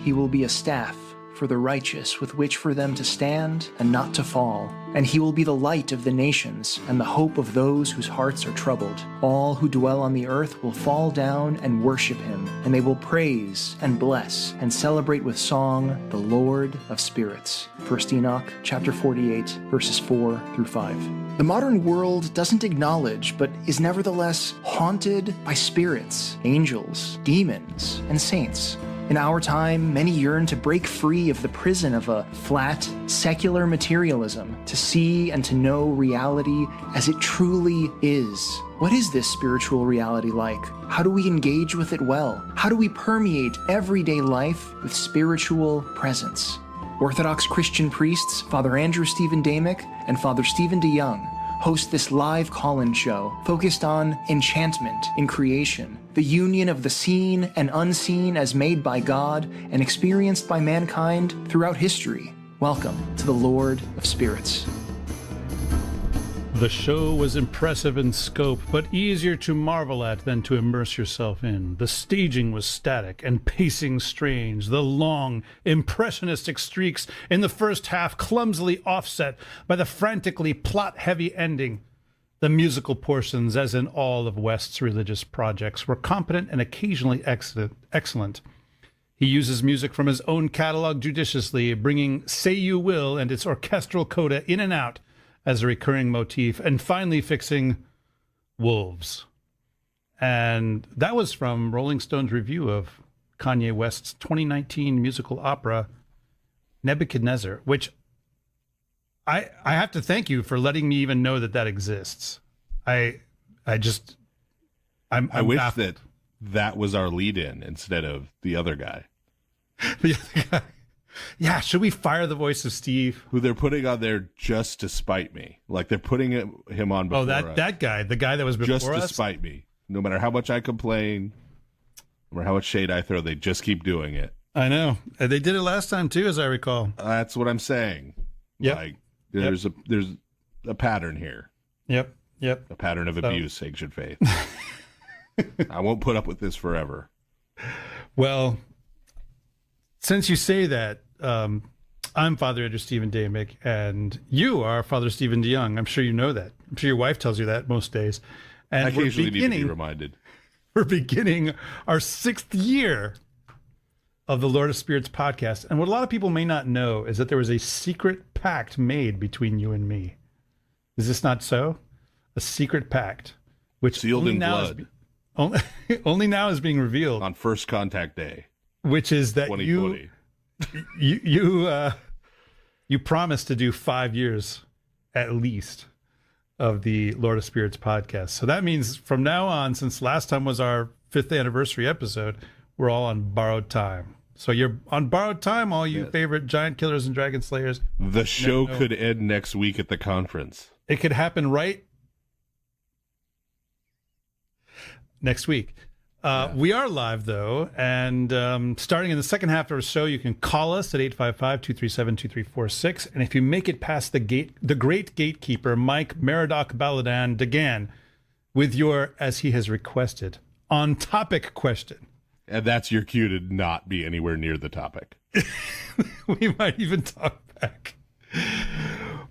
he will be a staff for the righteous with which for them to stand and not to fall. And he will be the light of the nations and the hope of those whose hearts are troubled. All who dwell on the earth will fall down and worship him, and they will praise and bless and celebrate with song the Lord of spirits. 1 Enoch chapter 48, verses 4 through 5. The modern world doesn't acknowledge, but is nevertheless haunted by spirits, angels, demons, and saints. In our time, many yearn to break free of the prison of a flat, secular materialism, to see and to know reality as it truly is. What is this spiritual reality like? How do we engage with it well? How do we permeate everyday life with spiritual presence? Orthodox Christian priests, Father Andrew Stephen Damick and Father Stephen DeYoung, host this live call-in show focused on enchantment in creation, the union of the seen and unseen as made by God and experienced by mankind throughout history. Welcome to the Lord of Spirits. The show was impressive in scope, but easier to marvel at than to immerse yourself in. The staging was static and pacing strange. The long, impressionistic streaks in the first half clumsily offset by the frantically plot-heavy ending. The musical portions, as in all of West's religious projects, were competent and occasionally excellent. He uses music from his own catalog judiciously, bringing Say You Will and its orchestral coda in and out as a recurring motif, and finally fixing wolves. And that was from Rolling Stone's review of Kanye West's 2019 musical opera, Nebuchadnezzar, which I have to thank you for letting me even know that exists. I wish that was our lead-in instead of the other guy. The other guy. Yeah, should we fire the voice of Steve? Who they're putting on there just to spite me. Like they're putting him on before us. that guy, the guy that was before us? Just to spite me. No matter how much I complain, no matter how much shade I throw, they just keep doing it. I know. They did it last time too, as I recall. That's what I'm saying. Yep. Like there's a pattern here. Yep. A pattern of abuse, ancient faith. I won't put up with this forever. Well, since you say that, I'm Father Andrew Stephen Damick, and you are Father Stephen DeYoung. I'm sure you know that. I'm sure your wife tells you that most days. And I occasionally need to be reminded. We're beginning our 6th year of the Lord of Spirits podcast. And what a lot of people may not know is that there was a secret pact made between you and me. Is this not so? A secret pact, which sealed in blood. Only now is being revealed on First Contact Day. Which is that 2020. you promised to do 5 years at least of the Lord of Spirits podcast. So that means from now on, since last time was our 5th anniversary episode, we're all on borrowed time. So you're on borrowed time, all you favorite giant killers and dragon slayers. The show could end next week at the conference. It could happen right next week. We are live, though, and starting in the second half of our show, you can call us at 855-237-2346, and if you make it past the great gatekeeper, Mike Meridoc Baladan Dagan, with your, as he has requested, on-topic question. And that's your cue to not be anywhere near the topic. We might even talk back.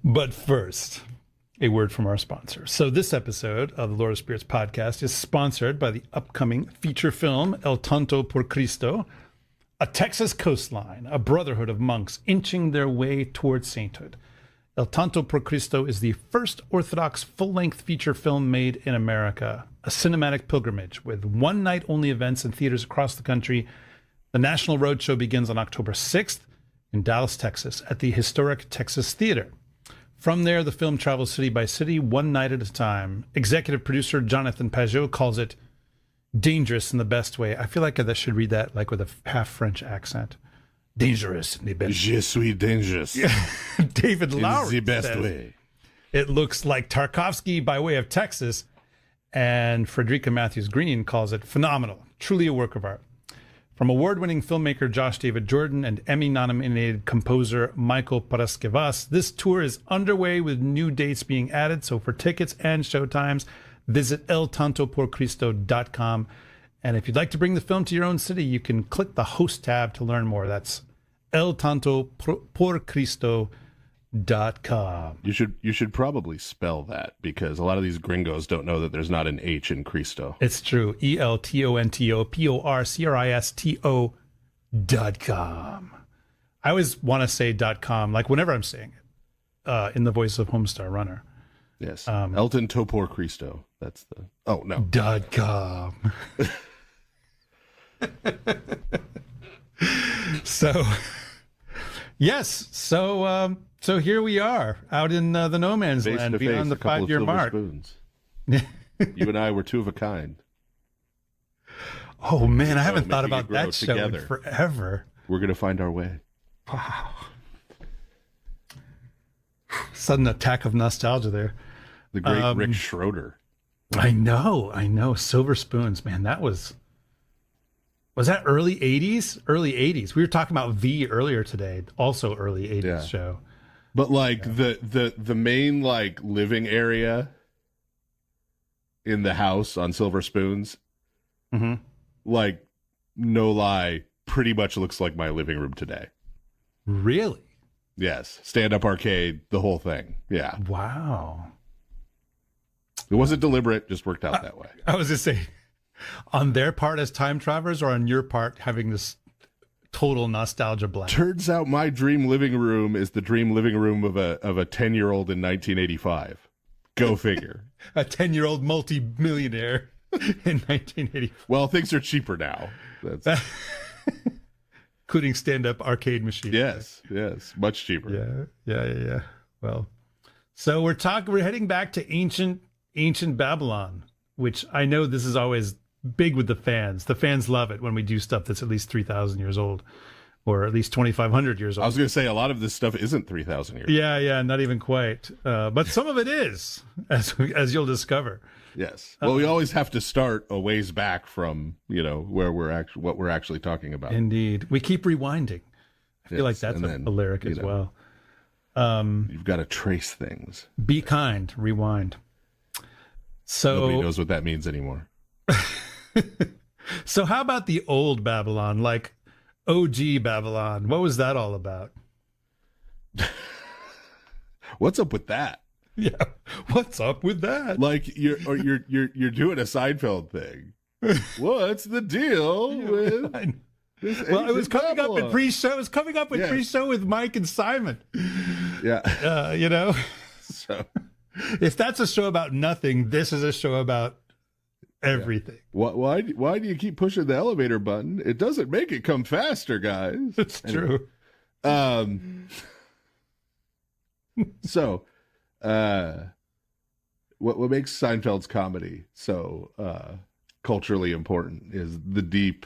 But first, a word from our sponsor. So this episode of the Lord of Spirits podcast is sponsored by the upcoming feature film El Tanto por Cristo, a Texas coastline, a brotherhood of monks inching their way towards sainthood. El Tanto por Cristo is the first Orthodox full-length feature film made in America, a cinematic pilgrimage with one-night-only events in theaters across the country. The National Roadshow begins on October 6th in Dallas, Texas, at the historic Texas Theater. From there, the film travels city by city, one night at a time. Executive producer Jonathan Pajot calls it dangerous in the best way. I feel like I should read that like with a half-French accent. Dangerous in the best way. Je suis dangerous. David Lowery in the best says, way. It looks like Tarkovsky by way of Texas, and Frederica Matthews Green calls it phenomenal. Truly a work of art. From award-winning filmmaker Josh David Jordan and Emmy-nominated composer Michael Paraskevas, this tour is underway with new dates being added. So for tickets and showtimes, visit eltantoporcristo.com. And if you'd like to bring the film to your own city, you can click the host tab to learn more. That's eltantoporcristo.com. You should probably spell that, because a lot of these gringos don't know that there's not an H in Cristo. It's true. eltontoporcristo.com. I always want to say .com, like whenever I'm saying it, in the voice of Homestar Runner. Yes. Elton Topor Cristo. That's the... Oh, no. .com. So, yes. So here we are out in the no man's land beyond the 5-year mark. You and I were two of a kind. Oh, man, I haven't thought about that show in forever. We're going to find our way. Wow. Sudden attack of nostalgia there. The great Rick Schroeder. I know. Silver Spoons, man, that was that early 80s? Early 80s. We were talking about V earlier today, also early 80s show. But like the main like living area in the house on Silver Spoons, like, no lie, pretty much looks like my living room today. Really? Yes. Stand-up arcade, the whole thing. Yeah. Wow. It wasn't deliberate, just worked out that way. I was just saying, on their part as time travelers, or on your part having this total nostalgia blast? Turns out my dream living room is the dream living room of a 10-year-old in 1985. Go figure. A 10-year-old multi-millionaire in 1985. Well, things are cheaper now. That's... Including stand-up arcade machines. Yes, much cheaper. Yeah. Well, so we're heading back to ancient Babylon, which I know this is always big with the fans. The fans love it when we do stuff that's at least 3,000 years old, or at least 2,500 years old. I was going to say, a lot of this stuff isn't 3,000 years old. Yeah, not even quite. But some of it is, as you'll discover. Yes. Well, we always have to start a ways back from, where what we're actually talking about. Indeed. We keep rewinding. I feel like that's a lyric as well. You've got to trace things. Be kind, rewind. So nobody knows what that means anymore. So how about the old Babylon, like OG Babylon? What was that all about? What's up with that? Yeah, what's up with that? Like you're doing a Seinfeld thing. What's the deal with this? Well, it was coming Babylon? up in pre-show. It was coming up in pre-show with Mike and Simon. Yeah, So, if that's a show about nothing, this is a show about everything. Yeah. Why do you keep pushing the elevator button? It doesn't make it come faster, guys. It's true. So. What makes Seinfeld's comedy so culturally important is the deep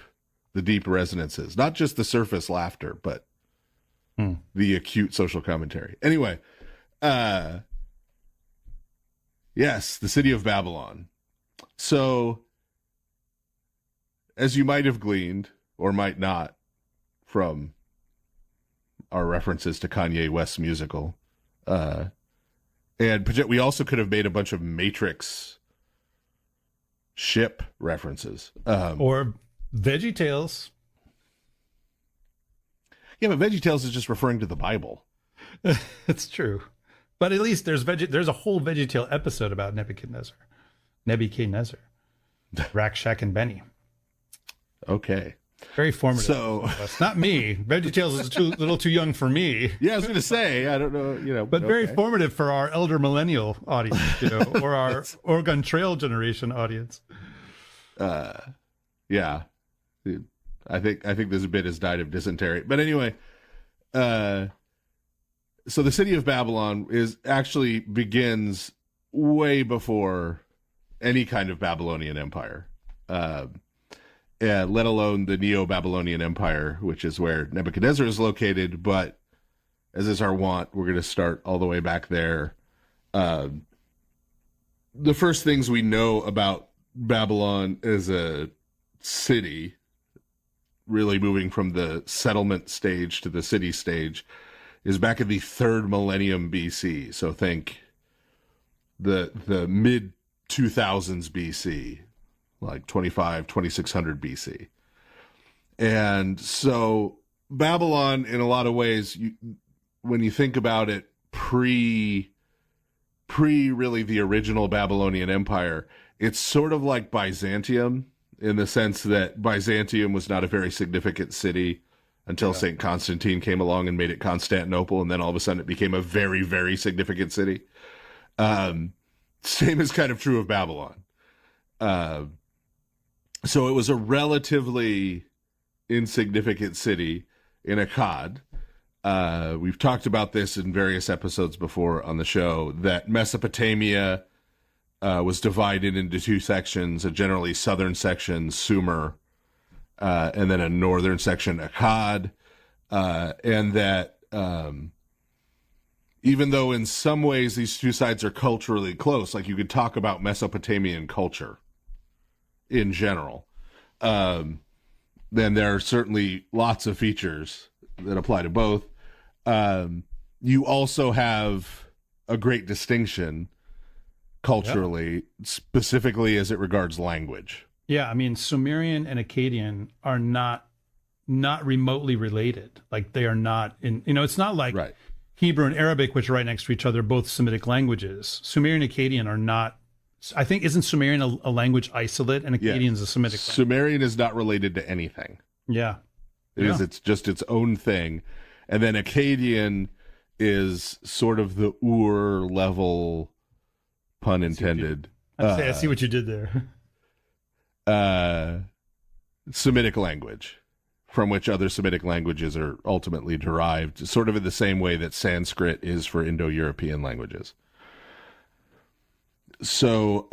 resonances, not just the surface laughter, but the acute social commentary. Anyway, yes, the city of Babylon. So, as you might have gleaned or might not from our references to Kanye West's musical, and we also could have made a bunch of Matrix ship references. Or VeggieTales. Yeah, but VeggieTales is just referring to the Bible. It's true. But at least there's a whole VeggieTale episode about Nebuchadnezzar. Rack, Shack, and Benny. Okay. Very formative. So, not me. VeggieTales is a little too young for me. Yeah, I was going to say, I don't know, but very formative for our elder millennial audience, or our Oregon Trail generation audience. Yeah, I think this bit has died of dysentery. But anyway, so the city of Babylon begins way before any kind of Babylonian empire. Let alone the Neo-Babylonian Empire, which is where Nebuchadnezzar is located. But as is our wont, we're going to start all the way back there. The first things we know about Babylon as a city, really moving from the settlement stage to the city stage, is back in the 3rd millennium BC. So think the mid-2000s BC. like 2600 BC. And so Babylon, in a lot of ways, when you think about it, pre really the original Babylonian Empire, it's sort of like Byzantium in the sense that Byzantium was not a very significant city until St. Constantine came along and made it Constantinople, and then all of a sudden it became a very, very significant city. Same is kind of true of Babylon. So it was a relatively insignificant city in Akkad. We've talked about this in various episodes before on the show, that Mesopotamia was divided into two sections, a generally southern section, Sumer, and then a northern section, Akkad, and that even though in some ways these two sides are culturally close, like you could talk about Mesopotamian culture in general, then there are certainly lots of features that apply to both. You also have a great distinction culturally, specifically as it regards language. Yeah, I mean, Sumerian and Akkadian are not remotely related. Like they are not in, it's not like Hebrew and Arabic, which are right next to each other, both Semitic languages. Sumerian and Akkadian are not, I think, isn't Sumerian a language isolate and Akkadian is a Semitic language? Sumerian is not related to anything. Yeah. It's just its own thing. And then Akkadian is sort of the Ur level, pun intended. I see what you did there. Semitic language, from which other Semitic languages are ultimately derived, sort of in the same way that Sanskrit is for Indo-European languages. So,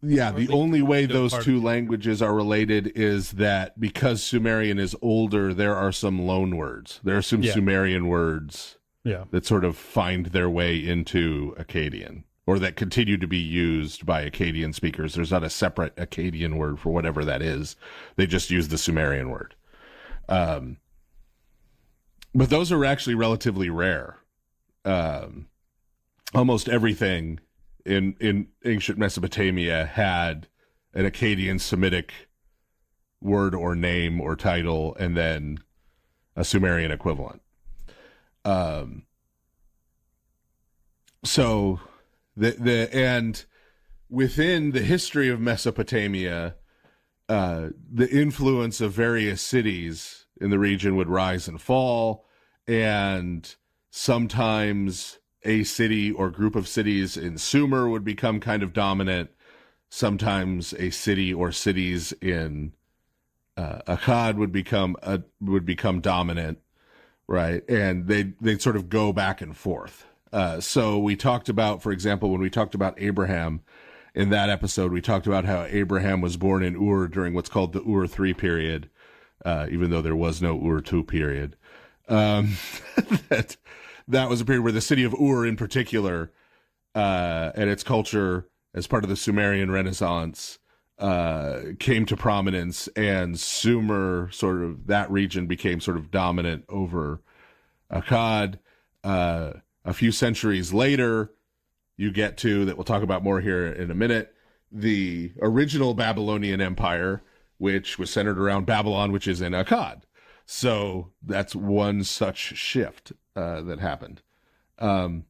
the only way those two languages are related is that because Sumerian is older, there are some loan words. There are some Sumerian words that sort of find their way into Akkadian, or that continue to be used by Akkadian speakers. There's not a separate Akkadian word for whatever that is. They just use the Sumerian word. But those are actually relatively rare. Almost everything in ancient Mesopotamia had an Akkadian Semitic word or name or title, and then a Sumerian equivalent. So and within the history of Mesopotamia, the influence of various cities in the region would rise and fall, and sometimes a city or group of cities in Sumer would become kind of dominant. Sometimes a city or cities in Akkad would become dominant, right? And they'd sort of go back and forth. So we talked about, for example, when we talked about Abraham in that episode, we talked about how Abraham was born in Ur during what's called the Ur III period, even though there was no Ur II period. That was a period where the city of Ur in particular, and its culture as part of the Sumerian Renaissance, came to prominence, and Sumer, sort of that region, became sort of dominant over Akkad. A few centuries later, you get to, that we'll talk about more here in a minute, the original Babylonian Empire, which was centered around Babylon, which is in Akkad. So that's one such shift that happened. And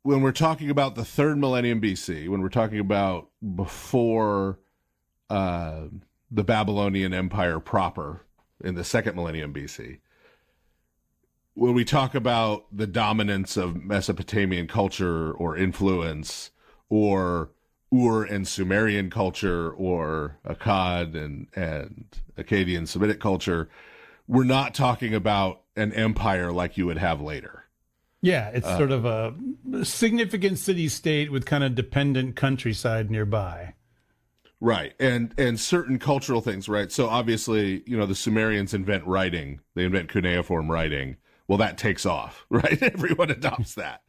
when we're talking about the 3rd millennium BC, when we're talking about before the Babylonian Empire proper in the 2nd millennium BC, when we talk about the dominance of Mesopotamian culture or influence, or Ur and Sumerian culture, or Akkad and Akkadian Semitic culture, we're not talking about an empire like you would have later. Yeah, it's sort of a significant city-state with kind of dependent countryside nearby. Right, and certain cultural things, right? So obviously, the Sumerians invent writing. They invent cuneiform writing. Well, that takes off, right? Everyone adopts that.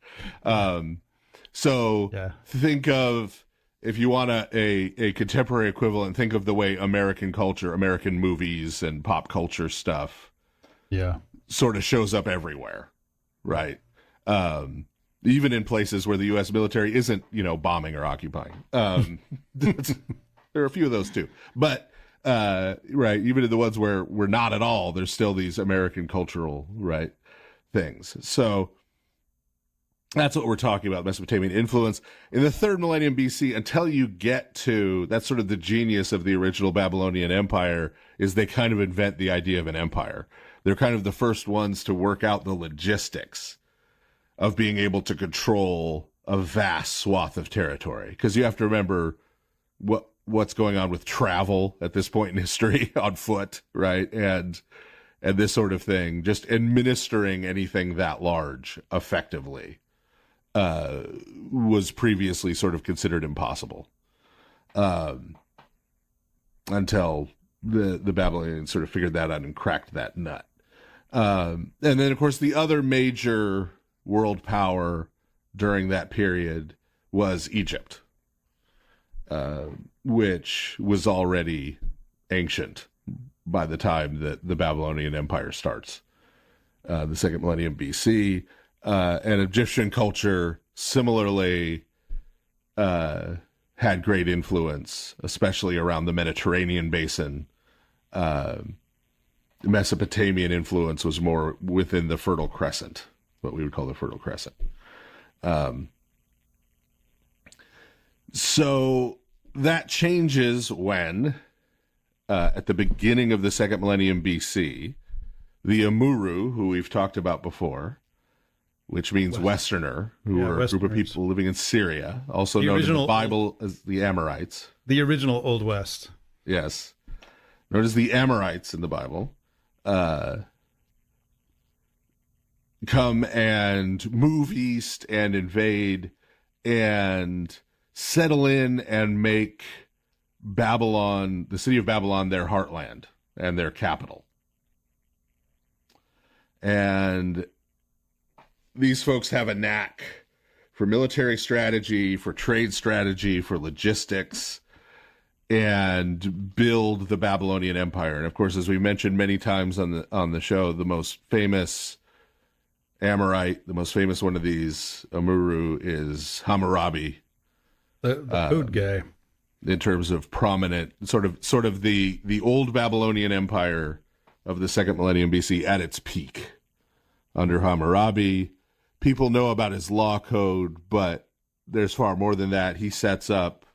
Think of, if you want a contemporary equivalent, think of the way American culture, American movies and pop culture stuff sort of shows up everywhere, right? even in places where the U.S. military isn't, bombing or occupying. There are a few of those too. But, right, even in the ones where we're not at all, there's still these American cultural, right, things. So that's what we're talking about, Mesopotamian influence. In the 3rd millennium BC, until you get to, that's sort of the genius of the original Babylonian Empire, is they kind of invent the idea of an empire. They're kind of the first ones to work out the logistics of being able to control a vast swath of territory. Because you have to remember what's going on with travel at this point in history on foot, right? And this sort of thing, just administering anything that large effectively was previously sort of considered impossible until the Babylonians sort of figured that out and cracked that nut. And then, of course, the other major world power during that period was Egypt, which was already ancient by the time that the Babylonian Empire starts, the 2nd millennium BC. And Egyptian culture similarly had great influence, especially around the Mediterranean basin. Mesopotamian influence was more within the Fertile Crescent, what we would call the Fertile Crescent. So that changes when, at the beginning of the 2nd millennium BC, the Amuru, who we've talked about before, which means Westerner, who are a group of people living in Syria, also known in the Bible as the Amorites. The original Old West. Yes. Known as the Amorites in the Bible, come and move east and invade and settle in and make Babylon, the city of Babylon, their heartland and their capital. And these folks have a knack for military strategy, for trade strategy, for logistics, and build the Babylonian Empire. And of course, as we mentioned many times on the show, the most famous Amorite, the most famous one of these Amuru, is Hammurabi, the food guy. In terms of prominent, sort of the old Babylonian Empire of the 2nd millennium BC at its peak under Hammurabi. People know about his law code, but there's far more than that. He sets up,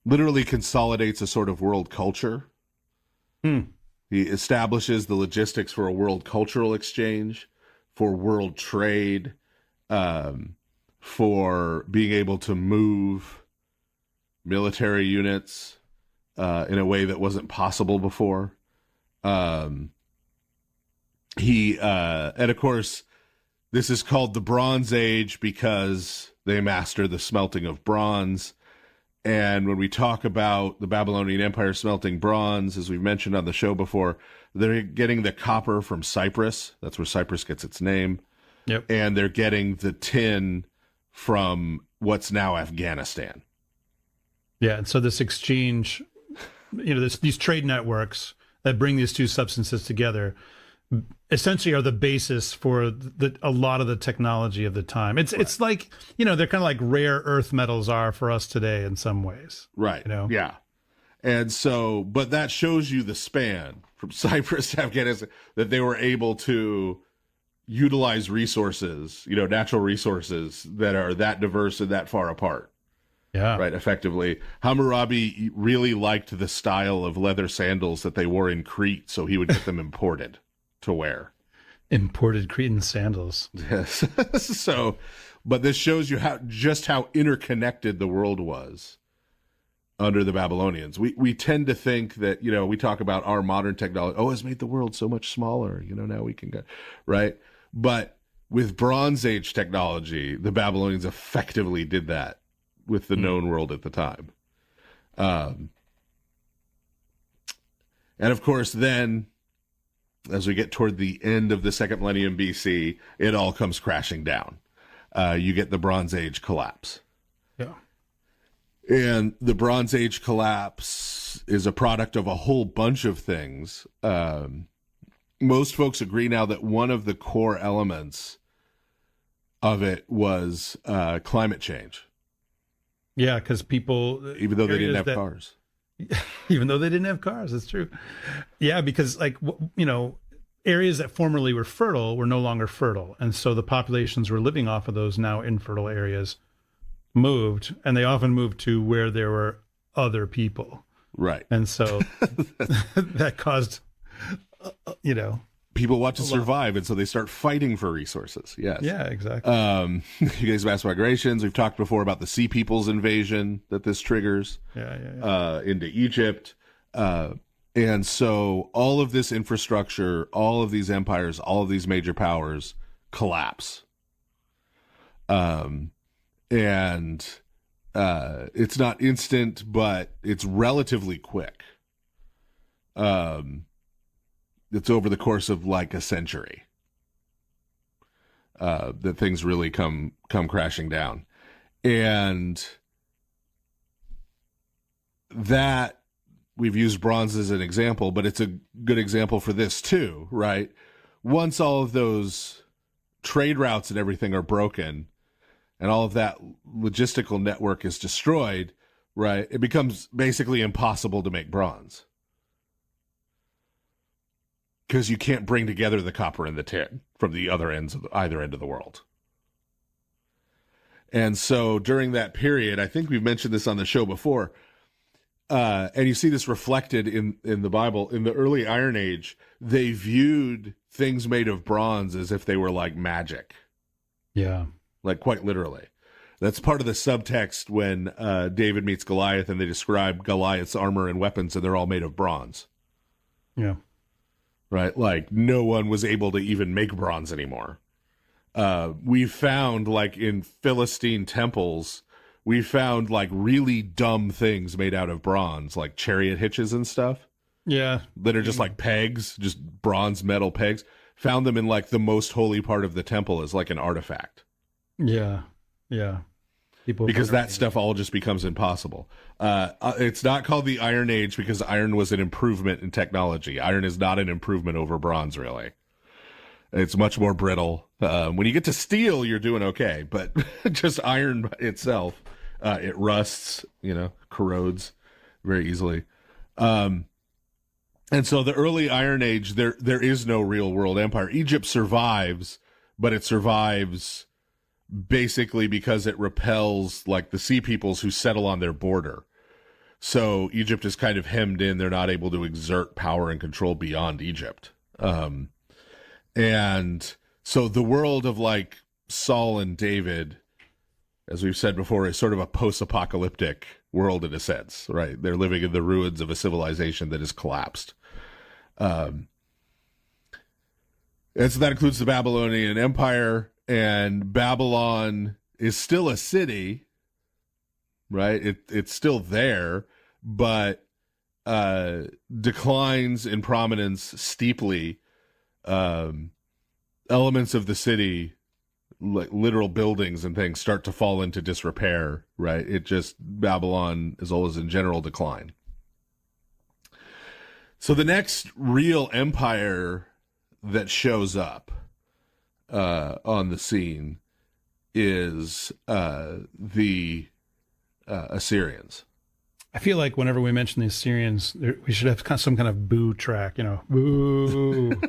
literally consolidates a sort of world culture. He establishes the logistics for a world cultural exchange, for world trade, for being able to move military units in a way that wasn't possible before. And of course, this is called the Bronze Age because they master the smelting of bronze. And when we talk about the Babylonian Empire smelting bronze, as we've mentioned on the show before, they're getting the copper from Cyprus. That's where Cyprus gets its name. Yep. And they're getting the tin from what's now Afghanistan. Yeah, and so this exchange, these trade networks that bring these two substances together essentially are the basis for a lot of the technology of the time. It's like, they're kind of like rare earth metals are for us today in some ways. Right. Yeah. And so, but that shows you the span from Cyprus to Afghanistan, that they were able to utilize resources, natural resources that are that diverse and that far apart. Yeah. Right. Effectively. Hammurabi really liked the style of leather sandals that they wore in Crete, so he would get them imported to wear. Imported Cretan sandals. Yes. So, but this shows you how interconnected the world was under the Babylonians. We tend to think that, we talk about our modern technology. Oh, it's made the world so much smaller. Now we can go, right? But with Bronze Age technology, the Babylonians effectively did that with the known world at the time. And of course, then, as we get toward the end of the 2nd millennium BC, it all comes crashing down. You get the Bronze Age collapse. Yeah. And the Bronze Age collapse is a product of a whole bunch of things. Most folks agree now that one of the core elements of it was climate change. Yeah, because people, even though they didn't have cars. Even though they didn't have cars, that's true. Yeah, because areas that formerly were fertile were no longer fertile, and so the populations were living off of those now infertile areas moved, and they often moved to where there were other people. Right. And so that caused, people want to survive, and so they start fighting for resources. Yes. Yeah, exactly. You guys, mass migrations. We've talked before about the Sea People's invasion that this triggers. Into Egypt. And so all of this infrastructure, all of these empires, all of these major powers collapse. And it's not instant, but it's relatively quick. It's over the course of like a century that things really come crashing down. And that, we've used bronze as an example, but it's a good example for this too, right? Once all of those trade routes and everything are broken and all of that logistical network is destroyed, right, it becomes basically impossible to make bronze. Because you can't bring together the copper and the tin from the other ends of either end of the world. And so during that period, I think we've mentioned this on the show before, and you see this reflected in the Bible. In the early Iron Age, they viewed things made of bronze as if they were like magic. Yeah. Like quite literally. That's part of the subtext when David meets Goliath and they describe Goliath's armor and weapons, and they're all made of bronze. Yeah. Right? Like no one was able to even make bronze anymore. We found, like in Philistine temples, we found like really dumb things made out of bronze, like chariot hitches and stuff. Yeah. That are just like pegs, just bronze metal pegs. Found them in like the most holy part of the temple as like an artifact. Yeah. Yeah. Because that stuff all just becomes impossible. It's not called the Iron Age because iron was an improvement in technology. Iron is not an improvement over bronze, really. It's much more brittle. When you get to steel, you're doing okay. But just iron itself, it rusts, corrodes very easily. And so the early Iron Age, there is no real world empire. Egypt survives, but it survives basically because it repels like the Sea Peoples who settle on their border. So Egypt is kind of hemmed in. They're not able to exert power and control beyond Egypt. And so the world of like Saul and David, as we've said before, is sort of a post-apocalyptic world in a sense, right? They're living in the ruins of a civilization that has collapsed. And so that includes the Babylonian Empire, and Babylon is still a city, right? It's still there, but declines in prominence steeply. Elements of the city, like literal buildings and things, start to fall into disrepair, right? Babylon, as well as in general, decline. So the next real empire that shows up on the scene is the Assyrians. I feel like whenever we mention the Assyrians, we should have some kind of boo track, boo.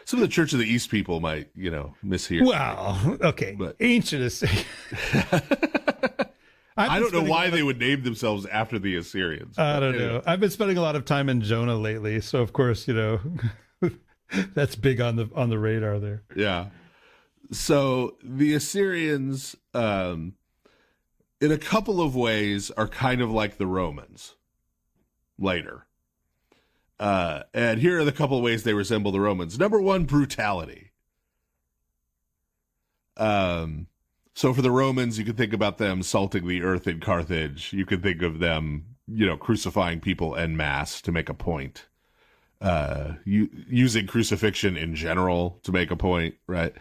Some of the Church of the East people might, mishear. Well, okay. But ancient Assyrians. I don't know why they would name themselves after the Assyrians. I don't know. I've been spending a lot of time in Jonah lately, so of course, that's big on the radar there. Yeah. So the Assyrians, in a couple of ways, are kind of like the Romans later. And here are the couple of ways they resemble the Romans. Number one, brutality. So for the Romans, you could think about them salting the earth in Carthage. You could think of them, crucifying people en masse to make a point. Using crucifixion in general to make a point, right?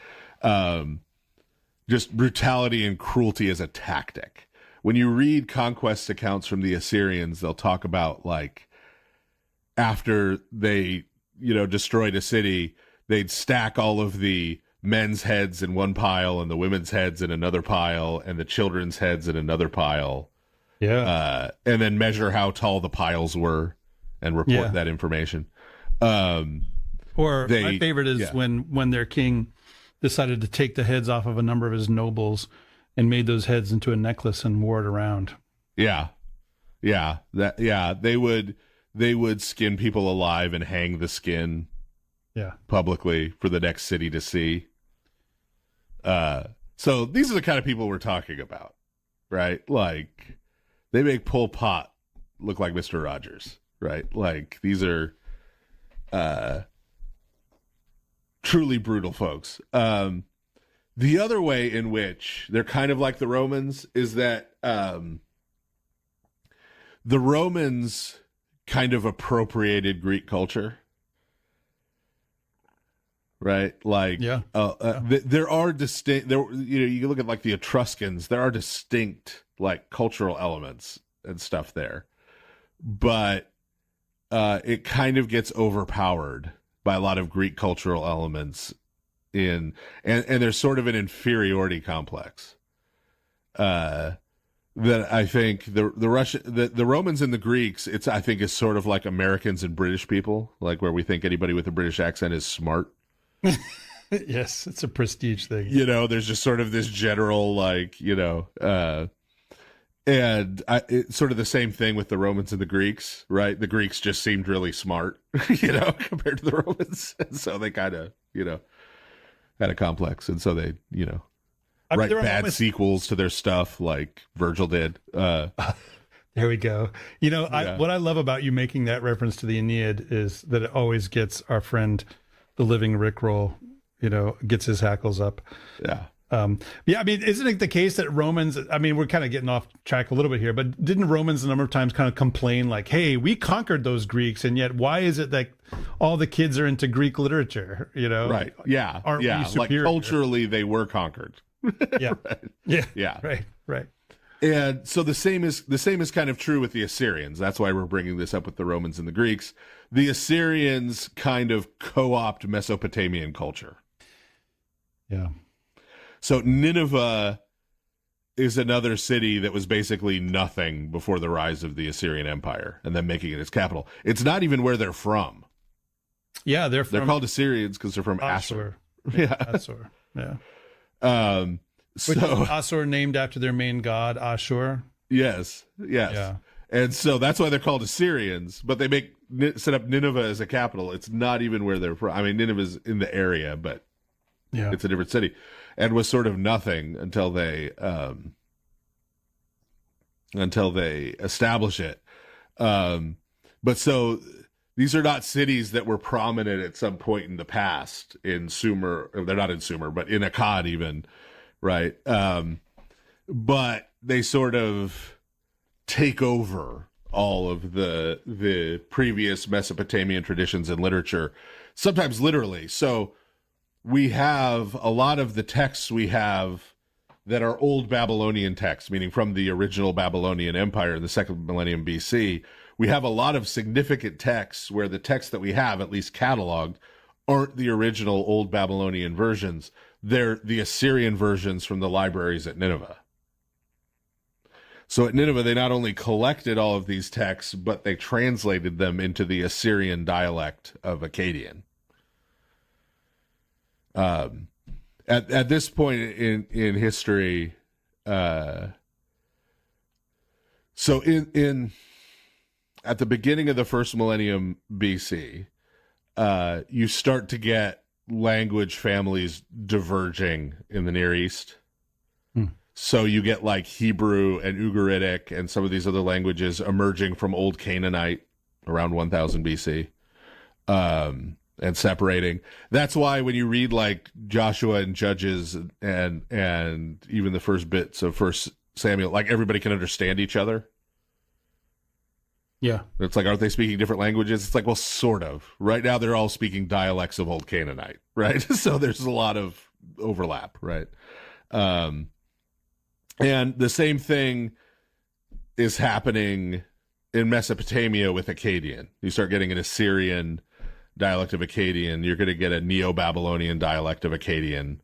Just brutality and cruelty as a tactic. When you read conquest accounts from the Assyrians, they'll talk about like after they, destroyed a city, they'd stack all of the men's heads in one pile and the women's heads in another pile and the children's heads in another pile. Yeah. And then measure how tall the piles were and report that information. My favorite is when their king decided to take the heads off of a number of his nobles and made those heads into a necklace and wore it around. Yeah. They would skin people alive and hang the skin publicly for the next city to see. So these are the kind of people we're talking about, right? Like, they make Pol Pot look like Mr. Rogers, right? Like, these are truly brutal folks. The other way in which they're kind of like the Romans is that the Romans kind of appropriated Greek culture, right? Like, there are distinct. You look at like the Etruscans. There are distinct like cultural elements and stuff there, but it kind of gets overpowered by a lot of Greek cultural elements and there's sort of an inferiority complex that I think the Romans and the Greeks, I think is sort of like Americans and British people, like where we think anybody with a British accent is smart. Yes, it's a prestige thing. There's just sort of this general like, and it's sort of the same thing with the Romans and the Greeks, right? The Greeks just seemed really smart, compared to the Romans. And so they kind of, had a complex. And so they, write bad sequels to their stuff like Virgil did. There we go. What I love about you making that reference to the Aeneid is that it always gets our friend, the living Rickroll, gets his hackles up. Yeah. Isn't it the case that Romans, we're kind of getting off track a little bit here, but didn't Romans a number of times kind of complain like, hey, we conquered those Greeks, and yet why is it that all the kids are into Greek literature, Right. Yeah. Aren't we superior? Like culturally they were conquered. Yeah. Right. Yeah. Right. And so the same is kind of true with the Assyrians. That's why we're bringing this up with the Romans and the Greeks. The Assyrians kind of co-opt Mesopotamian culture. Yeah. So Nineveh is another city that was basically nothing before the rise of the Assyrian Empire and then making it its capital. It's not even where they're from. Yeah, they're called Assyrians because they're from Assur. Yeah. Assur. Yeah. So Assur named after their main god, Ashur. Yes. Yeah. And so that's why they're called Assyrians, but they set up Nineveh as a capital. It's not even where they're from. Nineveh's in the area, but it's a different city. And was sort of nothing until they establish it. But so these are not cities that were prominent at some point in the past in Sumer. They're not in Sumer, but in Akkad even, right? But they sort of take over all of the previous Mesopotamian traditions and literature, sometimes literally. So we have a lot of the texts we have that are old Babylonian texts, meaning from the original Babylonian Empire in the second millennium BC. We have a lot of significant texts where the texts that we have, at least cataloged, aren't the original old Babylonian versions. They're the Assyrian versions from the libraries at Nineveh. So at Nineveh, they not only collected all of these texts, but they translated them into the Assyrian dialect of Akkadian. At this point in history, so at the beginning of the first millennium BC, you start to get language families diverging in the Near East. So you get like Hebrew and Ugaritic and some of these other languages emerging from Old Canaanite around 1000 BC. And separating. That's why when you read like Joshua and Judges and even the first bits of First Samuel, like everybody can understand each other. Yeah. It's like, aren't they speaking different languages? It's like, well, sort of. Right now they're all speaking dialects of Old Canaanite, right? So there's a lot of overlap, right? And the same thing is happening in Mesopotamia with Akkadian. You start getting an Assyrian dialect of Akkadian. You're going to get a Neo-Babylonian dialect of Akkadian.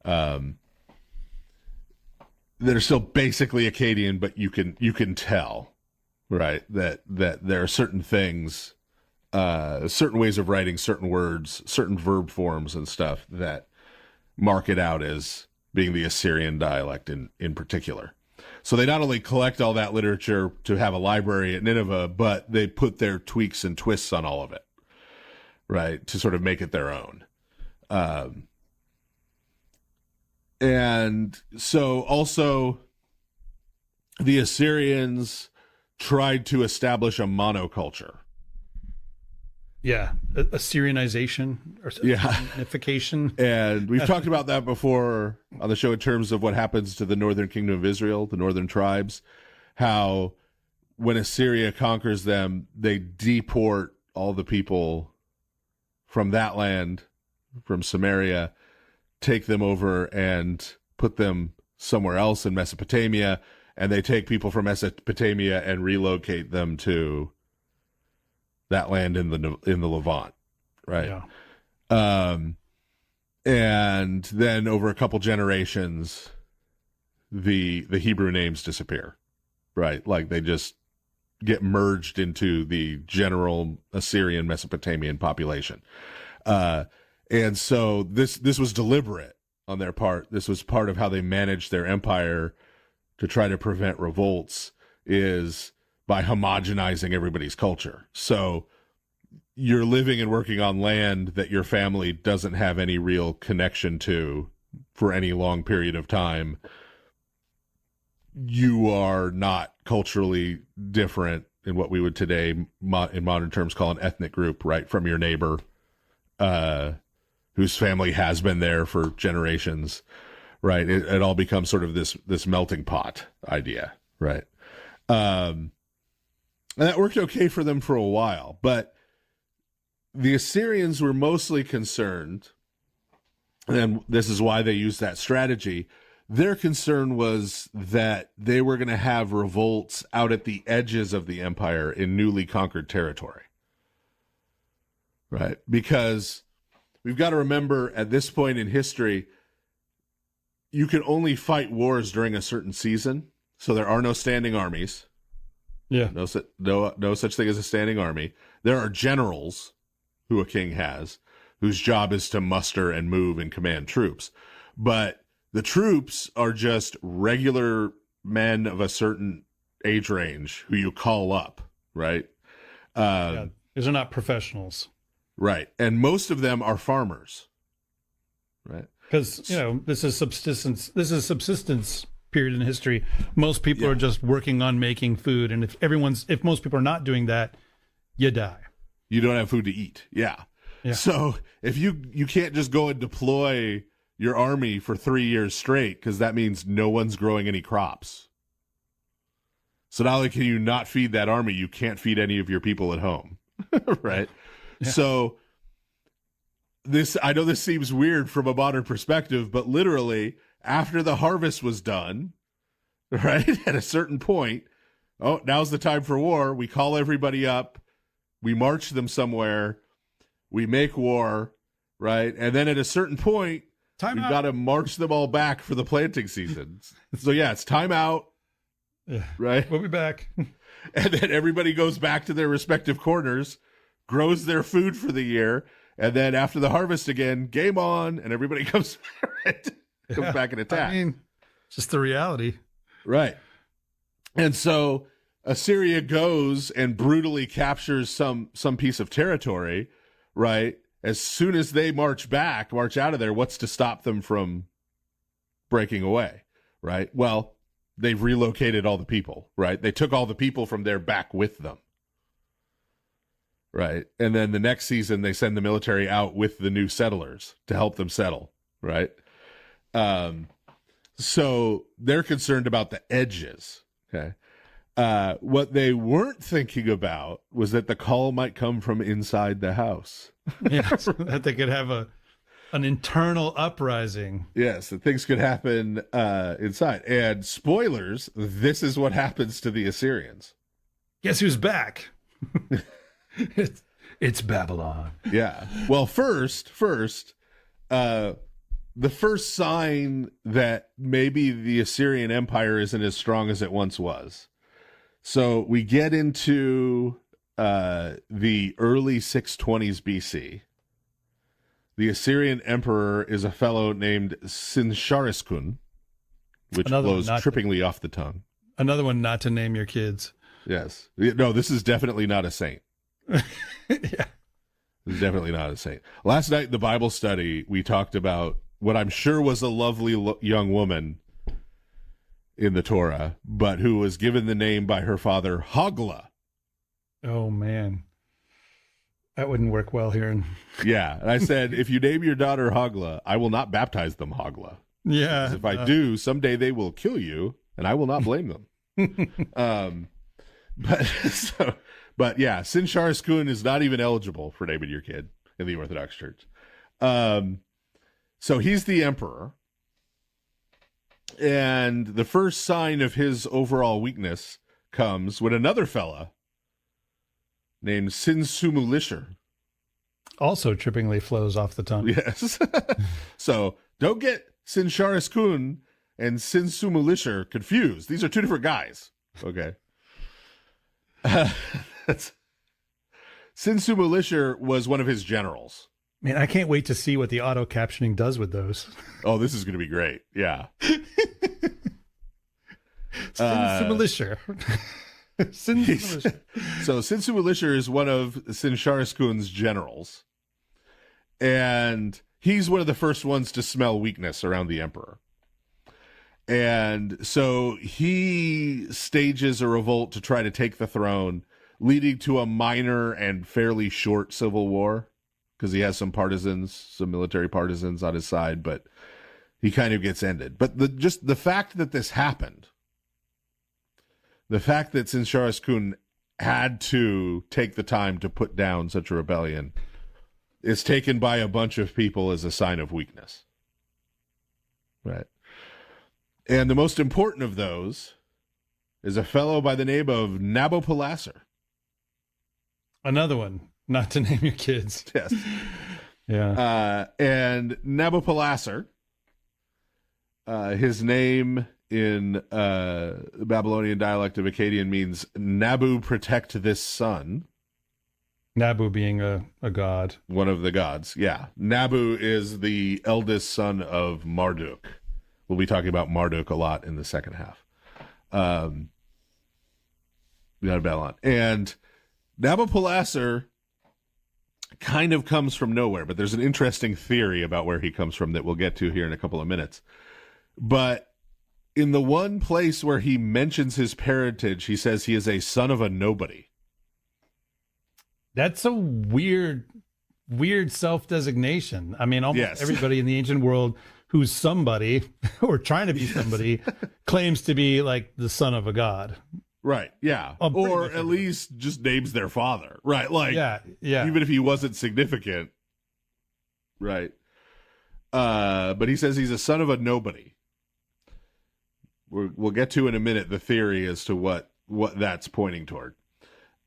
That are still basically Akkadian, but you can tell, right, that there are certain things, certain ways of writing, certain words, certain verb forms and stuff that mark it out as being the Assyrian dialect in particular. So they not only collect all that literature to have a library at Nineveh, but they put their tweaks and twists on all of it, right, to sort of make it their own. And so also the Assyrians tried to establish a monoculture. Yeah, Assyrianization or Assyrianification. And we've talked about that before on the show in terms of what happens to the northern kingdom of Israel, the northern tribes, how when Assyria conquers them, they deport all the people from that land, from Samaria, take them over and put them somewhere else in Mesopotamia, and they take people from Mesopotamia and relocate them to that land in the Levant, right? Yeah. And then over a couple generations, the Hebrew names disappear, right? Like they just get merged into the general Assyrian Mesopotamian population. And so this was deliberate on their part. This was part of how they managed their empire to try to prevent revolts, is by homogenizing everybody's culture. So you're living and working on land that your family doesn't have any real connection to for any long period of time. You are not culturally different in what we would today, in modern terms, call an ethnic group, right, from your neighbor, whose family has been there for generations, right? It all becomes sort of this melting pot idea, right? And that worked okay for them for a while, but the Assyrians were mostly concerned, and this is why they used that strategy. Their concern was that they were going to have revolts out at the edges of the empire in newly conquered territory, right? Because we've got to remember at this point in history, you can only fight wars during a certain season. So there are no standing armies. Yeah. No such thing as a standing army. There are generals who a king has, whose job is to muster and move and command troops. But the troops are just regular men of a certain age range who you call up, right? These are not professionals. Right. And most of them are farmers, right? Because, this is subsistence period in history. Most people are just working on making food. And if most people are not doing that, you die. You don't have food to eat. Yeah. So if you can't just go and deploy your army for 3 years straight, because that means no one's growing any crops. So not only can you not feed that army, you can't feed any of your people at home, right? Yeah. So I know this seems weird from a modern perspective, but literally after the harvest was done, right, at a certain point, now's the time for war. We call everybody up, we march them somewhere, we make war, right? And then at a certain point, we've got to march them all back for the planting season. So it's time out, right? We'll be back. And then everybody goes back to their respective corners, grows their food for the year, and then after the harvest again, game on, and everybody comes back and attack. I mean, it's just the reality. Right. And so Assyria goes and brutally captures some piece of territory, right? As soon as they march out of there, what's to stop them from breaking away, right? Well, they've relocated all the people, right? They took all the people from there back with them, right? And then the next season, they send the military out with the new settlers to help them settle, right? So they're concerned about the edges, okay? What they weren't thinking about was that the call might come from inside the house. Yes, that they could have an internal uprising. Yes, that things could happen inside. And spoilers, this is what happens to the Assyrians. Guess who's back? It's Babylon. Yeah. Well, first, the first sign that maybe the Assyrian Empire isn't as strong as it once was. So we get into the early 620s BC. The Assyrian emperor is a fellow named Sinsharishkun, which blows trippingly off the tongue. Another one not to name your kids. Yes. No, this is definitely not a saint. Yeah. This is definitely not a saint. Last night in the Bible study, we talked about what I'm sure was a lovely young woman in the Torah, but who was given the name by her father, Hogla. Oh, man. That wouldn't work well here. Yeah. And I said, if you name your daughter Hogla, I will not baptize them Hogla. Yeah. Because if I do, someday they will kill you, and I will not blame them. But yeah, Sinsharishkun is not even eligible for naming your kid in the Orthodox Church. So he's the emperor. And the first sign of his overall weakness comes when another fella named Sinsumulisher also trippingly flows off the tongue. Yes. So don't get Sinsharishkun and Sinsumulisher confused. These are two different guys. Okay. Sinsumulisher was one of his generals. Man, I can't wait to see what the auto captioning does with those. Oh, this is going to be great. Yeah. Sinsumulisher. So Sinsumulisher is one of Sinsharishkun's generals. And he's one of the first ones to smell weakness around the emperor. And so he stages a revolt to try to take the throne, leading to a minor and fairly short civil war, because he has some military partisans on his side, but he kind of gets ended. But just the fact that this happened, the fact that Sinsharishkun had to take the time to put down such a rebellion is taken by a bunch of people as a sign of weakness. Right. And the most important of those is a fellow by the name of Nabopolassar. Another one, not to name your kids. Yes. Yeah. And Nabopolassar, his name in the Babylonian dialect of Akkadian means Nabu, protect this son. Nabu being a god. One of the gods, yeah. Nabu is the eldest son of Marduk. We'll be talking about Marduk a lot in the second half. Babylon. And Nabopolassar kind of comes from nowhere, but there's an interesting theory about where he comes from that we'll get to here in a couple of minutes. But in the one place where he mentions his parentage, he says he is a son of a nobody. That's a weird self-designation. I mean, almost everybody in the ancient world who's somebody or trying to be somebody claims to be like the son of a god. Right. Yeah. Or at least just names their father. Right. Like, yeah. Even if he wasn't significant. Right. But he says he's a son of a nobody. We'll get to in a minute the theory as to what that's pointing toward.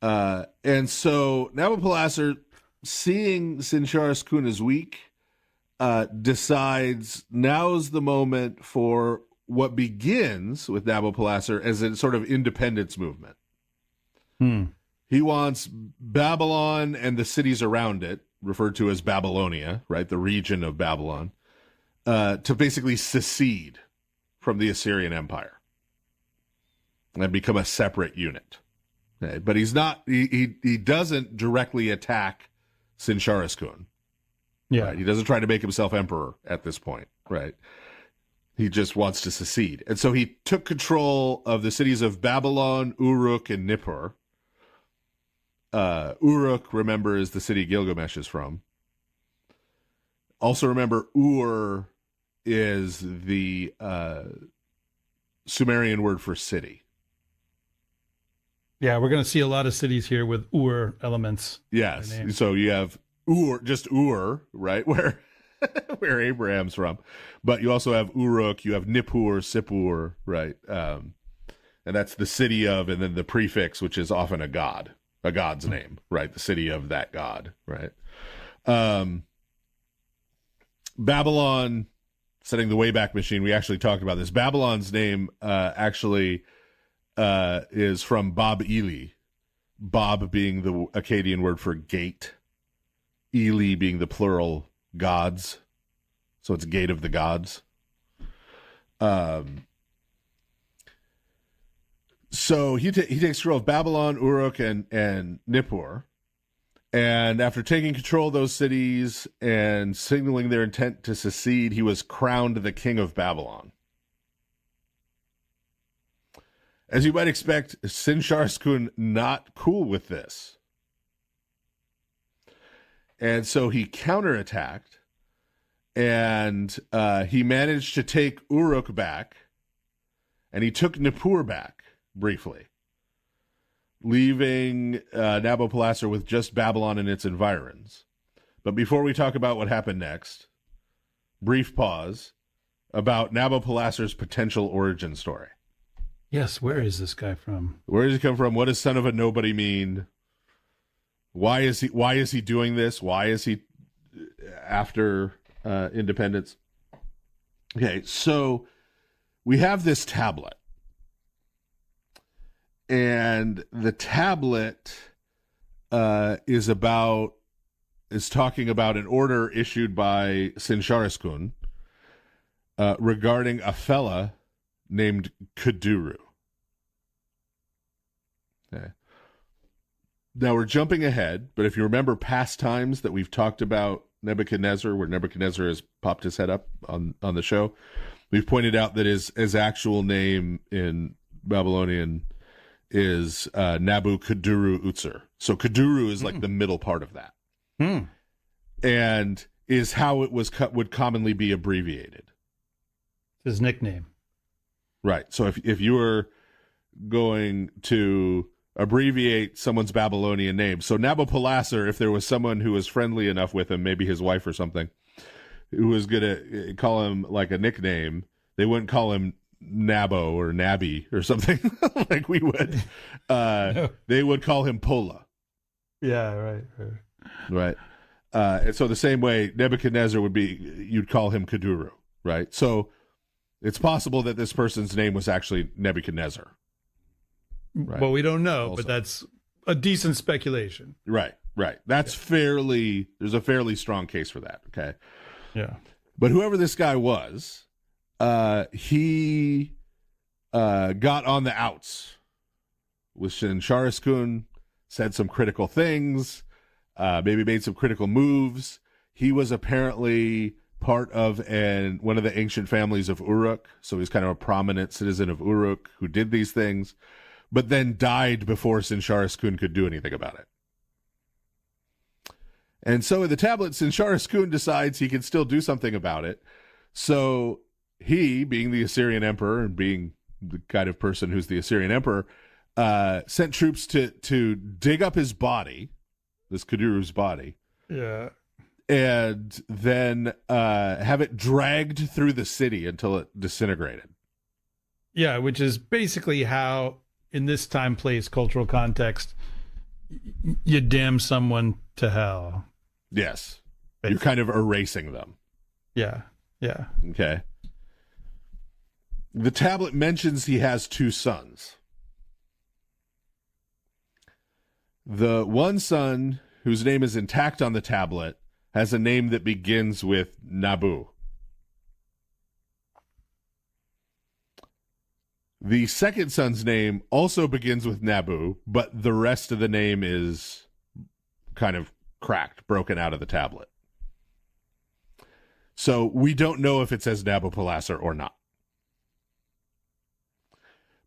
And so Nabopolassar, seeing Sinsharishkun as weak, decides now's the moment for what begins with Nabopolassar as a sort of independence movement. He wants Babylon and the cities around it, referred to as Babylonia, right, the region of Babylon, to basically secede from the Assyrian Empire and become a separate unit. Okay? But he's not. He doesn't directly attack Sinsharishkun. Yeah, right? He doesn't try to make himself emperor at this point, right? He just wants to secede. And so he took control of the cities of Babylon, Uruk, and Nippur. Uruk, remember, is the city Gilgamesh is from. Also remember, Ur is the Sumerian word for city. Yeah, we're going to see a lot of cities here with Ur elements. Yes. So you have Ur, just Ur, right, where Abraham's from. But you also have Uruk, you have Nippur, Sippur, right? And that's the city of, and then the prefix, which is often a god. a god's name, right? The city of that god, right? Babylon, setting the Wayback Machine, we actually talked about this. Babylon's name actually is from Bob Eli. Bob being the Akkadian word for gate, Eli being the plural gods. So it's gate of the gods. So he takes control of Babylon, Uruk, and Nippur. And after taking control of those cities and signaling their intent to secede, he was crowned the king of Babylon. As you might expect, Sin-Shar-Shkun not cool with this. And so he counterattacked, and he managed to take Uruk back, and he took Nippur back briefly, leaving Nabopolassar with just Babylon and its environs. But before we talk about what happened next, brief pause about Nabopolassar's potential origin story. Yes, where is this guy from? Where does he come from? What does son of a nobody mean? Why is he doing this? Why is he after independence? Okay, so we have this tablet. And the tablet is talking about an order issued by Sin-Shar-Shkun regarding a fella named Kuduru. Okay. Now we're jumping ahead, but if you remember past times that we've talked about Nebuchadnezzar, where Nebuchadnezzar has popped his head up on the show, we've pointed out that his actual name in Babylonian is Nabu-Kuduru Utzer. So Kuduru is like the middle part of that. And is how it would commonly be abbreviated. His nickname. Right. So if you were going to abbreviate someone's Babylonian name, so Nabopolassar, if there was someone who was friendly enough with him, maybe his wife or something, who was going to call him like a nickname, they wouldn't call him Nabo or Nabby or something like we would. No. They would call him Pola. Yeah, right. And so the same way Nebuchadnezzar would be, you'd call him Kuduru, right? So it's possible that this person's name was actually Nebuchadnezzar. Right? Well, we don't know, also, but that's a decent speculation. Right. That's there's a fairly strong case for that, okay? Yeah. But whoever this guy was, he got on the outs with Sin-Shar-Shkun, said some critical things, maybe made some critical moves. He was apparently part of one of the ancient families of Uruk, so he's kind of a prominent citizen of Uruk who did these things, but then died before Sin-Shar-Shkun could do anything about it. And so in the tablet, Sin-Shar-Shkun decides he can still do something about it. So he, being the Assyrian emperor and being the kind of person who's the Assyrian emperor, sent troops to dig up his body, this Kuduru's body. Yeah. And then have it dragged through the city until it disintegrated. Yeah, which is basically how, in this time, place, cultural context, you damn someone to hell. Yes. Basically. You're kind of erasing them. Yeah. Okay. The tablet mentions he has two sons. The one son, whose name is intact on the tablet, has a name that begins with Nabu. The second son's name also begins with Nabu, but the rest of the name is kind of cracked, broken out of the tablet. So we don't know if it says Nabopolassar or not.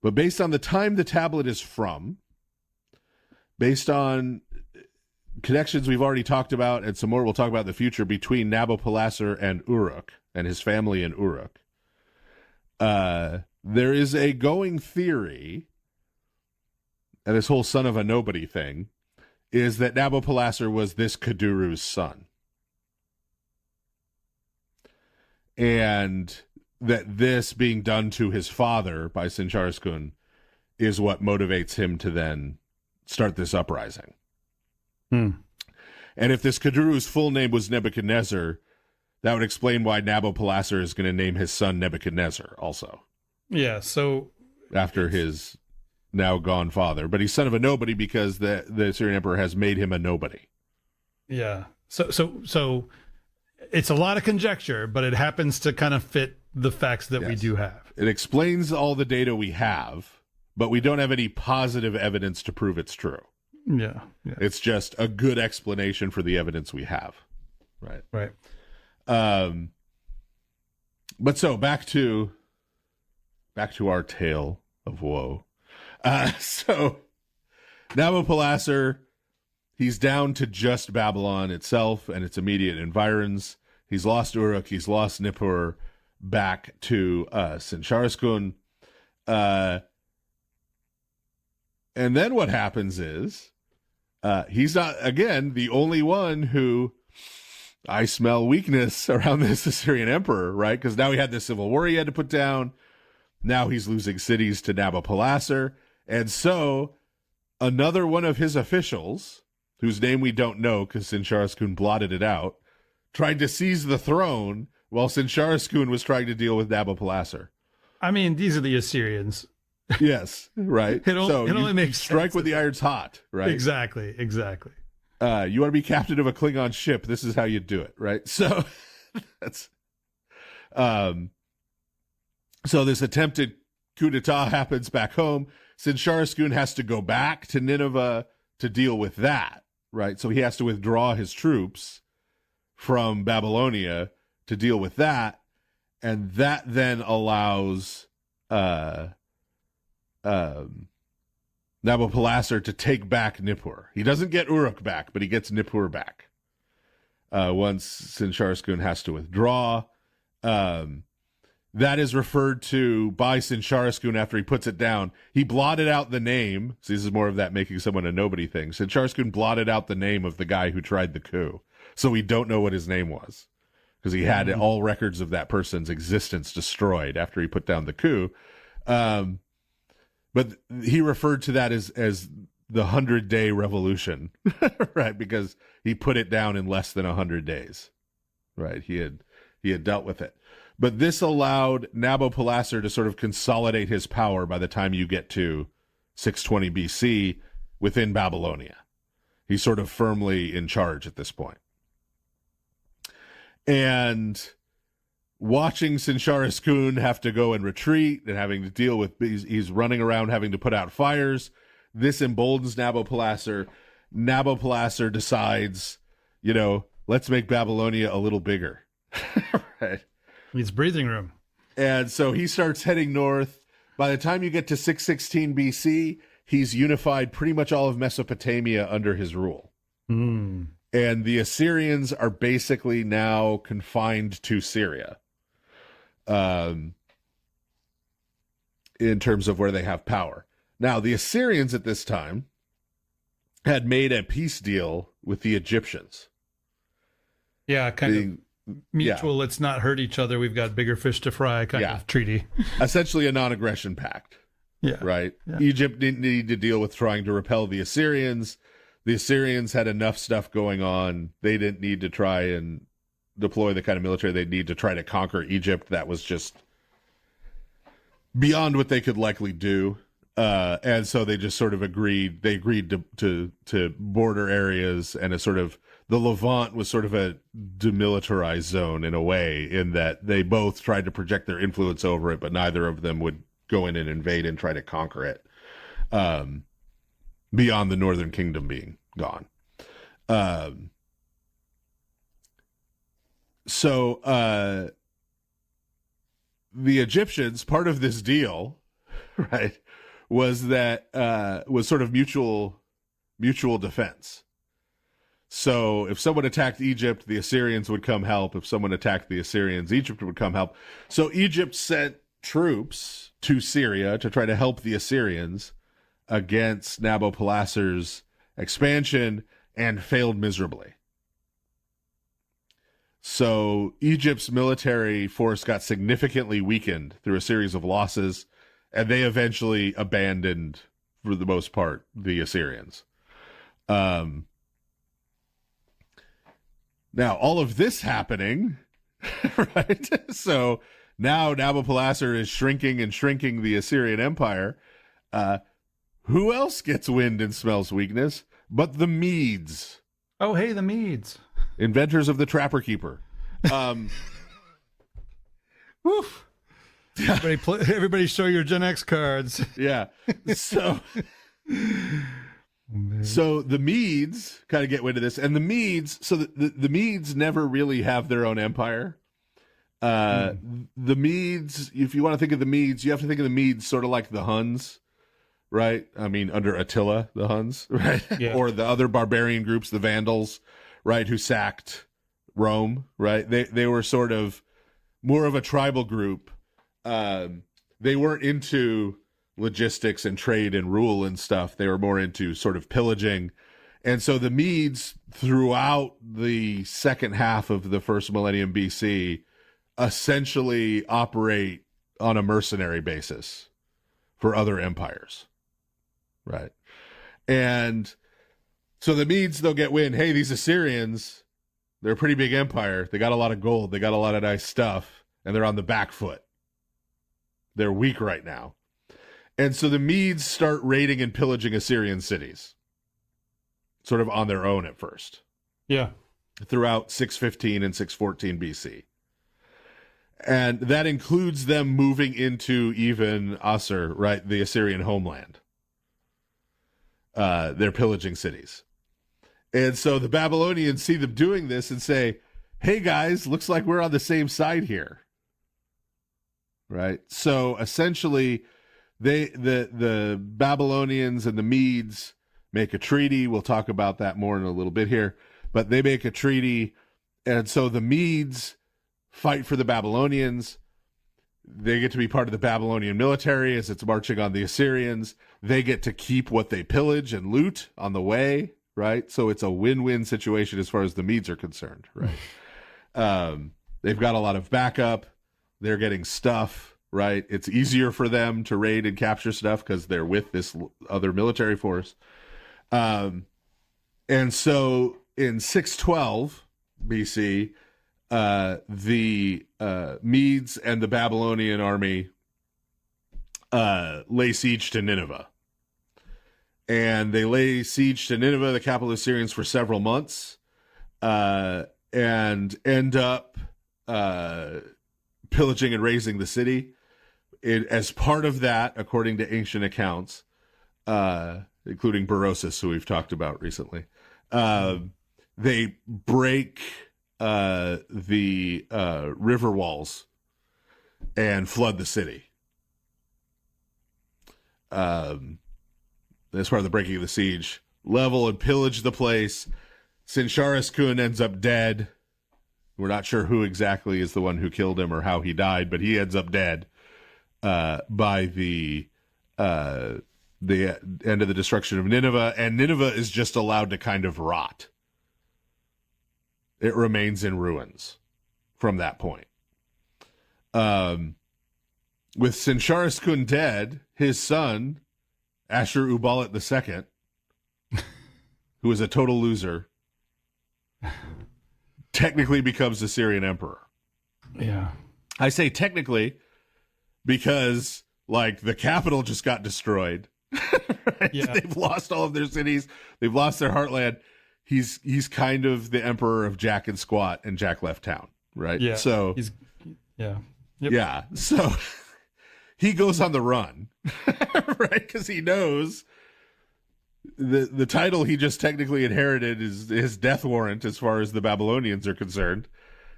But based on the time the tablet is from, based on connections we've already talked about, and some more we'll talk about in the future, between Nabopolassar and Uruk, and his family in Uruk, there is a going theory, and this whole son of a nobody thing, is that Nabopolassar was this Kuduru's son. And that this being done to his father by Sin-Shar-Shkun is what motivates him to then start this uprising. Hmm. And if this Kadru's full name was Nebuchadnezzar, that would explain why Nabopolassar is going to name his son Nebuchadnezzar also. Yeah, so... After his now gone father. But he's son of a nobody because the Assyrian emperor has made him a nobody. Yeah. So it's a lot of conjecture, but it happens to kind of fit the facts that we do have. It explains all the data we have, but we don't have any positive evidence to prove it's true. Yeah. It's just a good explanation for the evidence we have. Right. But so back to our tale of woe. So Nabopolassar, he's down to just Babylon itself and its immediate environs. He's lost Uruk, he's lost Nippur, back to Sin-Sharaskun. And then what happens is he's not, again, the only one who I smell weakness around this Assyrian emperor, right? Because now he had this civil war he had to put down. Now he's losing cities to Nabopolassar. And so another one of his officials, whose name we don't know because Sin-Sharaskun blotted it out, tried to seize the throne while Sin-Sharaskun was trying to deal with Nabopolassar. I mean, these are the Assyrians. Yes, right. It only makes strike sense when the iron's hot, right? Exactly. You want to be captain of a Klingon ship, this is how you do it, right? So that's so this attempted coup d'etat happens back home. Sin-Sharaskun has to go back to Nineveh to deal with that, right? So he has to withdraw his troops from Babylonia to deal with that, and that then allows Nabopolassar to take back Nippur. He doesn't get Uruk back, but he gets Nippur back once Sin-Sharaskun has to withdraw. That is referred to by Sin-Sharaskun after he puts it down. He blotted out the name. So this is more of that making someone a nobody thing. Sin-Sharaskun blotted out the name of the guy who tried the coup. So we don't know what his name was because he had all records of that person's existence destroyed after he put down the coup. But he referred to that as the 100-day revolution, right? Because he put it down in less than 100 days, right? He had dealt with it. But this allowed Nabopolassar to sort of consolidate his power by the time you get to 620 BC within Babylonia. He's sort of firmly in charge at this point. And watching Sin-Sharaskun have to go and retreat and having to deal with, he's running around having to put out fires. This emboldens Nabopolassar. Nabopolassar decides, let's make Babylonia a little bigger. Right. Needs breathing room. And so he starts heading north. By the time you get to 616 BC, he's unified pretty much all of Mesopotamia under his rule. Mm. And the Assyrians are basically now confined to Syria in terms of where they have power. Now, the Assyrians at this time had made a peace deal with the Egyptians. Yeah, kind of mutual, let's not hurt each other, we've got bigger fish to fry kind of treaty. Essentially a non-aggression pact. Yeah. Right? Yeah. Egypt didn't need to deal with trying to repel the Assyrians. The Assyrians had enough stuff going on. They didn't need to try and deploy the kind of military they'd need to try to conquer Egypt. That was just beyond what they could likely do. And so they just sort of agreed. They agreed to border areas, and a sort of the Levant was sort of a demilitarized zone in a way, in that they both tried to project their influence over it, but neither of them would go in and invade and try to conquer it. Beyond the Northern Kingdom being gone. So the Egyptians, part of this deal, right, was that was sort of mutual defense. So if someone attacked Egypt, the Assyrians would come help. If someone attacked the Assyrians, Egypt would come help. So Egypt sent troops to Syria to try to help the Assyrians against Nabopolassar's expansion, and failed miserably. So Egypt's military force got significantly weakened through a series of losses, and they eventually abandoned for the most part, the Assyrians. Now, all of this happening, right? So now Nabopolassar is shrinking and shrinking the Assyrian Empire. Who else gets wind and smells weakness but the Medes? Oh, hey, the Medes. Inventors of the Trapper Keeper. Woof. Everybody show your Gen X cards. Yeah. So the Medes kind of get wind of this. And the Medes, so the Medes never really have their own empire. The Medes, if you want to think of the Medes, you have to think of the Medes sort of like the Huns, right? I mean, under Attila, the Huns, right? Yeah. Or the other barbarian groups, the Vandals, right, who sacked Rome, right? They were sort of more of a tribal group. They weren't into logistics and trade and rule and stuff. They were more into sort of pillaging. And so the Medes, throughout the second half of the first millennium BC, essentially operate on a mercenary basis for other empires, right? And so the Medes, they'll get wind, hey, these Assyrians, they're a pretty big empire. They got a lot of gold. They got a lot of nice stuff, and they're on the back foot. They're weak right now. And so the Medes start raiding and pillaging Assyrian cities, sort of on their own at first. Yeah. Throughout 615 and 614 BC. And that includes them moving into even Assur, right, the Assyrian homeland. They're pillaging cities. And so the Babylonians see them doing this and say, hey, guys, looks like we're on the same side here. Right? So essentially, the Babylonians and the Medes make a treaty. We'll talk about that more in a little bit here. But they make a treaty, and so the Medes fight for the Babylonians. They get to be part of the Babylonian military as it's marching on the Assyrians. They get to keep what they pillage and loot on the way, right? So it's a win-win situation as far as the Medes are concerned, right? They've got a lot of backup. They're getting stuff, right? It's easier for them to raid and capture stuff because they're with this other military force. And so in 612 BC, the Medes and the Babylonian army lay siege to Nineveh. And they lay siege to Nineveh, the capital of the Assyrians, for several months, and end up pillaging and razing the city. As part of that, according to ancient accounts, including Berosus, who we've talked about recently, they break the river walls and flood the city. As part of the breaking of the siege, level and pillage the place. Sinsharis Kun ends up dead. We're not sure who exactly is the one who killed him or how he died, but he ends up dead by the end of the destruction of Nineveh, and Nineveh is just allowed to kind of rot. It remains in ruins from that point. With Sinsharis Kun dead, his son, Ashur-uballit II, who is a total loser, technically becomes the Syrian emperor. Yeah. I say technically because, like, the capital just got destroyed. Right? Yeah. They've lost all of their cities. They've lost their heartland. He's kind of the emperor of Jack and Squat, and Jack left town, right? Yeah. So Yep. yeah. So he goes on the run, right? Because he knows the title he just technically inherited is his death warrant as far as the Babylonians are concerned,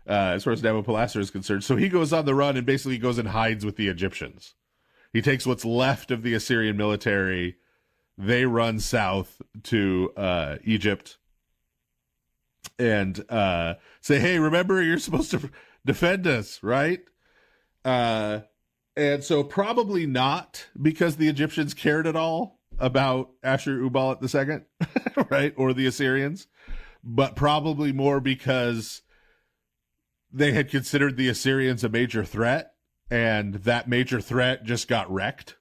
as far as Nabopolassar is concerned. So he goes on the run and basically goes and hides with the Egyptians. He takes what's left of the Assyrian military. They run south to Egypt and say, hey, remember, you're supposed to defend us, right? And so probably not because the Egyptians cared at all about Ashur-uballit II, right? Or the Assyrians, but probably more because they had considered the Assyrians a major threat, and that major threat just got wrecked,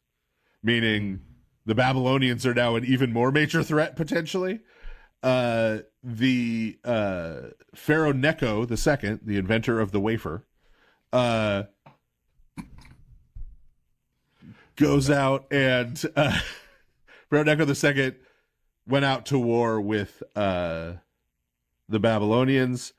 meaning the Babylonians are now an even more major threat, potentially. The Pharaoh Necho II, the inventor of the wafer, goes out and Pharaoh Necho II went out to war with the Babylonians,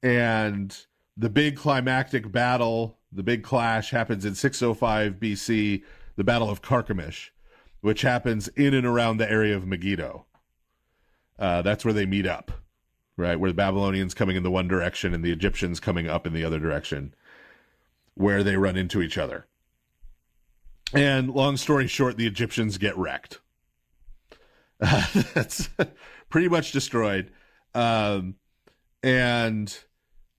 and the big climactic battle, the big clash, happens in 605 BC, the Battle of Carchemish, which happens in and around the area of Megiddo. That's where they meet up, right? Where the Babylonians coming in the one direction and the Egyptians coming up in the other direction, where they run into each other. And long story short, the Egyptians get wrecked. That's pretty much destroyed. And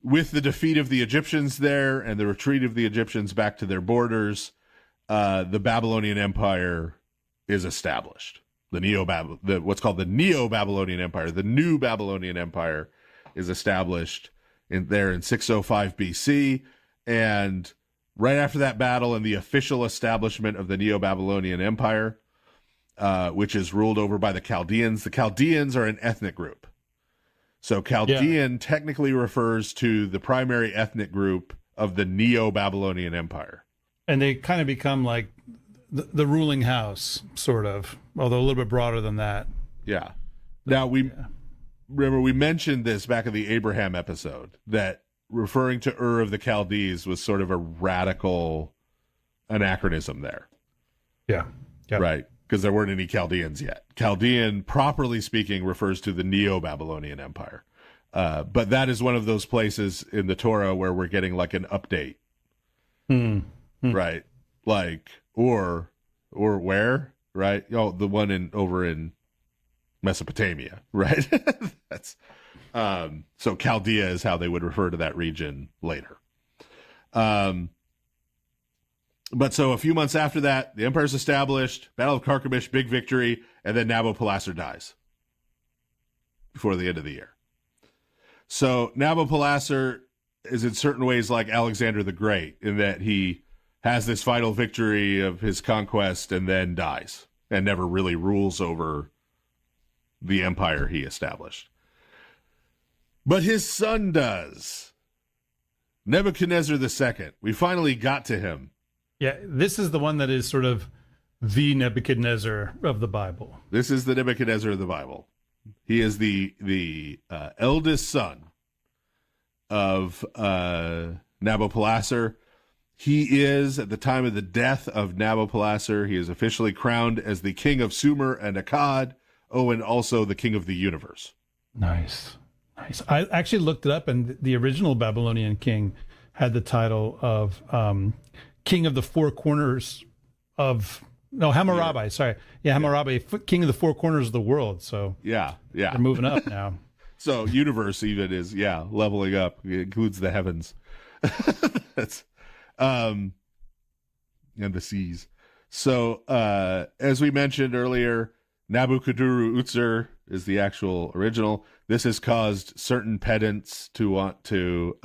with the defeat of the Egyptians there and the retreat of the Egyptians back to their borders, the Babylonian Empire is established. What's called the Neo-Babylonian Empire, the New Babylonian Empire, is established in 605 BC. And right after that battle and the official establishment of the Neo-Babylonian Empire, which is ruled over by the Chaldeans are an ethnic group. So Chaldean technically refers to the primary ethnic group of the Neo-Babylonian Empire. And they kind of become like the ruling house, sort of, although a little bit broader than that. Yeah. Now, remember, we mentioned this back in the Abraham episode, that referring to Ur of the Chaldees was sort of a radical anachronism there. Yeah. Yep. Right. Because there weren't any Chaldeans yet. Chaldean, properly speaking, refers to the Neo-Babylonian Empire. But that is one of those places in the Torah where we're getting like an update. Right. Like, or where, right? Oh, the one over in Mesopotamia, right? That's so Chaldea is how they would refer to that region later. But so a few months after that, the empire's established, Battle of Carchemish, big victory, and then Nabopolassar dies before the end of the year. So Nabopolassar is in certain ways like Alexander the Great, in that he has this final victory of his conquest and then dies and never really rules over the empire he established. But his son does. Nebuchadnezzar II. We finally got to him. Yeah, this is the one that is sort of the Nebuchadnezzar of the Bible. This is the Nebuchadnezzar of the Bible. He is the eldest son of Nabopolassar. He is, at the time of the death of Nabopolassar, he is officially crowned as the king of Sumer and Akkad, and also the king of the universe. Nice. I actually looked it up, and the original Babylonian king had the title of King of the Four Corners of... No, Hammurabi, yeah. Sorry. Yeah, Hammurabi, King of the Four Corners of the world. So yeah. They're moving up now. So universe even is, leveling up. It includes the heavens. That's... and the seas. So, as we mentioned earlier, Nabuchodonosor is the actual original. This has caused certain pedants to want to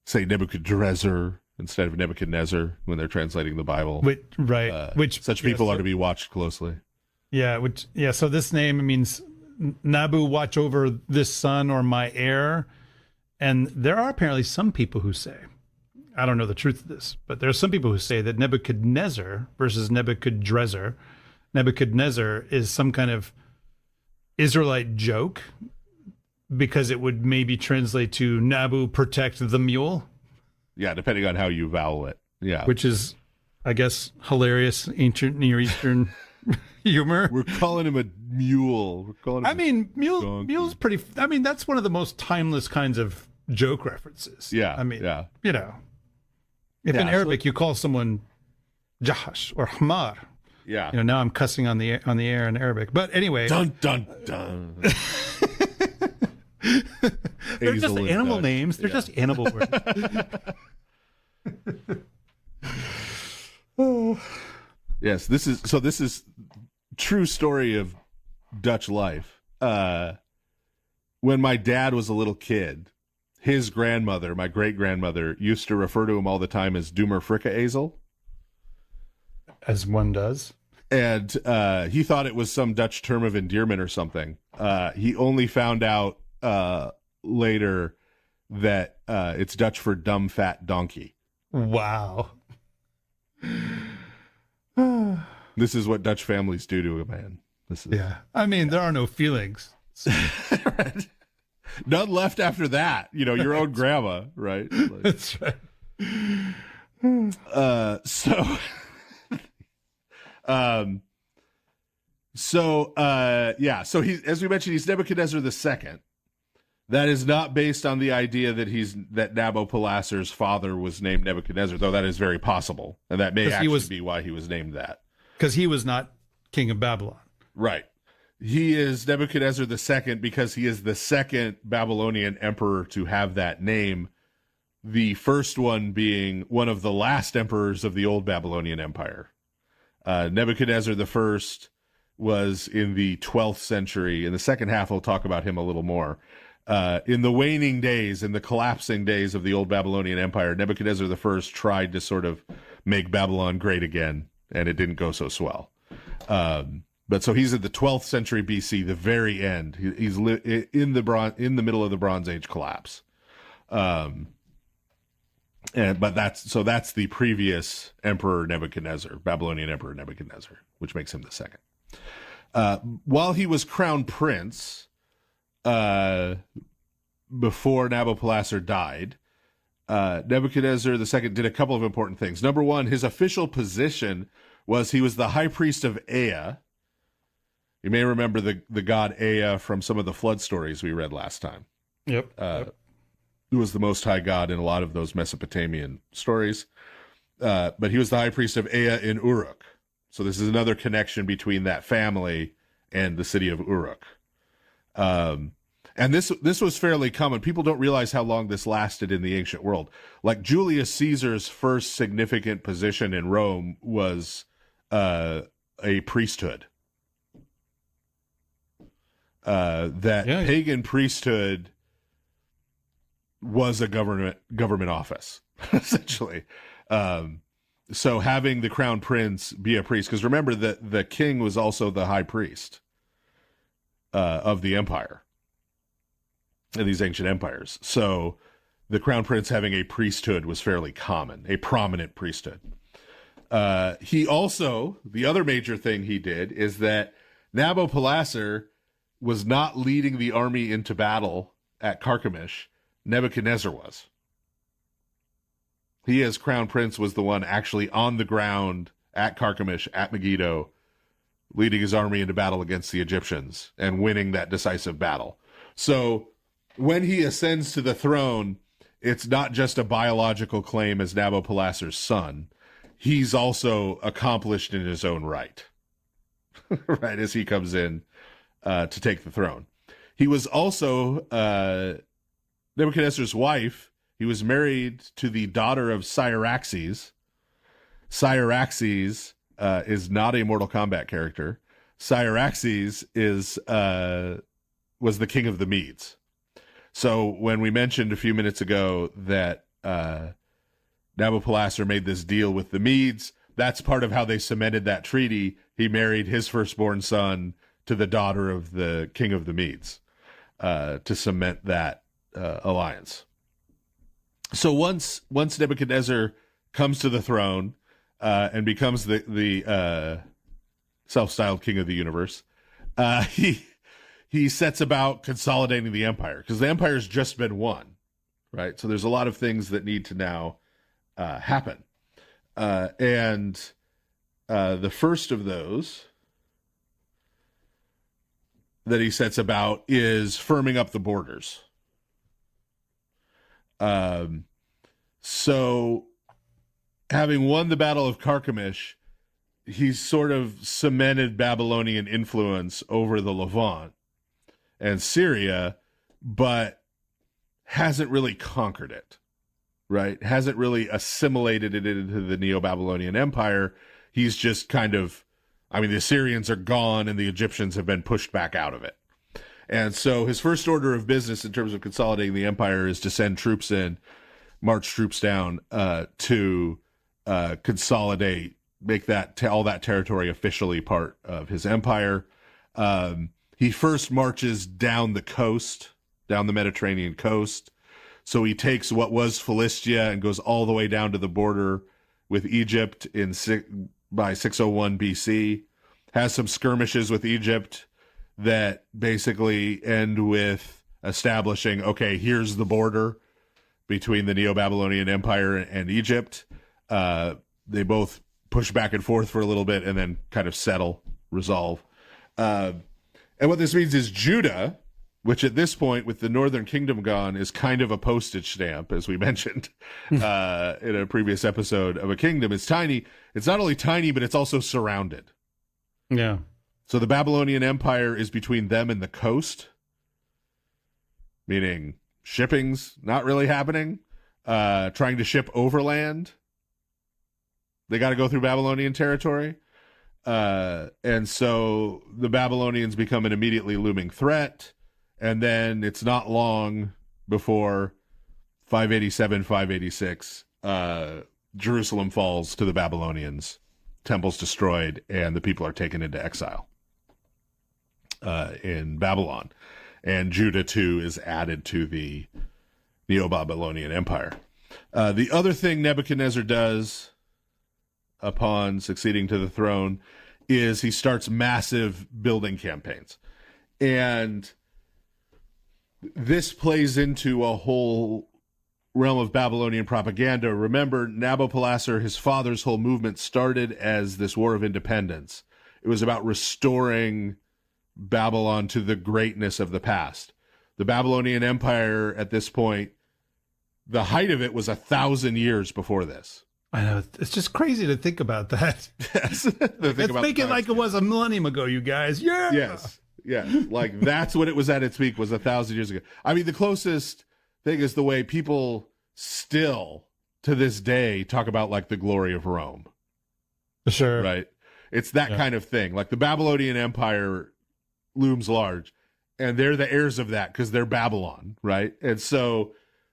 say Nebuchadrezzar instead of Nebuchadnezzar when they're translating the Bible. Which such people are to be watched closely. Yeah. So this name means Nabu, watch over this son or my heir. And there are apparently some people who say, I don't know the truth of this, but there are some people who say that Nebuchadnezzar versus Nebuchadrezzar, Nebuchadnezzar is some kind of Israelite joke because it would maybe translate to Nabu, protect the mule. Yeah, depending on how you vowel it. Yeah. Which is, I guess, hilarious ancient Near Eastern humor. We're calling him a mule. Mule's pretty... that's one of the most timeless kinds of joke references. Yeah. If in Arabic you call someone Jahash or Hamar, now I'm cussing on the air in Arabic. But anyway, dun dun dun. They're just animal names. They're just animal words. Yes, this is true story of Dutch life. When my dad was a little kid, his grandmother, my great-grandmother, used to refer to him all the time as Doomer Fricka Ezel. As one does. And he thought it was some Dutch term of endearment or something. He only found out later that it's Dutch for dumb, fat donkey. Wow. This is what Dutch families do to a man. This is... Yeah. I mean, there are no feelings. Right. None left after that. You know, your own grandma, right? Like, That's right. So he, as we mentioned, he's Nebuchadnezzar II. That is not based on the idea that Nabopolassar's father was named Nebuchadnezzar, though that is very possible, and that may actually be why he was named that. Because he was not king of Babylon. Right. He is Nebuchadnezzar II because he is the second Babylonian emperor to have that name, the first one being one of the last emperors of the old Babylonian Empire. Nebuchadnezzar I was in the 12th century. In the second half, we'll talk about him a little more. In the waning days, in the collapsing days of the old Babylonian Empire, Nebuchadnezzar I tried to sort of make Babylon great again, and it didn't go so swell. But so he's at the 12th century BC, the very end. He's in the middle of the Bronze Age collapse. But that's the previous Emperor Nebuchadnezzar, Babylonian Emperor Nebuchadnezzar, which makes him the second. While he was crown prince, before Nabopolassar died, Nebuchadnezzar II did a couple of important things. Number one, his official position was he was the high priest of Ea. You may remember the god Ea from some of the flood stories we read last time. Yep. Who was the most high god in a lot of those Mesopotamian stories. But he was the high priest of Ea in Uruk. So this is another connection between that family and the city of Uruk. And this was fairly common. People don't realize how long this lasted in the ancient world. Like Julius Caesar's first significant position in Rome was a priesthood. Pagan priesthood was a government office, essentially. So having the crown prince be a priest, because remember that the king was also the high priest of the empire, in these ancient empires. So the crown prince having a priesthood was fairly common, a prominent priesthood. He also, the other major thing he did is that Nabopolassar was not leading the army into battle at Carchemish. Nebuchadnezzar was. He, as crown prince, was the one actually on the ground at Carchemish, at Megiddo, leading his army into battle against the Egyptians and winning that decisive battle. So when he ascends to the throne, it's not just a biological claim as Nabopolassar's son. He's also accomplished in his own right, right, as he comes in to take the throne. He was also Nebuchadnezzar's wife. He was married to the daughter of Cyaxares. Cyaxares is not a Mortal Kombat character. Cyaxares was the king of the Medes. So when we mentioned a few minutes ago that Nabopolassar made this deal with the Medes, that's part of how they cemented that treaty. He married his firstborn son to the daughter of the king of the Medes to cement that alliance. So once Nebuchadnezzar comes to the throne and becomes the self-styled king of the universe, he sets about consolidating the empire, because the empire's just been won, right? So there's a lot of things that need to now happen. And the first of those that he sets about is firming up the borders. So having won the Battle of Carchemish, he's sort of cemented Babylonian influence over the Levant and Syria, but hasn't really conquered it, right? Hasn't really assimilated it into the Neo-Babylonian Empire. He's just kind of, the Assyrians are gone and the Egyptians have been pushed back out of it. And so his first order of business in terms of consolidating the empire is to send troops in, march troops down to consolidate make that all that territory officially part of his empire. He first marches down the coast, down the Mediterranean coast. So he takes what was Philistia and goes all the way down to the border with Egypt by 601 BC. Has some skirmishes with Egypt that basically end with establishing, okay, here's the border between the Neo-Babylonian Empire and Egypt. They both push back and forth for a little bit and then kind of resolve. And what this means is Judah, which at this point, with the northern kingdom gone, is kind of a postage stamp, as we mentioned in a previous episode of a kingdom. It's tiny. It's not only tiny, but it's also surrounded. Yeah. So the Babylonian Empire is between them and the coast, meaning shipping's not really happening. Trying to ship overland, they got to go through Babylonian territory. And so the Babylonians become an immediately looming threat. And then it's not long before 587, 586, Jerusalem falls to the Babylonians, temple's destroyed, and the people are taken into exile in Babylon. And Judah, too, is added to the Neo-Babylonian Empire. The other thing Nebuchadnezzar does upon succeeding to the throne is he starts massive building campaigns. And this plays into a whole realm of Babylonian propaganda. Remember, Nabopolassar, his father's whole movement, started as this war of independence. It was about restoring Babylon to the greatness of the past. The Babylonian Empire at this point, the height of it was 1,000 years before this. I know. It's just crazy to think about that. Yes. Let's make it like it was a millennium ago, you guys. Yeah. Yes. Yeah. Like that's when it was at its peak, was 1,000 years ago. I mean, the closest thing is the way people still to this day talk about like the glory of Rome. Sure. Right. It's that kind of thing. Like the Babylonian Empire looms large, and they're the heirs of that because they're Babylon. Right. And so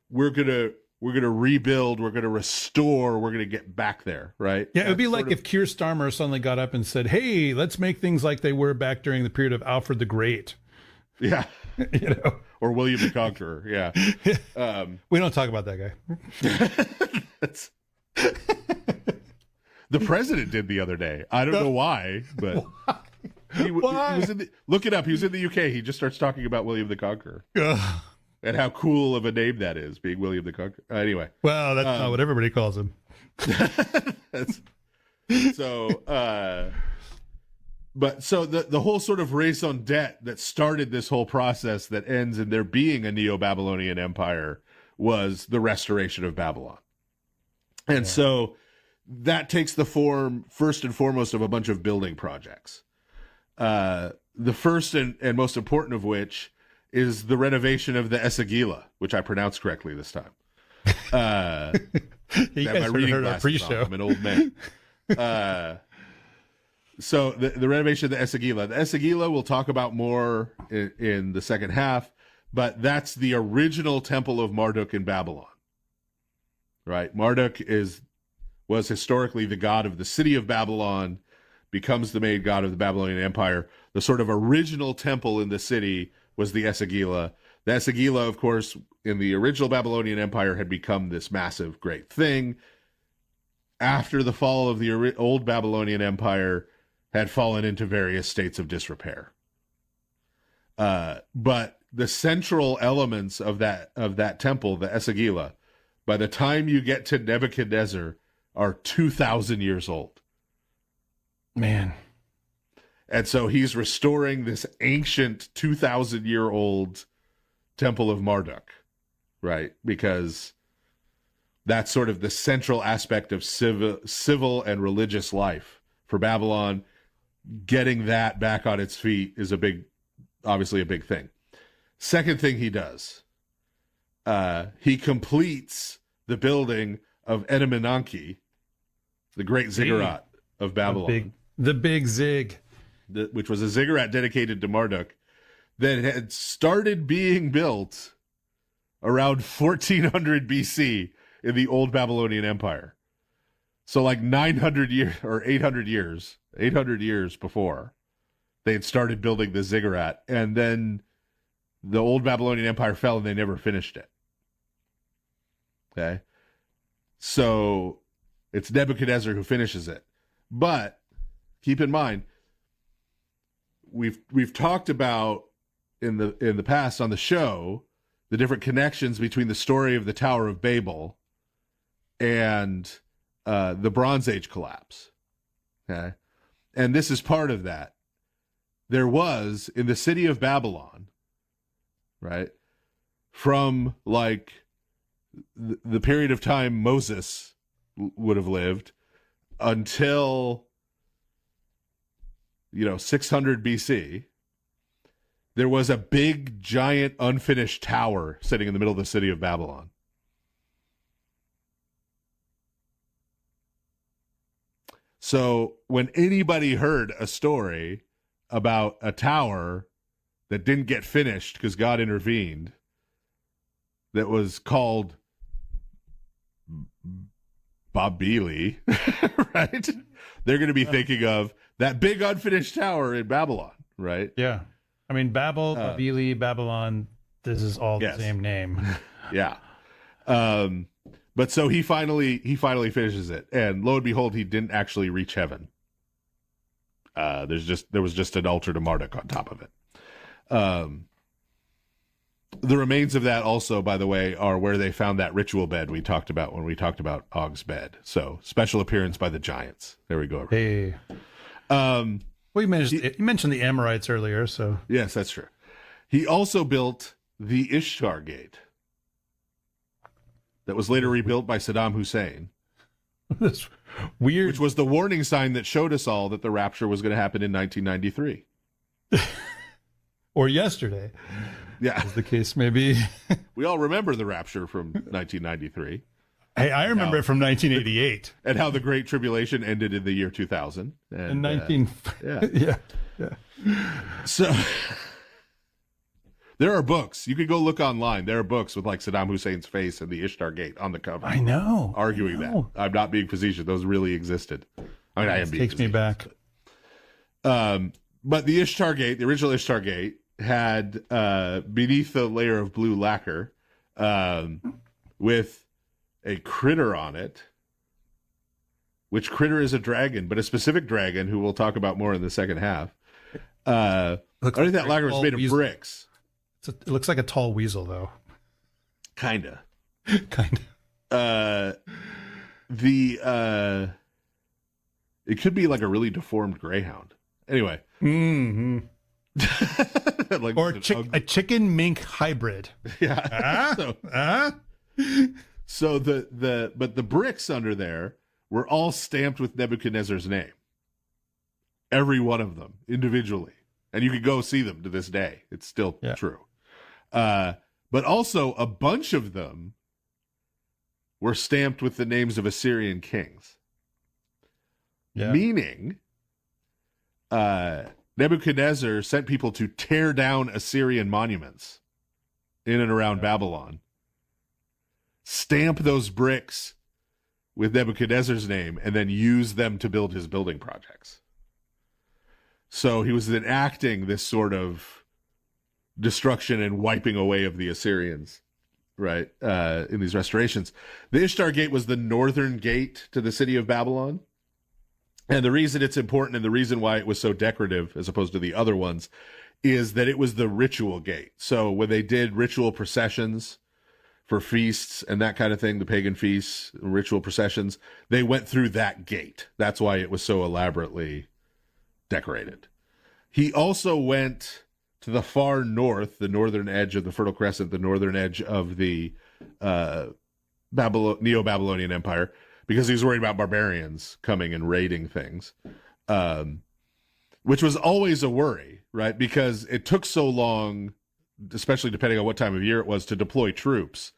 we're going to rebuild, we're going to restore, we're going to get back there, right? Yeah, it would be like if Keir Starmer suddenly got up and said, hey, let's make things like they were back during the period of Alfred the Great. Yeah. You know? Or William the Conqueror, yeah. We don't talk about that guy. The president did the other day. I don't know why, but... He was look it up. He was in the UK. He just starts talking about William the Conqueror. And how cool of a name that is, being William the Conqueror. Anyway. Well, that's not what everybody calls him. So the whole sort of raison d'etre that started this whole process that ends in there being a Neo-Babylonian empire was the restoration of Babylon. And so that takes the form, first and foremost, of a bunch of building projects. The first and most important of which is the renovation of the Esagila, which I pronounced correctly this time. You guys heard our pre-show. I'm an old man. So the renovation of the Esagila. The Esagila we'll talk about more in the second half, but that's the original temple of Marduk in Babylon. Right? Marduk was historically the god of the city of Babylon, becomes the main god of the Babylonian Empire. The sort of original temple in the city was the Esagila. The Esagila, of course, in the original Babylonian Empire had become this massive, great thing. After the fall of the old Babylonian Empire, had fallen into various states of disrepair. But the central elements of that temple, the Esagila, by the time you get to Nebuchadnezzar, are 2,000 years old. Man. And so he's restoring this ancient 2,000-year-old temple of Marduk, right? Because that's sort of the central aspect of civil and religious life for Babylon. Getting that back on its feet is obviously a big thing. Second thing he does, he completes the building of Etemenanki, the great ziggurat of Babylon. The big zig. Which was a ziggurat dedicated to Marduk, that had started being built around 1400 BC in the old Babylonian Empire. So like 900 years or 800 years before, they had started building the ziggurat, and then the old Babylonian Empire fell and they never finished it. Okay. So it's Nebuchadnezzar who finishes it. But keep in mind, we've talked about in the past on the show the different connections between the story of the Tower of Babel and the Bronze Age collapse. Okay. And this is part of that. There was in the city of Babylon, right, from like the period of time Moses would have lived until 600 BC, there was a big giant unfinished tower sitting in the middle of the city of Babylon. So when anybody heard a story about a tower that didn't get finished because God intervened, that was called Babili, right? They're going to be thinking of that big unfinished tower in Babylon, right? Yeah. I mean, Babili, Babylon, this is all the same name. Yeah. But so he finally finishes it, and lo and behold, he didn't actually reach heaven. There was just an altar to Marduk on top of it. The remains of that also, by the way, are where they found that ritual bed we talked about when we talked about Og's bed. So special appearance by the giants. There we go. Hey. Well, you mentioned the Amorites earlier, so yes, that's true. He also built the Ishtar Gate that was later rebuilt by Saddam Hussein. That's weird. Which was the warning sign that showed us all that the rapture was going to happen in 1993. Or yesterday. Yeah. As the case may be. We all remember the rapture from 1993. Hey, I remember it from 1988. And how the Great Tribulation ended in the year 2000. And, yeah. So there are books. You could go look online. There are books with like Saddam Hussein's face and the Ishtar Gate on the cover. I know. Arguing that. I'm not being facetious. Those really existed. I mean, I am being takes me back. But the Ishtar Gate, the original Ishtar Gate, had beneath the layer of blue lacquer with a critter on it, which critter is a dragon, but a specific dragon who we'll talk about more in the second half. I think that lacquer was made of bricks. It looks like a tall weasel, though. Kinda. Kinda. It could be like a really deformed greyhound. Anyway. Mm-hmm. Like or a chicken mink hybrid. Yeah. So the bricks under there were all stamped with Nebuchadnezzar's name. Every one of them individually. And you could go see them to this day. It's still true. But also a bunch of them were stamped with the names of Assyrian kings. Yeah. Meaning, Nebuchadnezzar sent people to tear down Assyrian monuments in and around Babylon, stamp those bricks with Nebuchadnezzar's name, and then use them to build his building projects. So he was enacting this sort of destruction and wiping away of the Assyrians, right, in these restorations. The Ishtar Gate was the northern gate to the city of Babylon. And the reason it's important and the reason why it was so decorative as opposed to the other ones is that it was the ritual gate. So when they did ritual processions for feasts and that kind of thing, the pagan feasts, ritual processions, they went through that gate. That's why it was so elaborately decorated. He also went to the far north, the northern edge of the Fertile Crescent, the northern edge of the Neo-Babylonian Empire, because he was worried about barbarians coming and raiding things, which was always a worry, right? Because it took so long, especially depending on what time of year it was, to deploy troops,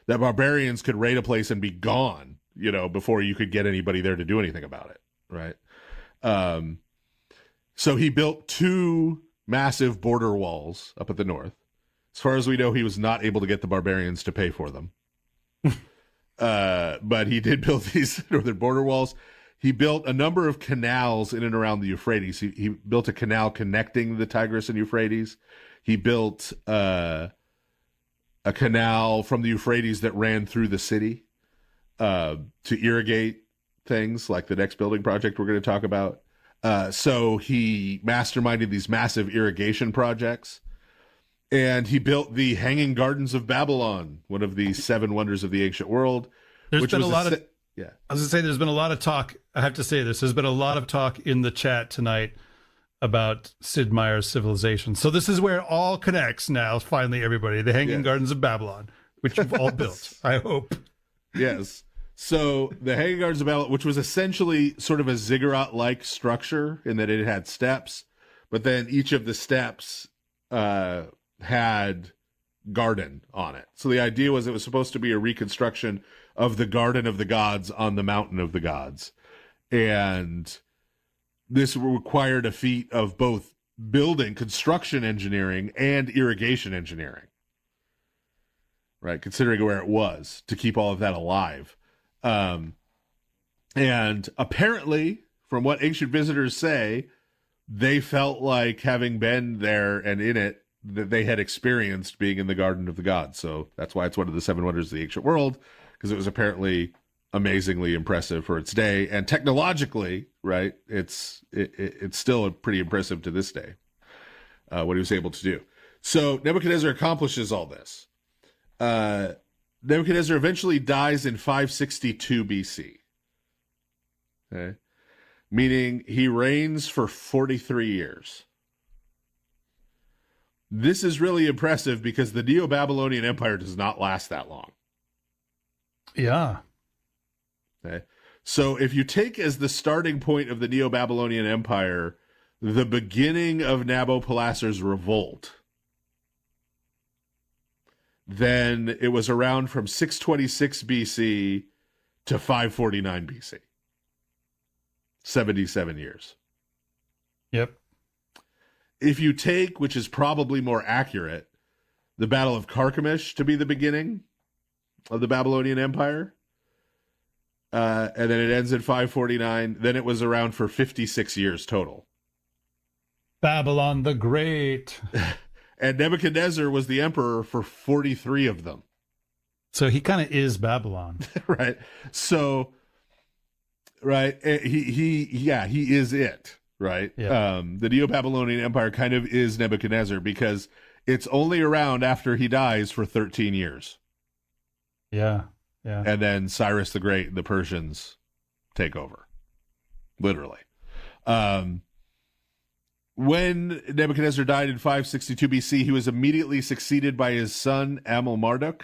that barbarians could raid a place and be gone, before you could get anybody there to do anything about it, right? So he built 2 massive border walls up at the north. As far as we know, he was not able to get the barbarians to pay for them. but he did build these northern border walls. He built a number of canals in and around the Euphrates. He built a canal connecting the Tigris and Euphrates. He built a canal from the Euphrates that ran through the city to irrigate things like the next building project we're going to talk about. So he masterminded these massive irrigation projects. And he built the Hanging Gardens of Babylon, one of the 7 wonders of the ancient world. There's been a lot of... Yeah. I was going to say, there's been a lot of talk. I have to say this. There's been a lot of talk in the chat tonight about Sid Meier's civilization. So this is where it all connects now, finally, everybody. The Hanging Gardens of Babylon, which you've all built, I hope. Yes. So the Hanging Gardens of Babylon, which was essentially sort of a ziggurat-like structure in that it had steps, but then each of the steps had garden on it. So the idea was it was supposed to be a reconstruction of the garden of the gods on the mountain of the gods. And this required a feat of both building, construction engineering, and irrigation engineering. Right, considering where it was, to keep all of that alive. And apparently, from what ancient visitors say, they felt like, having been there and in it, that they had experienced being in the Garden of the Gods. So that's why it's one of the 7 wonders of the ancient world, because it was apparently amazingly impressive for its day. And technologically, right, it's still pretty impressive to this day, what he was able to do. So Nebuchadnezzar accomplishes all this. Nebuchadnezzar eventually dies in 562 BC. Okay? Meaning he reigns for 43 years. This is really impressive because the Neo-Babylonian Empire does not last that long. Yeah. Okay. So if you take as the starting point of the Neo-Babylonian Empire the beginning of Nabopolassar's revolt, then it was around from 626 BC to 549 BC. 77 years. Yep. If you take, which is probably more accurate, the Battle of Carchemish to be the beginning of the Babylonian Empire, and then it ends in 549, then it was around for 56 years total. Babylon the Great. And Nebuchadnezzar was the emperor for 43 of them. So he kind of is Babylon. Right. So, right. He is it. Right. Yeah. The Neo-Babylonian Empire kind of is Nebuchadnezzar because it's only around after he dies for 13 years. Yeah. Yeah. And then Cyrus the Great, the Persians take over. Literally. When Nebuchadnezzar died in 562 BC, he was immediately succeeded by his son, Amel-Marduk.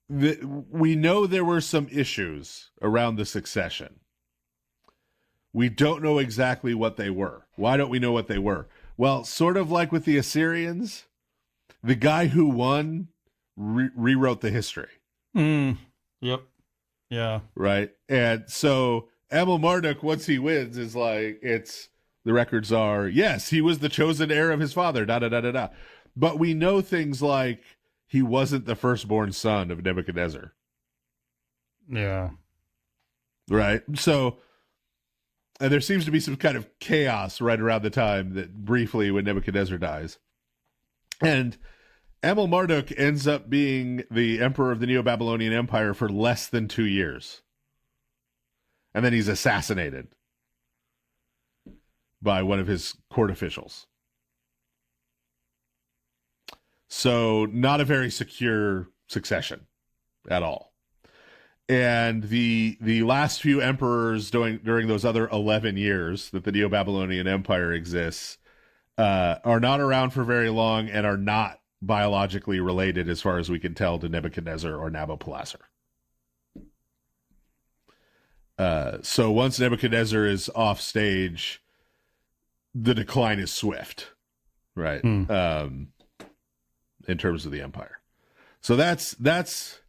We know there were some issues around the succession. We don't know exactly what they were. Why don't we know what they were? Well, sort of like with the Assyrians, the guy who won rewrote the history. Yep. Yeah. Right. And so Amel-Marduk, once he wins, is like, the records are, yes, he was the chosen heir of his father, da-da-da-da-da. But we know things like he wasn't the firstborn son of Nebuchadnezzar. Yeah. Right. So, and there seems to be some kind of chaos right around the time that briefly when Nebuchadnezzar dies. And Amel-Marduk ends up being the emperor of the Neo-Babylonian Empire for less than 2 years. And then he's assassinated by one of his court officials. So not a very secure succession at all. And the last few emperors during those other 11 years that the Neo-Babylonian Empire exists are not around for very long and are not biologically related, as far as we can tell, to Nebuchadnezzar or Nabopolassar. So once Nebuchadnezzar is off stage, the decline is swift, right? In terms of the empire. So that's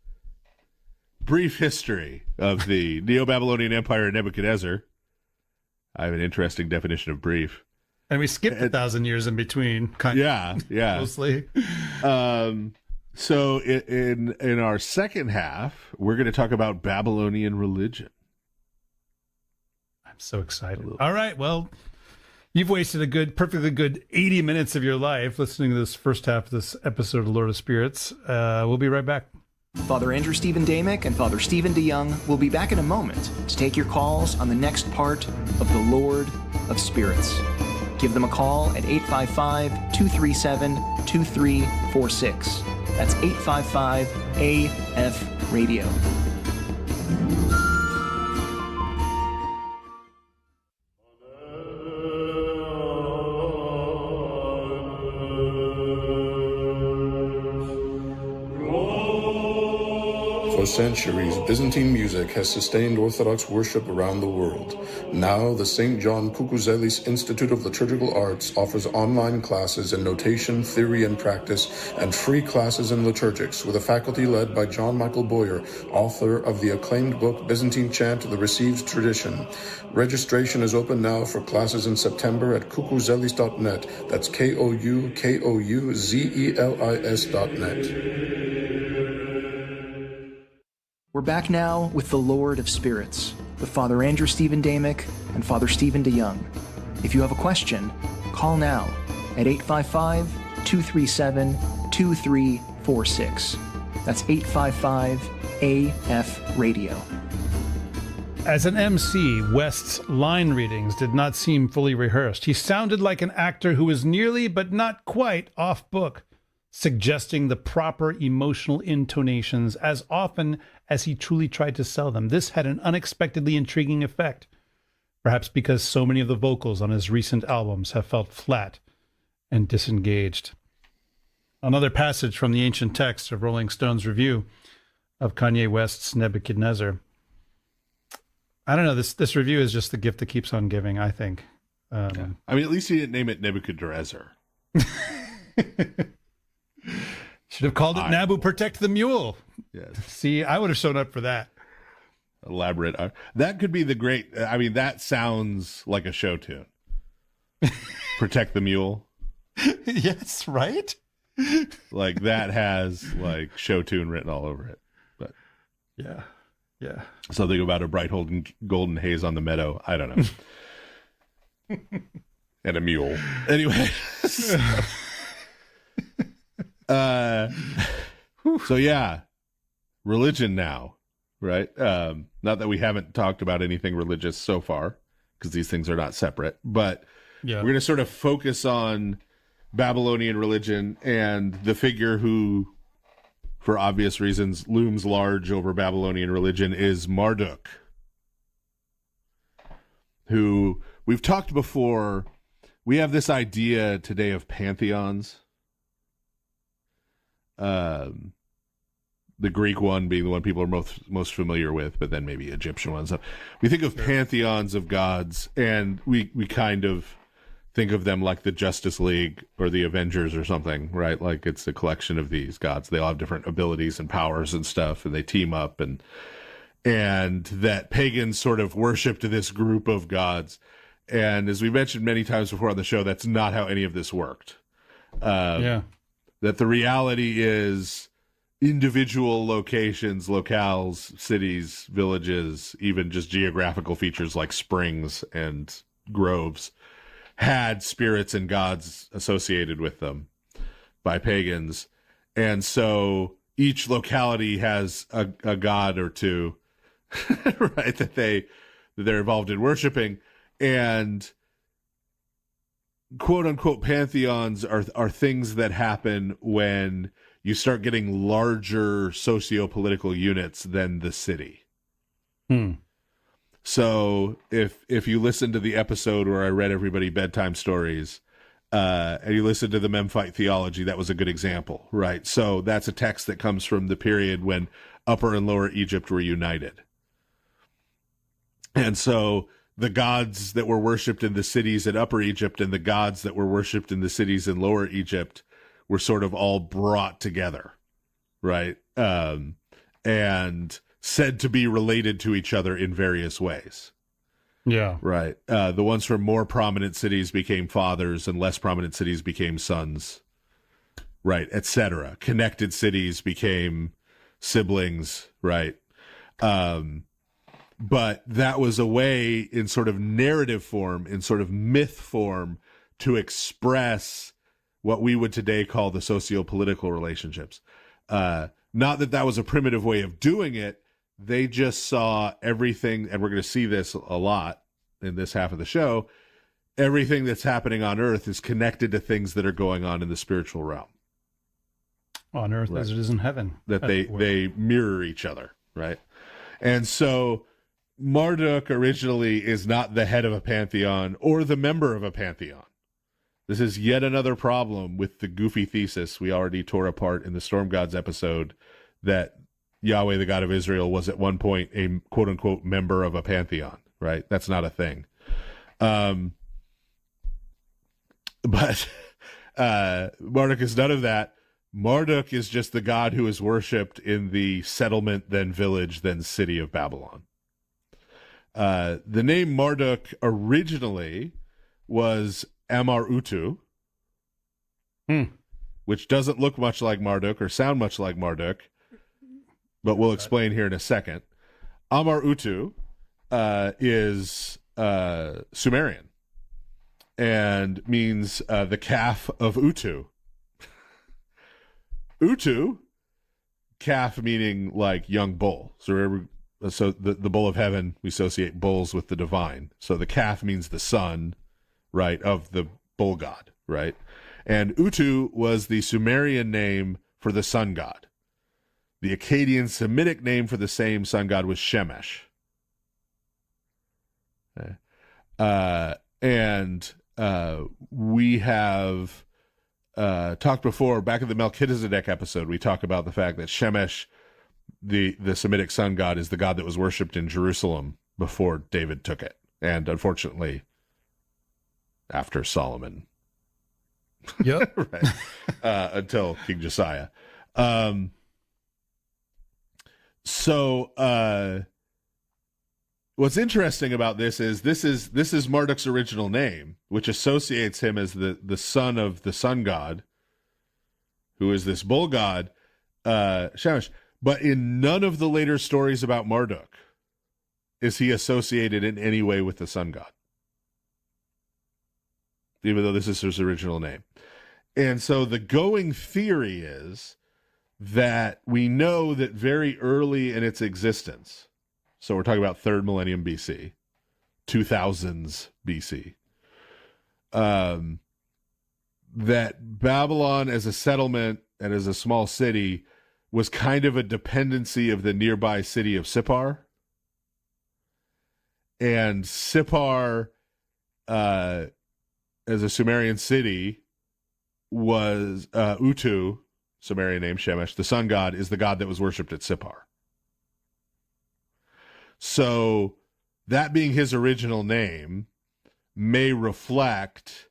brief history of the Neo-Babylonian Empire and Nebuchadnezzar. I have an interesting definition of brief. And we skipped 1,000 years in between, kind of. Yeah. Mostly. So in our second half, we're going to talk about Babylonian religion. I'm so excited. All right, well, you've wasted a perfectly good 80 minutes of your life listening to this first half of this episode of Lord of Spirits. We'll be right back. Father Andrew Stephen Damick and Father Stephen DeYoung will be back in a moment to take your calls on the next part of the Lord of Spirits. Give them a call at 855-237-2346. That's 855-AF-RADIO. For centuries, Byzantine music has sustained Orthodox worship around the world. Now, the St. John Kukuzelis Institute of Liturgical Arts offers online classes in notation, theory, and practice, and free classes in liturgics with a faculty led by John Michael Boyer, author of the acclaimed book Byzantine Chant, The Received Tradition. Registration is open now for classes in September at kukuzelis.net. That's KOUKOUZELIS.net. We're back now with the Lord of Spirits, with Father Andrew Stephen Damick and Father Stephen DeYoung. If you have a question, call now at 855-237-2346. That's 855-AF-RADIO. As an MC, West's line readings did not seem fully rehearsed. He sounded like an actor who was nearly but not quite off book, suggesting the proper emotional intonations as often as he truly tried to sell them. This had an unexpectedly intriguing effect, perhaps because so many of the vocals on his recent albums have felt flat and disengaged. Another passage from the ancient text of Rolling Stone's review of Kanye West's Nebuchadnezzar. I don't know, this review is just the gift that keeps on giving, I think. Yeah. I mean, at least he didn't name it Nebuchadnezzar. Should have called it Nabu Protect the Mule. Yes. See, I would have shown up for that. Elaborate. That could be the great, I mean, that sounds like a show tune. Protect the Mule. Yes, right? Like that has like show tune written all over it. But yeah. Something about a bright golden haze on the meadow. I don't know. And a mule. Anyway. So yeah, religion now, right? Not that we haven't talked about anything religious so far, because these things are not separate, but we're going to sort of focus on Babylonian religion and the figure who, for obvious reasons, looms large over Babylonian religion is Marduk, who we've talked before. We have this idea today of pantheons. The Greek one being the one people are most familiar with, but then maybe Egyptian ones. So we think of pantheons of gods, and we kind of think of them like the Justice League or the Avengers or something, right? Like it's a collection of these gods. They all have different abilities and powers and stuff, and they team up, and that pagans sort of worshipped this group of gods. And as we mentioned many times before on the show, that's not how any of this worked. That the reality is individual locations, locales, cities, villages, even just geographical features like springs and groves had spirits and gods associated with them by pagans. And so each locality has a god or two, right, that they're involved in worshiping. And quote unquote pantheons are things that happen when you start getting larger socio-political units than the city. So if you listen to the episode where I read everybody bedtime stories, and you listen to the Memphite theology, that was a good example, right? So that's a text that comes from the period when Upper and Lower Egypt were united. And so the gods that were worshipped in the cities in Upper Egypt and the gods that were worshipped in the cities in Lower Egypt were sort of all brought together, right? And said to be related to each other in various ways. Yeah. Right. The ones from more prominent cities became fathers and less prominent cities became sons, right, etc. Connected cities became siblings, right? But that was a way in sort of narrative form, in sort of myth form, to express what we would today call the socio-political relationships. Not that that was a primitive way of doing it. They just saw everything, and we're going to see this a lot in this half of the show, everything that's happening on earth is connected to things that are going on in the spiritual realm. On earth as it is in heaven. That they mirror each other, right? And so Marduk originally is not the head of a pantheon or the member of a pantheon. This is yet another problem with the goofy thesis we already tore apart in the Storm Gods episode that Yahweh, the God of Israel, was at one point a quote-unquote member of a pantheon, right? That's not a thing. But Marduk is none of that. Marduk is just the god who is worshipped in the settlement, then village, then city of Babylon. The name Marduk originally was Amar-Utu, which doesn't look much like Marduk or sound much like Marduk, but we'll explain here in a second. Amar-Utu is Sumerian and means the calf of Utu. Utu, calf meaning like young bull. So the bull of heaven, we associate bulls with the divine. So the calf means the son, right, of the bull god, right? And Utu was the Sumerian name for the sun god. The Akkadian Semitic name for the same sun god was Shemesh. We have talked before, back in the Melchizedek episode, we talk about the fact that Shemesh, the Semitic sun god, is the god that was worshipped in Jerusalem before David took it. And unfortunately, after Solomon. Yep. Right. Until King Josiah. What's interesting about this is Marduk's original name, which associates him as the son of the sun god, who is this bull god, Shemesh. But in none of the later stories about Marduk is he associated in any way with the sun god, even though this is his original name. And so the going theory is that we know that very early in its existence, so we're talking about 3rd millennium BC, 2000s BC, that Babylon as a settlement and as a small city was kind of a dependency of the nearby city of Sippar. And Sippar, as a Sumerian city, was Utu, Sumerian name Shemesh, the sun god, is the god that was worshipped at Sippar. So that being his original name may reflect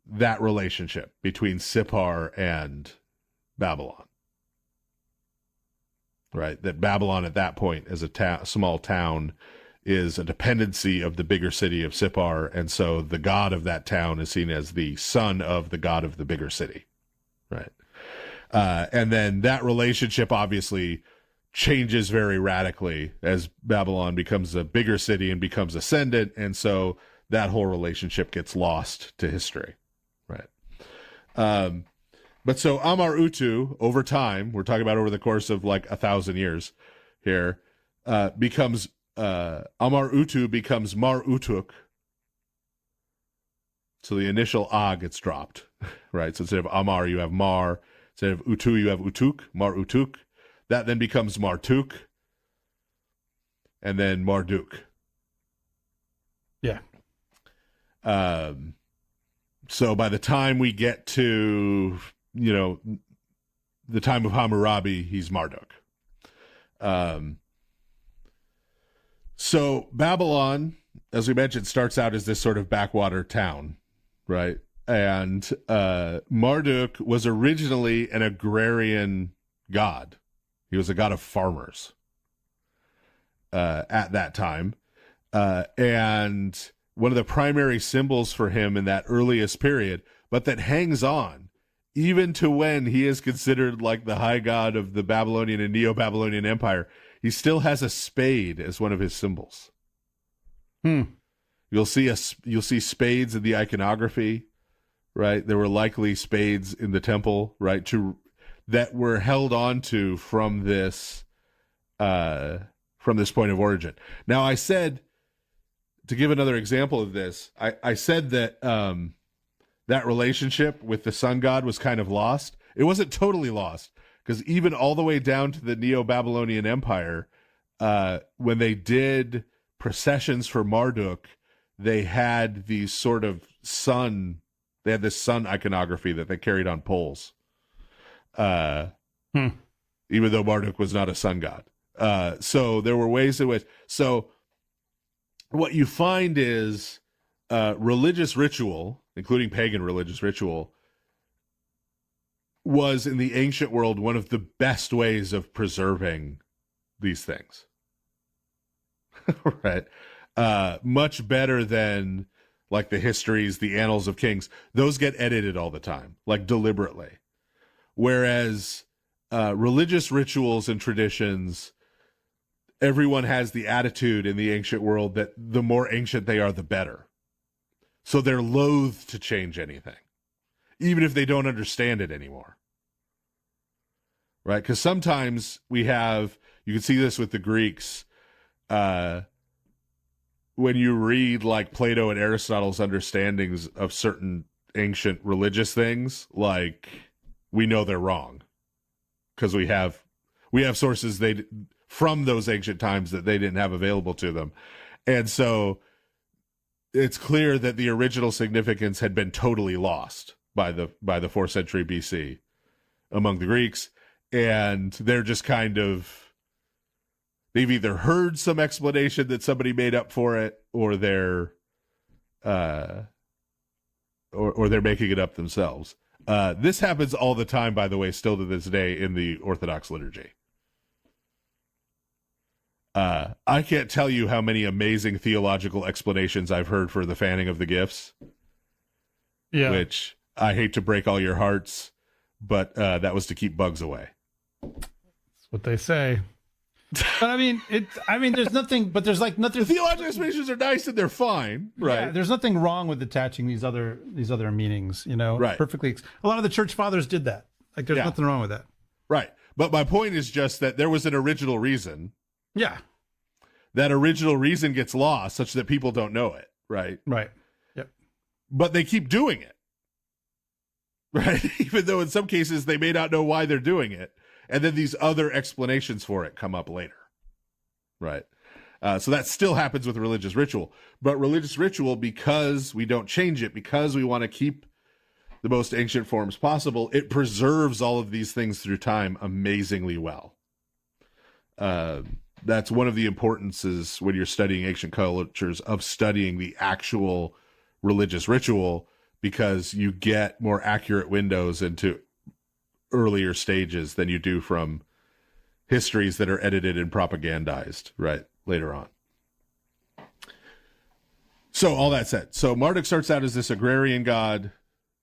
that relationship between Sippar and Babylon. Right? That Babylon at that point as a small town is a dependency of the bigger city of Sippar, and so the god of that town is seen as the son of the god of the bigger city. Right? And then that relationship obviously changes very radically as Babylon becomes a bigger city and becomes ascendant, and so that whole relationship gets lost to history, right? But so Amar-Utu, over time, we're talking about over the course of like 1,000 years here, becomes Amar-Utu becomes Mar-Utuk. So the initial A gets dropped, right? So instead of Amar, you have Mar. Instead of Utu, you have Utuk, Mar-Utuk. That then becomes Martuk, and then Marduk. Yeah. So by the time we get to, the time of Hammurabi, he's Marduk. So Babylon, as we mentioned, starts out as this sort of backwater town, right? And Marduk was originally an agrarian god. He was a god of farmers at that time. And one of the primary symbols for him in that earliest period, but that hangs on, even to when he is considered like the high god of the Babylonian and Neo-Babylonian Empire, he still has a spade as one of his symbols. You'll see spades in the iconography, right? There were likely spades in the temple, right, that were held on to from this point of origin. Now, I said, to give another example of this, I said that that relationship with the sun god was kind of lost. It wasn't totally lost, because even all the way down to the Neo-Babylonian Empire, when they did processions for Marduk, they had these sort of they had this sun iconography that they carried on poles. Even though Marduk was not a sun god. So there were ways in which, so what you find is religious ritual, including pagan religious ritual, was in the ancient world one of the best ways of preserving these things. Right? Much better than like the histories, the annals of kings. Those get edited all the time, like deliberately. Whereas religious rituals and traditions, everyone has the attitude in the ancient world that the more ancient they are, the better. So they're loath to change anything, even if they don't understand it anymore. Right? Because sometimes you can see this with the Greeks, when you read like Plato and Aristotle's understandings of certain ancient religious things, like, we know they're wrong because we have sources from those ancient times that they didn't have available to them. And so it's clear that the original significance had been totally lost by the 4th century BC among the Greeks. And they're just they've either heard some explanation that somebody made up for it, or they're making it up themselves. This happens all the time, by the way, still to this day in the Orthodox liturgy. I can't tell you how many amazing theological explanations I've heard for the fanning of the gifts. Yeah. Which, I hate to break all your hearts, but that was to keep bugs away. That's what they say. But there's nothing, but there's like nothing. The theological explanations are nice and they're fine, right? Yeah, there's nothing wrong with attaching these other meanings, right? Perfectly. A lot of the church fathers did that. Like, there's nothing wrong with that. Right. But my point is just that there was an original reason. Yeah. That original reason gets lost such that people don't know it, right? Right. Yep. But they keep doing it, right? Even though in some cases they may not know why they're doing it. And then these other explanations for it come up later, right? So that still happens with religious ritual. But religious ritual, because we don't change it, because we want to keep the most ancient forms possible, it preserves all of these things through time amazingly well. That's one of the importances when you're studying ancient cultures of studying the actual religious ritual, because you get more accurate windows into earlier stages than you do from histories that are edited and propagandized, right, later on. So all that said, so Marduk starts out as this agrarian god,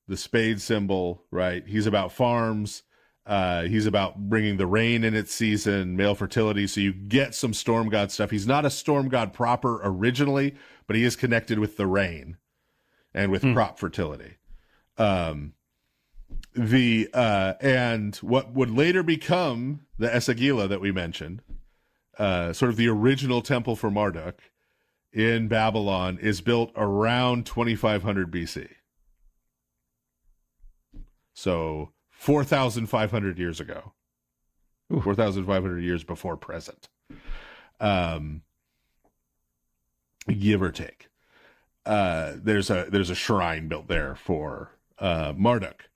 the spade symbol, right? He's about farms. He's about bringing the rain in its season, male fertility. So you get some storm god stuff. He's not a storm god proper originally, but he is connected with the rain and with crop fertility. And what would later become the Esagila that we mentioned, sort of the original temple for Marduk in Babylon, is built around 2500 BC. So 4,500 years ago. 4,500 years before present. Give or take. There's a shrine built there for Marduk.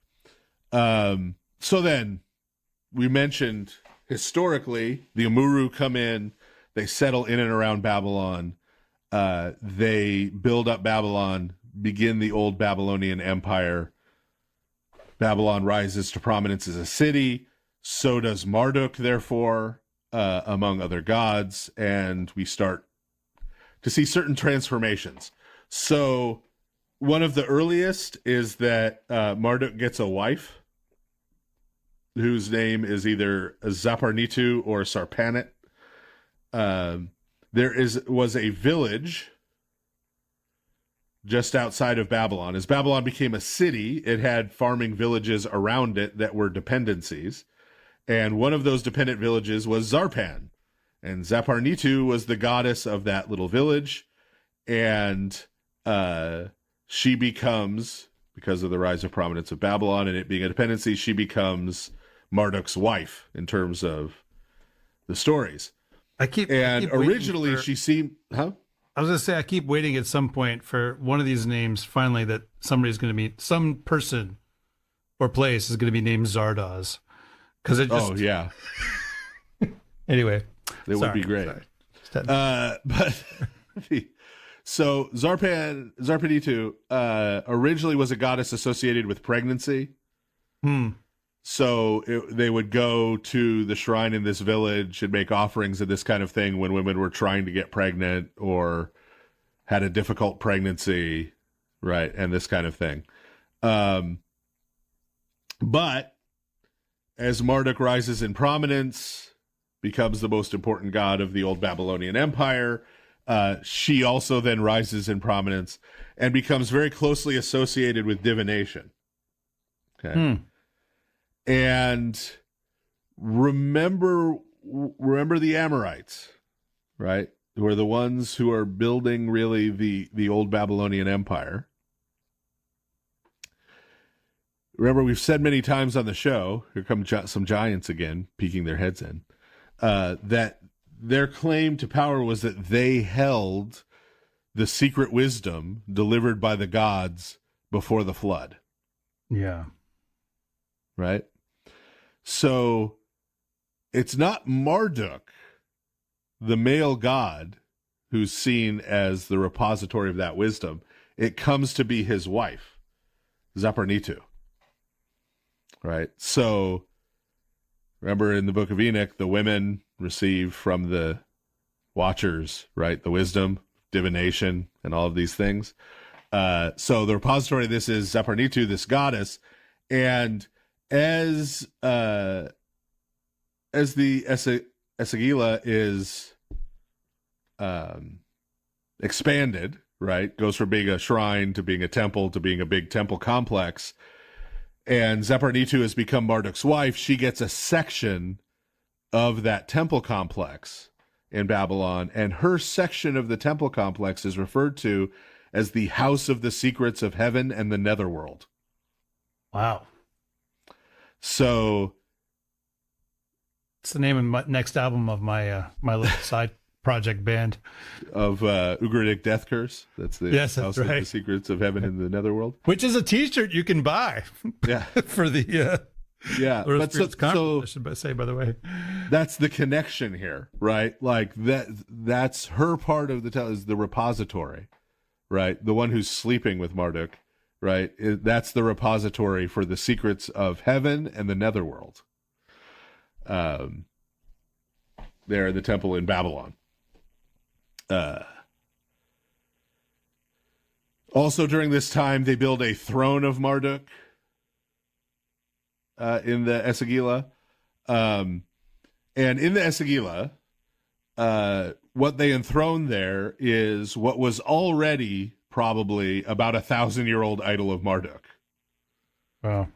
So then we mentioned historically the Amuru come in, they settle in and around Babylon. They build up Babylon, begin the old Babylonian Empire. Babylon rises to prominence as a city. So does Marduk, therefore, among other gods. And we start to see certain transformations. So one of the earliest is that Marduk gets a wife, whose name is either Zaparnitu or Sarpanit. Was a village just outside of Babylon. As Babylon became a city, it had farming villages around it that were dependencies. And one of those dependent villages was Zarpan. And Zaparnitu was the goddess of that little village. And she becomes, because of the rise of prominence of Babylon and it being a dependency, she becomes Marduk's wife in terms of the stories. Originally she seemed, I was going to say, I keep waiting at some point for one of these names, finally, that somebody's going to be, some person or place is going to be named Zardoz. Because it just... Oh, yeah. Anyway. It would be great. So Zarpanitu originally was a goddess associated with pregnancy. So they would go to the shrine in this village and make offerings and this kind of thing when women were trying to get pregnant or had a difficult pregnancy, right? And this kind of thing. But as Marduk rises in prominence, becomes the most important god of the old Babylonian Empire, she also then rises in prominence and becomes very closely associated with divination. Okay. And remember the Amorites, right? Who are the ones who are building really the old Babylonian Empire. Remember, we've said many times on the show, here come some giants again, peeking their heads in, that their claim to power was that they held the secret wisdom delivered by the gods before the flood. Yeah. Right? So it's not Marduk, the male god, who's seen as the repository of that wisdom. It comes to be his wife, Zaparnitu. Right? So remember in the book of Enoch, the women receive from the watchers, right, the wisdom, divination, and all of these things. So the repository of this is Zaparnitu, this goddess, and as the Esagila is expanded, right, goes from being a shrine to being a temple to being a big temple complex, and Zaparnitu has become Marduk's wife, she gets a section of that temple complex in Babylon, and her section of the temple complex is referred to as the House of the Secrets of Heaven and the Netherworld. Wow. So it's the name of my next album of my my little side project band of Ugaritic Death Curse. That's the House of the Secrets of Heaven and the Netherworld, which is a T-shirt you can buy. Yeah, for the but so I should say, by the way, that's the connection here, right? Like that's her part of is the repository, right? The one who's sleeping with Marduk. Right, that's the repository for the secrets of heaven and the netherworld. There in the temple in Babylon. Also during this time, they build a throne of Marduk in the Esagila. And in the Esagila, what they enthrone there is what was already probably about 1,000-year-old idol of Marduk. Wow.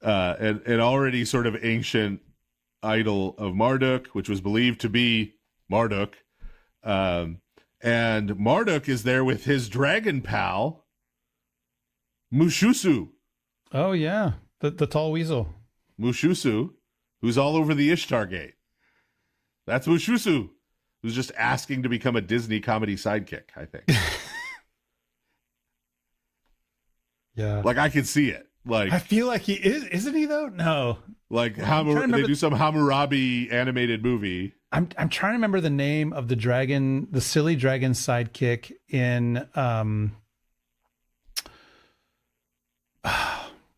An already sort of ancient idol of Marduk, which was believed to be Marduk. And Marduk is there with his dragon pal, Mushusu. Oh, yeah. The tall weasel. Mushusu, who's all over the Ishtar Gate. That's Mushusu, who's just asking to become a Disney comedy sidekick, I think. Yeah. Like, I can see it. Like, I feel like he is, isn't he, though? No. Like, they do some Hammurabi animated movie. I'm trying to remember the name of the dragon, the silly dragon sidekick in, now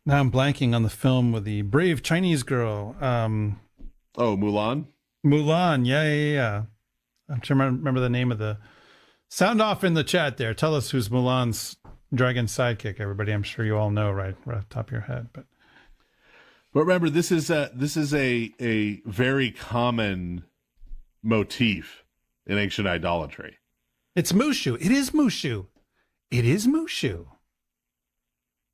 I'm blanking on the film with the brave Chinese girl. Mulan? Mulan, yeah. I'm trying to remember the name of the... Sound off in the chat there. Tell us who's Mulan's dragon sidekick, everybody. I'm sure you all know right off the top of your head. But But remember, this is a very common motif in ancient idolatry. It's Mushu. It is Mushu. It is Mushu.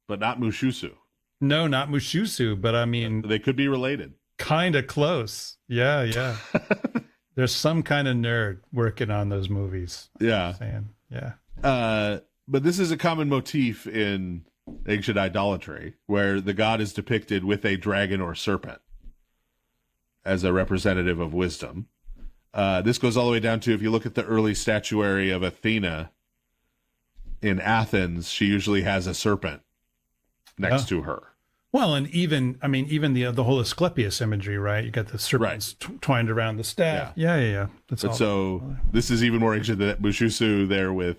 But not Mushusu. No, not Mushusu, but I mean... They could be related. Kind of close. Yeah. There's some kind of nerd working on those movies. Yeah. Yeah. But this is a common motif in ancient idolatry, where the god is depicted with a dragon or serpent as a representative of wisdom. This goes all the way down to, if you look at the early statuary of Athena in Athens, she usually has a serpent next to her. Well, and even the whole Asclepius imagery, right? You got the serpents twined around the staff. Yeah. This is even more ancient than Mushusu there with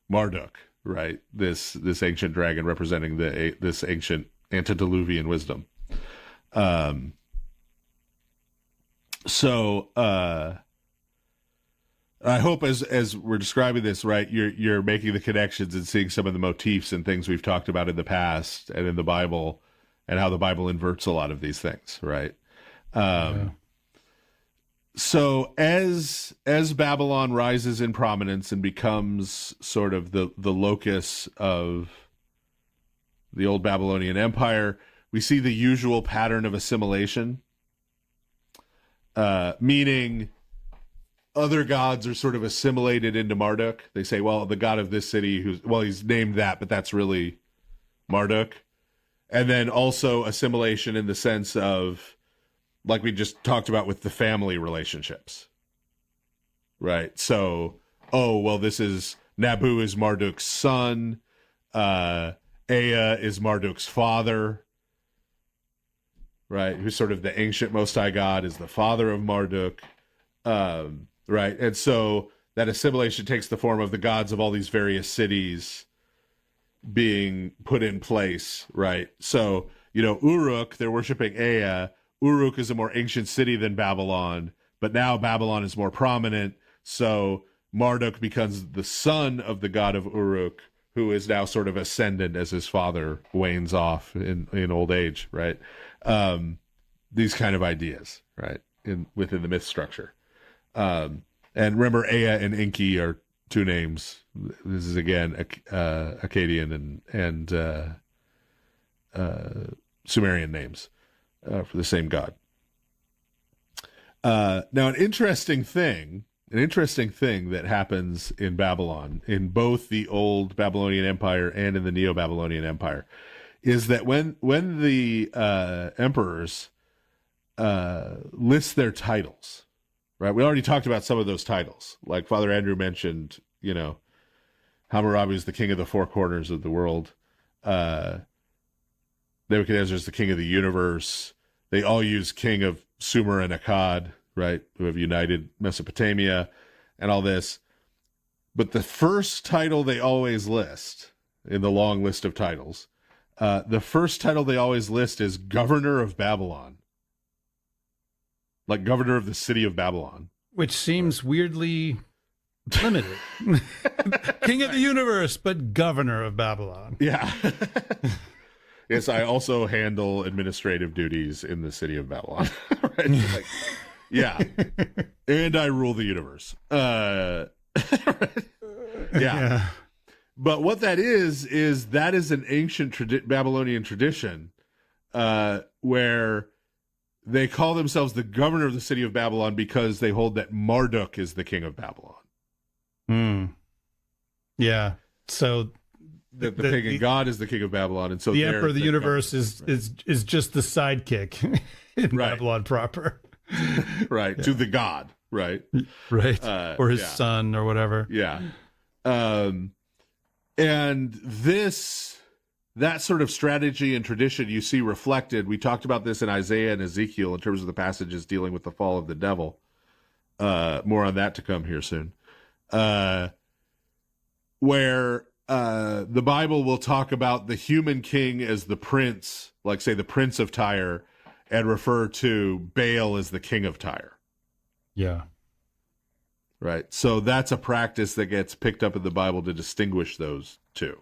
Marduk, right? This ancient dragon representing this ancient antediluvian wisdom. I hope as we're describing this, right, you're making the connections and seeing some of the motifs and things we've talked about in the past and in the Bible, and how the Bible inverts a lot of these things, right? So as Babylon rises in prominence and becomes sort of the locus of the old Babylonian Empire, we see the usual pattern of assimilation, meaning other gods are sort of assimilated into Marduk. They say, well, the god of this city, he's named that, but that's really Marduk. And then also assimilation in the sense of, like we just talked about with the family relationships, right? So, this is Nabu is Marduk's son. Ea is Marduk's father, right? Who's sort of the ancient Most High God, is the father of Marduk. Right. And so that assimilation takes the form of the gods of all these various cities being put in place. Right. So, Uruk, they're worshiping Ea. Uruk is a more ancient city than Babylon, but now Babylon is more prominent. So Marduk becomes the son of the god of Uruk, who is now sort of ascendant as his father wanes off in old age. Right. These kind of ideas, right, within the myth structure. And remember, Ea and Enki are two names. This is again Akkadian and Sumerian names for the same god. Now, an interesting thing that happens in Babylon, in both the old Babylonian Empire and in the Neo-Babylonian Empire, is that when the emperors list their titles. Right, we already talked about some of those titles. Like Father Andrew mentioned, Hammurabi is the king of the four corners of the world. Nebuchadnezzar is the king of the universe. They all use king of Sumer and Akkad, right, who have united Mesopotamia and all this. But the first title they always list in the long list of titles, the first title they always list is Governor of Babylon. Like governor of the city of Babylon. Which seems weirdly limited. King of the universe, but governor of Babylon. Yeah. Yes, I also handle administrative duties in the city of Babylon. Right? Yeah. And I rule the universe. Yeah. But what that is an ancient Babylonian tradition where they call themselves the governor of the city of Babylon because they hold that Marduk is the king of Babylon. Yeah. So the pagan god is the king of Babylon, and so the emperor of the universe is just the sidekick in Babylon proper. Right. Yeah. To the god. Right. Right. Or his son or whatever. Yeah. And that sort of strategy and tradition you see reflected. We talked about this in Isaiah and Ezekiel in terms of the passages dealing with the fall of the devil. More on that to come here soon. Where the Bible will talk about the human king as the prince, like say the prince of Tyre, and refer to Baal as the king of Tyre. Yeah. Right. So that's a practice that gets picked up in the Bible to distinguish those two.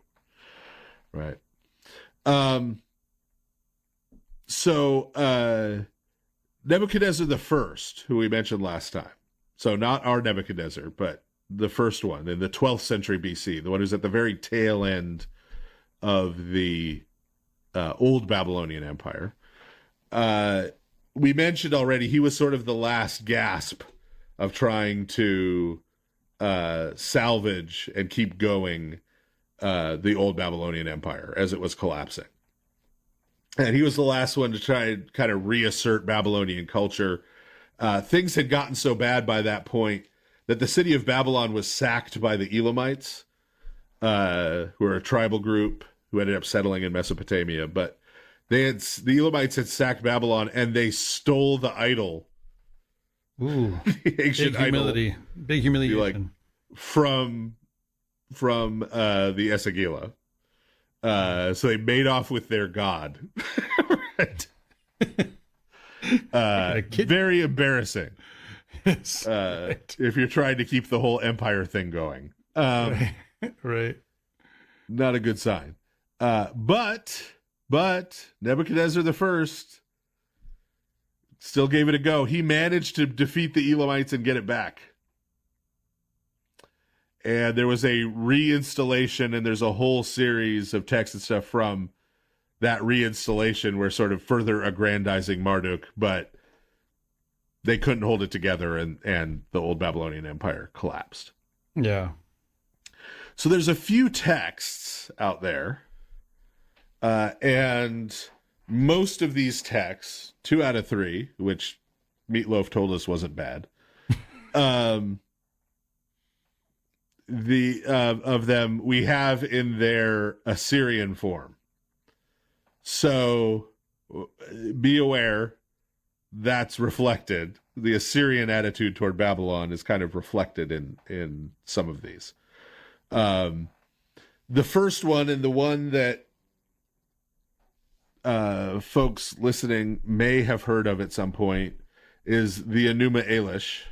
Right. So Nebuchadnezzar I, who we mentioned last time, so not our Nebuchadnezzar, but the first one in the 12th century BC, the one who's at the very tail end of the old Babylonian Empire. We mentioned already he was sort of the last gasp of trying to salvage and keep going the old Babylonian Empire as it was collapsing. And he was the last one to try and kind of reassert Babylonian culture. Things had gotten so bad by that point that the city of Babylon was sacked by the Elamites, who are a tribal group who ended up settling in Mesopotamia. But the Elamites had sacked Babylon, and they stole the idol. Ooh, the ancient big humiliation. Like, from the Esagila. So they made off with their god. Right. Very embarrassing. Yes, right. If you're trying to keep the whole empire thing going. Right. Not a good sign. But Nebuchadnezzar I still gave it a go. He managed to defeat the Elamites and get it back. And there was a reinstallation, and there's a whole series of texts and stuff from that reinstallation where sort of further aggrandizing Marduk, but they couldn't hold it together, and the old Babylonian Empire collapsed. Yeah. So there's a few texts out there, and most of these texts, 2 out of 3, which Meatloaf told us wasn't bad, of them we have in their Assyrian form. So be aware that's reflected. The Assyrian attitude toward Babylon is kind of reflected in some of these. The first one, and the one that folks listening may have heard of at some point, is the Enuma Elish.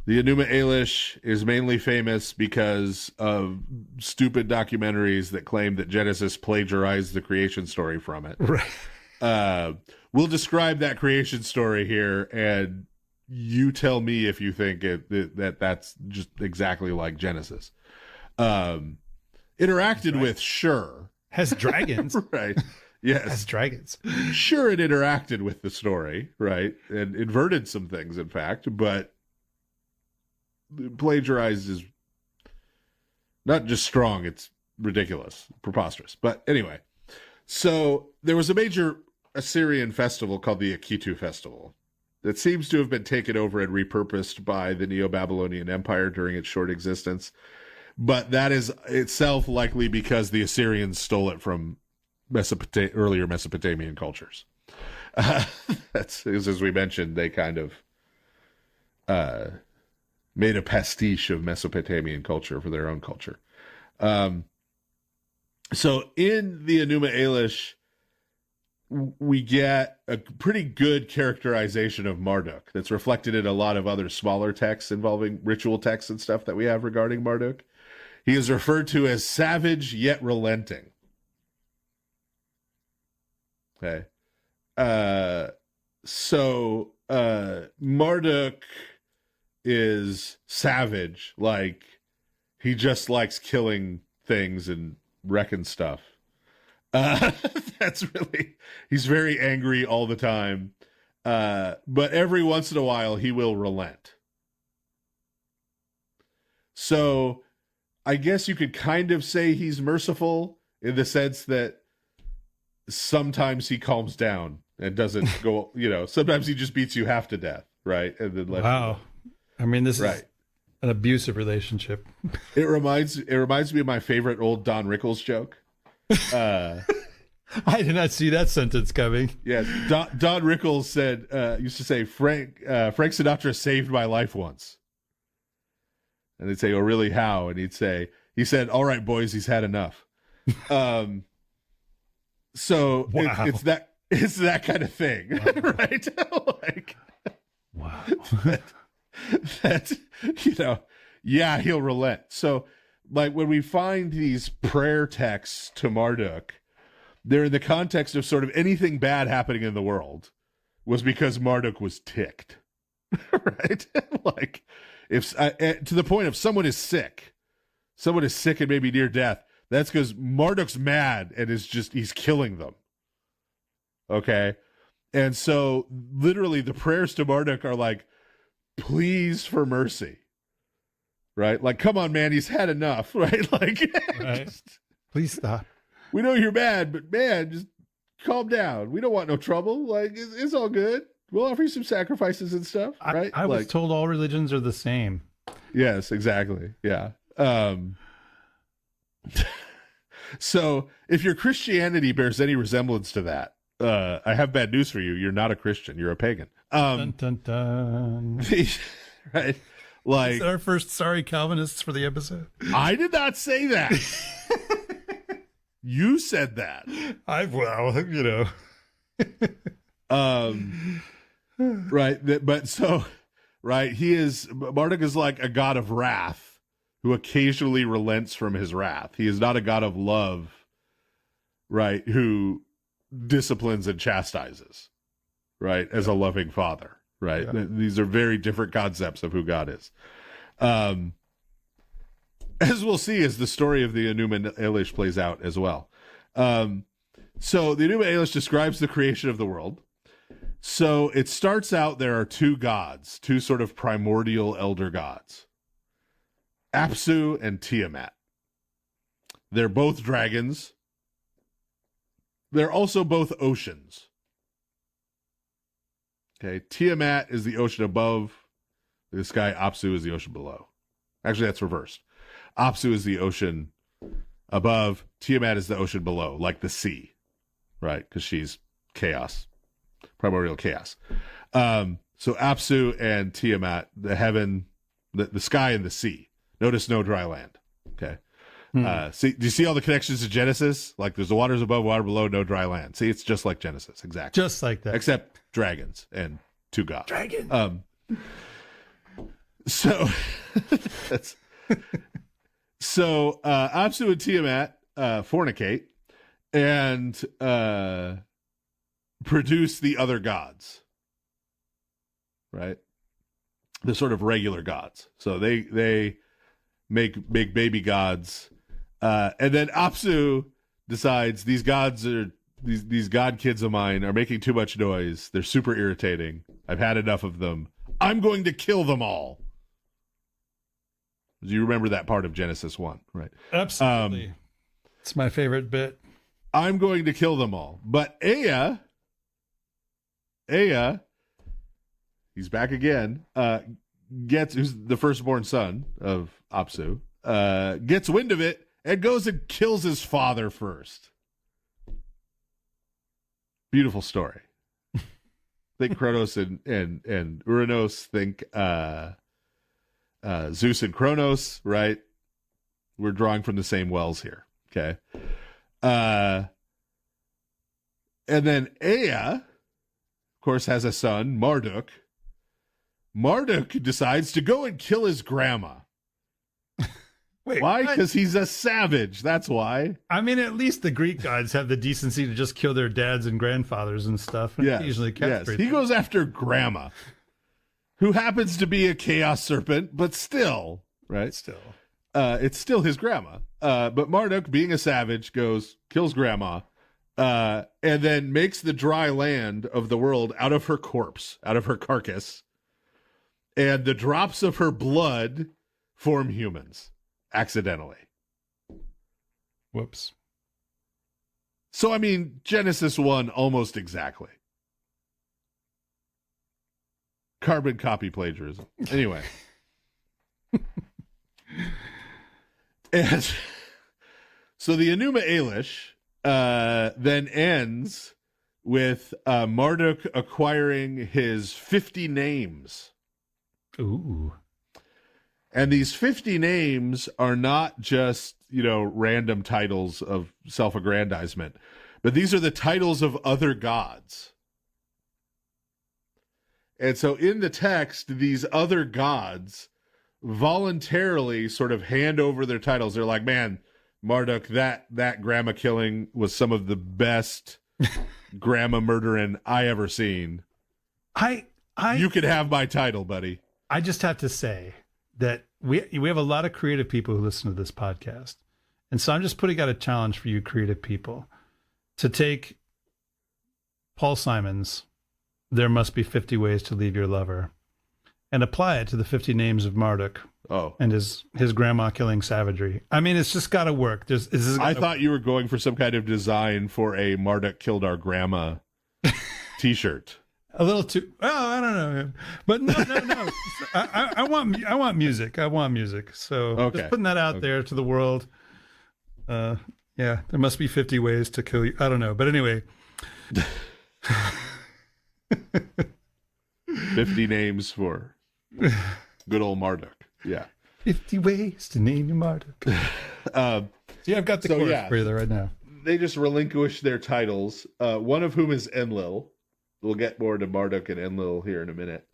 The Enuma Elish is mainly famous because of stupid documentaries that claim that Genesis plagiarized the creation story from it. Right. We'll describe that creation story here, and you tell me if you think that's just exactly like Genesis. Interacted with, sure. Has dragons. Right. Yes. Has dragons. Sure, it interacted with the story, right? And inverted some things, in fact, but plagiarized is not just strong, it's ridiculous, preposterous. But anyway, so there was a major Assyrian festival called the Akitu Festival that seems to have been taken over and repurposed by the Neo-Babylonian Empire during its short existence. But that is itself likely because the Assyrians stole it from earlier Mesopotamian cultures. That's, as we mentioned, they kind of made a pastiche of Mesopotamian culture for their own culture. So in the Enuma Elish, we get a pretty good characterization of Marduk that's reflected in a lot of other smaller texts involving ritual texts and stuff that we have regarding Marduk. He is referred to as savage yet relenting. Okay. So Marduk is savage, like he just likes killing things and wrecking stuff. That's really, he's very angry all the time. But every once in a while he will relent. So I guess you could kind of say he's merciful in the sense that sometimes he calms down and doesn't go, sometimes he just beats you half to death, right? And then wow. I mean, this is an abusive relationship. It reminds me of my favorite old Don Rickles joke. I did not see that sentence coming. Yes, Don Rickles used to say, Frank Sinatra saved my life once. And they'd say, "Oh, really? How?" And he said, "All right, boys, he's had enough." So wow. it's that kind of thing, wow. Right? Like, wow. That yeah, he'll relent. So, like when we find these prayer texts to Marduk, they're in the context of sort of anything bad happening in the world was because Marduk was ticked, right? Like, if to the point of someone is sick and maybe near death, that's because Marduk's mad and he's killing them. Okay. And so literally the prayers to Marduk are like, please for mercy, right? Like, come on, man, he's had enough, right? Like, right. Please stop. We know you're mad, but man, just calm down. We don't want no trouble. Like, it's all good. We'll offer you some sacrifices and stuff, right? I was told all religions are the same. Yes, exactly. Yeah. So if your Christianity bears any resemblance to that, I have bad news for you. You're not a Christian. You're a pagan. Dun, dun, dun. Right? Like, is that our first sorry Calvinists for the episode? I did not say that. You said that. Right. But so, right. Marduk is like a god of wrath who occasionally relents from his wrath. He is not a god of love, right, who disciplines and chastises, right, as a loving father, right? Yeah. These are very different concepts of who God is. As we'll see as the story of the Enuma Elish plays out as well. So the Enuma Elish describes the creation of the world. So it starts out, there are two gods, two sort of primordial elder gods, Apsu and Tiamat. They're both dragons. They're also both oceans. Okay, Tiamat is the ocean above this guy. Apsu is the ocean below. Actually, that's reversed. Apsu is the ocean above. Tiamat is the ocean below, like the sea, right? Because she's chaos, primordial chaos. So Apsu and Tiamat, the heaven, the sky and the sea. Notice no dry land. Okay. Do you see all the connections to Genesis? Like, there's the waters above, water below, no dry land. See, it's just like Genesis, exactly. Just like that. Except dragons and two gods. Dragon. So Apsu and Tiamat fornicate and produce the other gods, right? The sort of regular gods. So they make baby gods, and then Apsu decides these gods are these god kids of mine are making too much noise. They're super irritating. I've had enough of them. I'm going to kill them all. Do you remember that part of Genesis 1, right? Absolutely. It's my favorite bit. I'm going to kill them all. But Ea, he's back again, who's the firstborn son of Apsu, gets wind of it and goes and kills his father first. Beautiful story. Think Kronos and Uranos. Think Zeus and Kronos, right? We're drawing from the same wells here. Okay. And then Ea, of course, has a son, Marduk. Marduk decides to go and kill his grandma. Wait, why? Because he's a savage. That's why. I mean, at least the Greek gods have the decency to just kill their dads and grandfathers and stuff. And usually castrate He goes after grandma, who happens to be a chaos serpent, but still, right? It's still his grandma. But Marduk, being a savage, kills grandma, and then makes the dry land of the world out of her corpse, out of her carcass, and the drops of her blood form humans. Accidentally. Whoops. So, I mean, Genesis 1 almost exactly. Carbon copy plagiarism. Anyway. And so the Enuma Elish then ends with Marduk acquiring his 50 names. Ooh. And these 50 names are not just, random titles of self-aggrandizement, but these are the titles of other gods. And so in the text, these other gods voluntarily sort of hand over their titles. They're like, man, Marduk, that grandma killing was some of the best grandma murdering I ever seen. You could have my title, buddy. I just have to say that we have a lot of creative people who listen to this podcast. And so I'm just putting out a challenge for you creative people to take Paul Simon's "There Must Be 50 Ways to Leave Your Lover" and apply it to the 50 names of Marduk. Oh, and his grandma killing savagery. I mean, it's just got to work. I thought you were going for some kind of design for a Marduk killed our grandma T-shirt. A little too. Oh, I don't know, but no. I want music. I want music. So okay. Just putting that out there to the world. Yeah, there must be 50 ways to kill you. I don't know, but anyway. 50 names for good old Marduk. Yeah. 50 ways to name your Marduk. I've got the chorus for you right now. They just relinquish their titles, one of whom is Enlil. We'll get more to Marduk and Enlil here in a minute.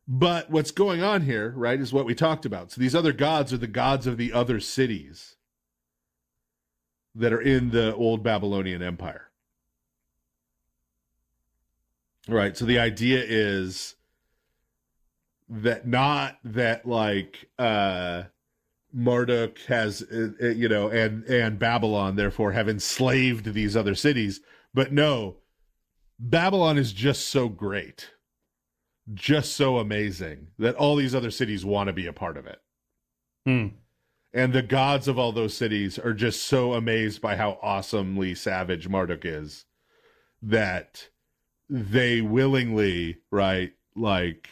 But what's going on here, right, is what we talked about. So these other gods are the gods of the other cities that are in the old Babylonian Empire. Right, so the idea is that not that like Marduk has, and Babylon therefore have enslaved these other cities, but no, Babylon is just so great, just so amazing that all these other cities want to be a part of it. And the gods of all those cities are just so amazed by how awesomely savage Marduk is that they willingly, right, like,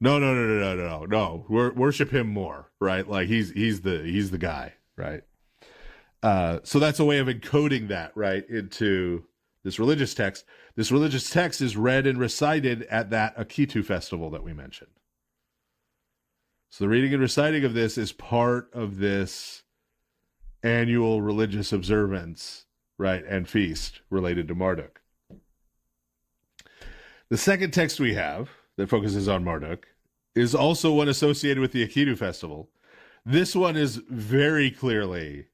no, worship him more, right? Like he's the guy, right? So that's a way of encoding that, right, into this religious text. This religious text is read and recited at that Akitu festival that we mentioned. So the reading and reciting of this is part of this annual religious observance, right, and feast related to Marduk. The second text we have that focuses on Marduk is also one associated with the Akitu festival. This one is very clearly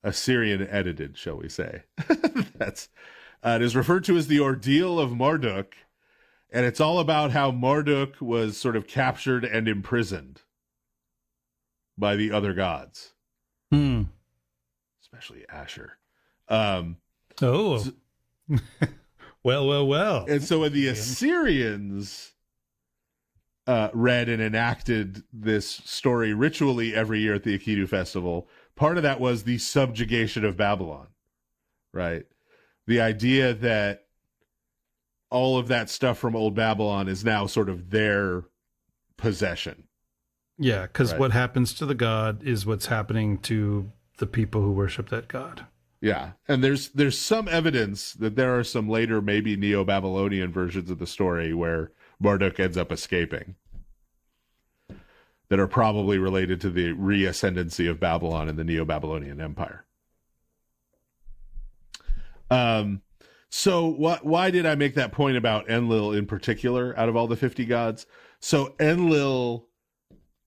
Assyrian edited, shall we say. It is referred to as the Ordeal of Marduk, and it's all about how Marduk was sort of captured and imprisoned by the other gods, especially Asher. Well. And so when the Assyrians read and enacted this story ritually every year at the Akitu festival, part of that was the subjugation of Babylon, right? The idea that all of that stuff from old Babylon is now sort of their possession. Yeah, because what happens to the god is what's happening to the people who worship that god. Yeah, and there's some evidence that there are some later maybe Neo-Babylonian versions of the story where Marduk ends up escaping that are probably related to the reascendancy of Babylon in the Neo-Babylonian Empire. So why did I make that point about Enlil in particular out of all the 50 gods? So Enlil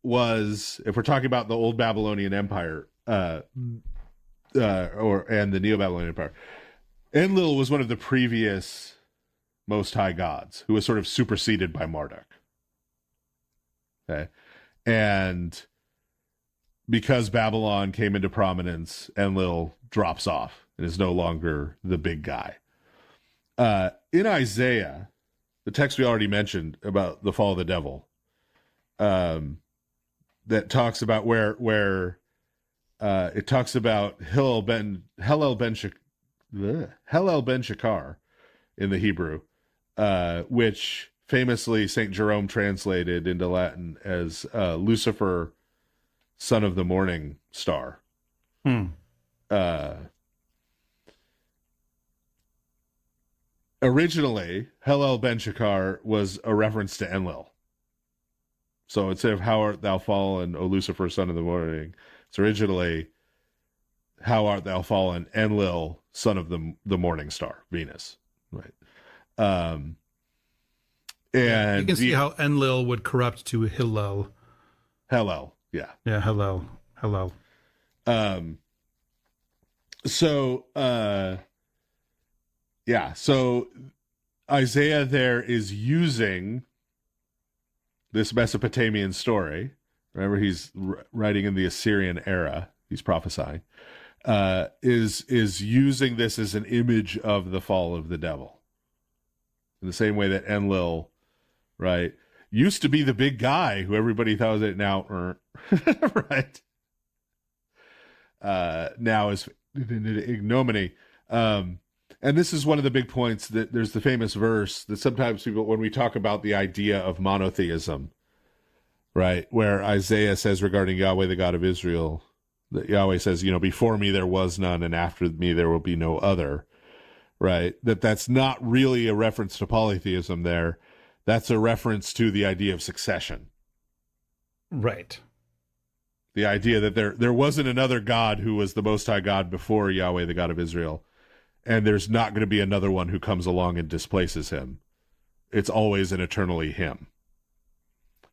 was, if we're talking about the old Babylonian Empire, and the Neo-Babylonian Empire, Enlil was one of the previous Most High gods who was sort of superseded by Marduk. Okay. And because Babylon came into prominence, Enlil drops off and is no longer the big guy. In Isaiah, the text we already mentioned about the fall of the devil, that talks about where it talks about Hillel ben Shakar in the Hebrew, which famously St. Jerome translated into Latin as Lucifer, son of the morning star. Originally, Hillel ben Shakar was a reference to Enlil. So instead of how art thou fallen, O Lucifer, son of the morning, it's originally how art thou fallen, Enlil, son of the morning star, Venus. Right. And you can see how Enlil would corrupt to Hillel. Hillel. Yeah. Yeah. Hello. So Isaiah there is using this Mesopotamian story. Remember, he's writing in the Assyrian era. He's prophesying. Is using this as an image of the fall of the devil. In the same way that Enlil, right, used to be the big guy who everybody thought was it now, right? Now is ignominy. And this is one of the big points that there's the famous verse that sometimes people, when we talk about the idea of monotheism, right, where Isaiah says regarding Yahweh, the God of Israel, that Yahweh says, before me there was none, and after me there will be no other, right? That's not really a reference to polytheism there. That's a reference to the idea of succession. Right. The idea that there wasn't another God who was the Most High God before Yahweh, the God of Israel, and there's not going to be another one who comes along and displaces him. It's always and eternally him.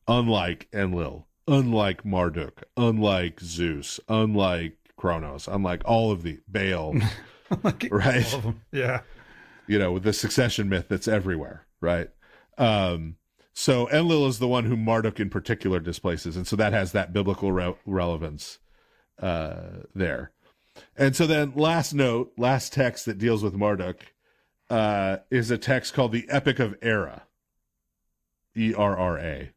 Unlike Enlil, unlike Marduk, unlike Zeus, unlike Kronos, unlike all of the Baal, Like right? all of them. Yeah. With the succession myth that's everywhere, right? So Enlil is the one who Marduk in particular displaces, and so that has that biblical relevance there. And so then last text that deals with Marduk is a text called the Epic of Erra, E-R-R-A.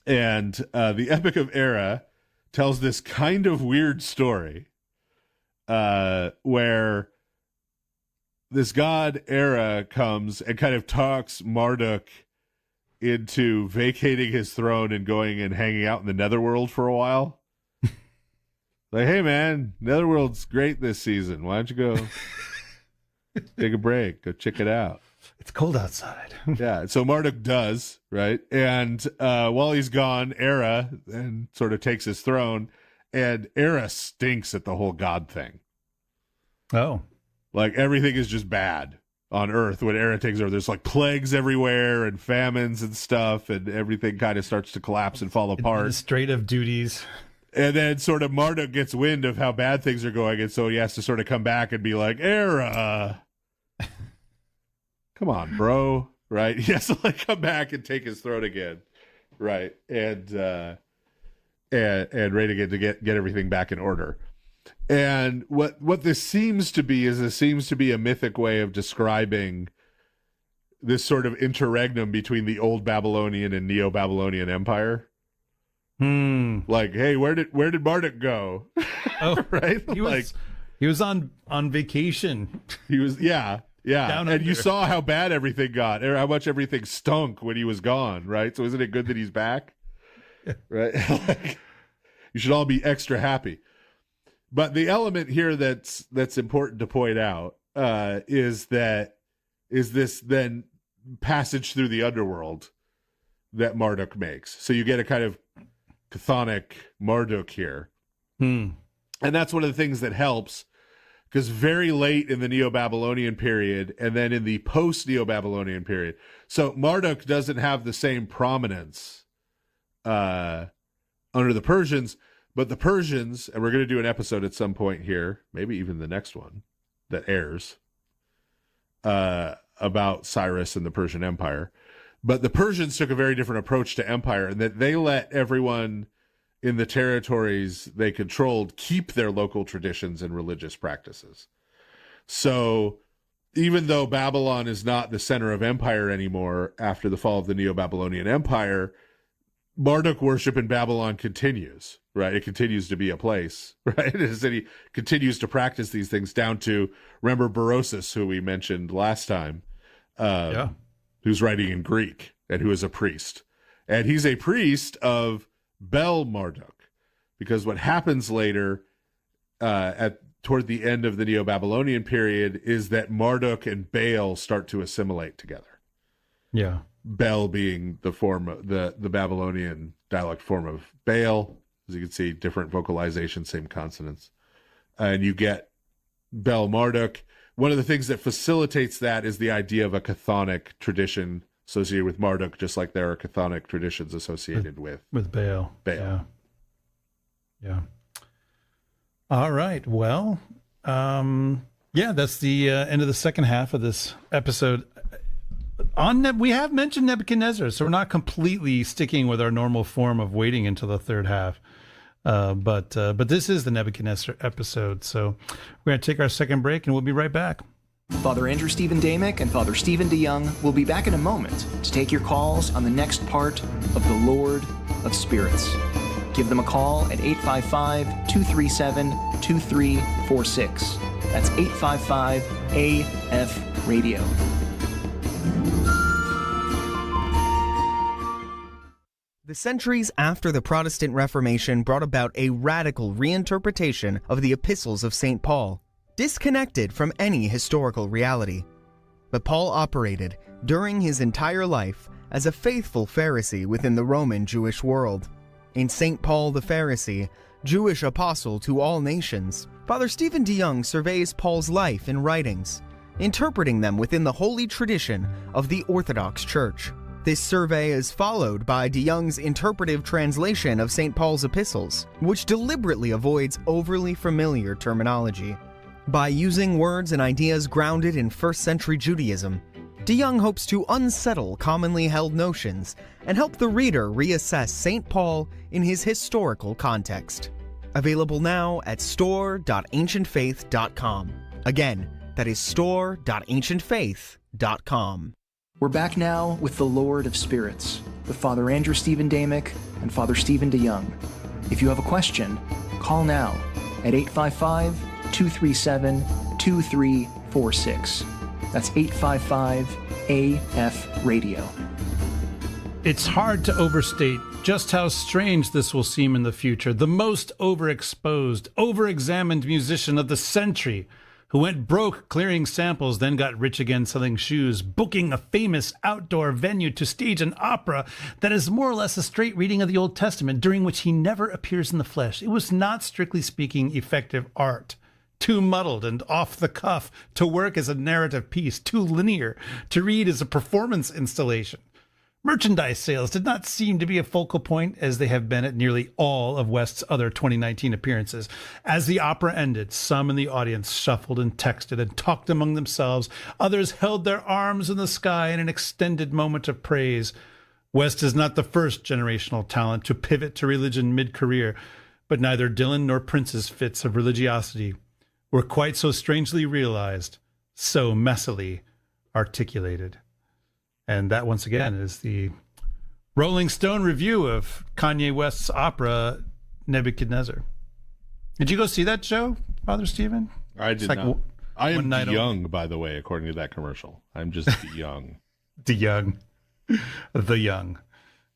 And the Epic of Erra tells this kind of weird story where this god Erra comes and kind of talks Marduk into vacating his throne and going and hanging out in the netherworld for a while. Like, hey man, netherworld's great this season. Why don't you go take a break, go check it out? It's cold outside. Yeah, so Marduk does, right? And while he's gone, Erra then sort of takes his throne, and Erra stinks at the whole god thing. Oh. Like, everything is just bad on Earth when Erra takes over. There's like plagues everywhere and famines and stuff, and everything kind of starts to collapse and fall apart. Administrative duties. And then sort of Marduk gets wind of how bad things are going, and so he has to sort of come back and be like, Erra, come on, bro, right? He has to like come back and take his throne again, right? And ready to get everything back in order. And what this seems to be is a mythic way of describing this sort of interregnum between the old Babylonian and Neo-Babylonian empire. Like, hey, where did Marduk go? Oh, right? He was on vacation. He was, yeah. Down And under. you saw how bad everything got, or how much everything stunk when he was gone, right? So isn't it good that he's back? Right? Like, you should all be extra happy. But the element here that's important to point out is this then passage through the underworld that Marduk makes. So you get a kind of chthonic Marduk here. And that's one of the things that helps, because very late in the Neo-Babylonian period and then in the post-Neo-Babylonian period, so Marduk doesn't have the same prominence under the Persians, but the Persians, and we're going to do an episode at some point here, maybe even the next one that airs, about Cyrus and the Persian Empire. But the Persians took a very different approach to empire, in that they let everyone in the territories they controlled keep their local traditions and religious practices. So even though Babylon is not the center of empire anymore after the fall of the Neo-Babylonian Empire, Marduk worship in Babylon continues, right? It continues to be a place, right? And he continues to practice these things down to, remember Berosus, who we mentioned last time, who's writing in Greek and who is a priest. And he's a priest of Bel Marduk, because what happens later toward the end of the Neo-Babylonian period is that Marduk and Baal start to assimilate together. Yeah. Bel being the form of the Babylonian dialect form of Baal. As you can see, different vocalization, same consonants. And you get Bel Marduk. One of the things that facilitates that is the idea of a chthonic tradition associated with Marduk, just like there are chthonic traditions associated with Baal. Baal. Yeah. All right. Well, that's the end of the second half of this episode. We have mentioned Nebuchadnezzar, so we're not completely sticking with our normal form of waiting until the third half. But this is the Nebuchadnezzar episode, so we're going to take our second break, and we'll be right back. Father Andrew Stephen Damick and Father Stephen DeYoung will be back in a moment to take your calls on the next part of the Lord of Spirits. Give them a call at 855-237-2346. That's 855-AF-RADIO. The centuries after the Protestant Reformation brought about a radical reinterpretation of the epistles of St. Paul, disconnected from any historical reality. But Paul operated, during his entire life, as a faithful Pharisee within the Roman Jewish world. In St. Paul the Pharisee, Jewish apostle to all nations, Father Stephen DeYoung surveys Paul's life and writings, interpreting them within the holy tradition of the Orthodox Church. This survey is followed by DeYoung's interpretive translation of St. Paul's epistles, which deliberately avoids overly familiar terminology. By using words and ideas grounded in first-century Judaism, DeYoung hopes to unsettle commonly held notions and help the reader reassess St. Paul in his historical context. Available now at store.ancientfaith.com. Again, that is store.ancientfaith.com. We're back now with the Lord of Spirits, with Father Andrew Stephen Damick and Father Stephen DeYoung. If you have a question, call now at 855-237-2346. That's 855-AF-RADIO. It's hard to overstate just how strange this will seem in the future. The most overexposed, over-examined musician of the century, who went broke clearing samples, then got rich again selling shoes, booking a famous outdoor venue to stage an opera that is more or less a straight reading of the Old Testament, during which he never appears in the flesh. It was not, strictly speaking, effective art. Too muddled and off the cuff to work as a narrative piece, too linear to read as a performance installation. Merchandise sales did not seem to be a focal point, as they have been at nearly all of West's other 2019 appearances. As the opera ended, some in the audience shuffled and texted and talked among themselves. Others held their arms in the sky in an extended moment of praise. West is not the first generational talent to pivot to religion mid-career, but neither Dylan nor Prince's fits of religiosity were quite so strangely realized, so messily articulated. And that, once again, is the Rolling Stone review of Kanye West's opera, Nebuchadnezzar. Did you go see that show, Father Stephen? I did not. I am young, by the way, according to that commercial. I'm just young. The young. The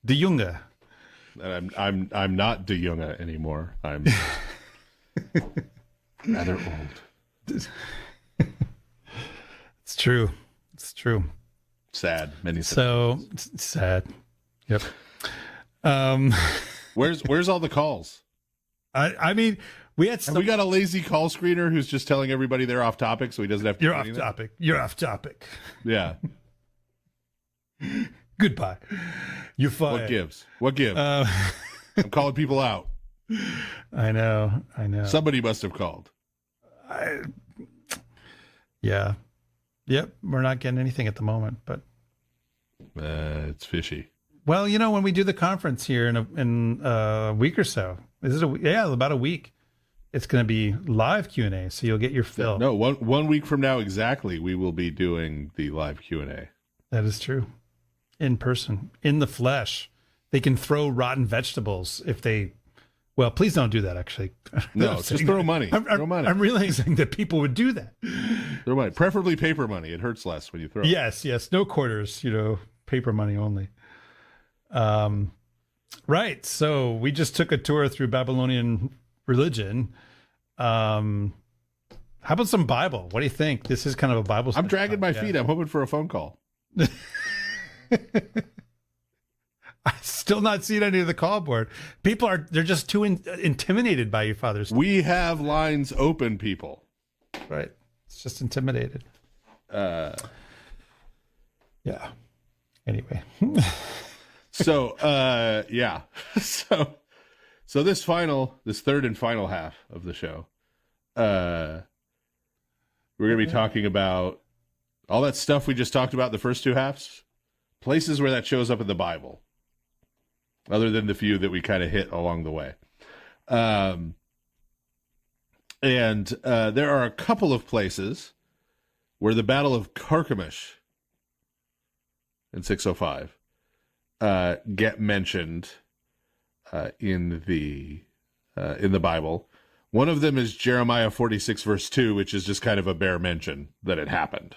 Junge. And I'm not De Junge anymore. I'm rather old. It's true. It's true. Sad. Many so sad. Yep. Where's all the calls? I mean, we got a lazy call screener who's just telling everybody they're off topic, so he doesn't have to. You're off topic. You're off topic. Yeah. Goodbye. You're fired. What gives? I'm calling people out. I know. Somebody must have called. Yeah. Yep. We're not getting anything at the moment, but it's fishy. Well, when we do the conference here in a week or so, about a week, it's going to be live Q&A, so you'll get your fill. No, one week from now exactly, we will be doing the live Q&A. That is true. In person, in the flesh. They can throw rotten vegetables if they... Well, please don't do that, actually. No, just throw money. Throw money. I'm realizing that people would do that. Throw money. Preferably paper money. It hurts less when you throw it. Yes. No quarters, paper money only. Right. So we just took a tour through Babylonian religion. How about some Bible? What do you think? This is kind of a Bible. I'm dragging my feet. I'm hoping for a phone call. I'm still not seeing any of the call board. They're just too intimidated by you, Father. We have lines open, people. Right. It's just intimidated. Yeah. Anyway. So, yeah. So this third and final half of the show, we're going to be talking about all that stuff we just talked about in the first two halves, places where that shows up in the Bible, other than the few that we kind of hit along the way. And there are a couple of places where the Battle of Carchemish in 605 get mentioned in the Bible. One of them is Jeremiah 46 verse 2, which is just kind of a bare mention that it happened.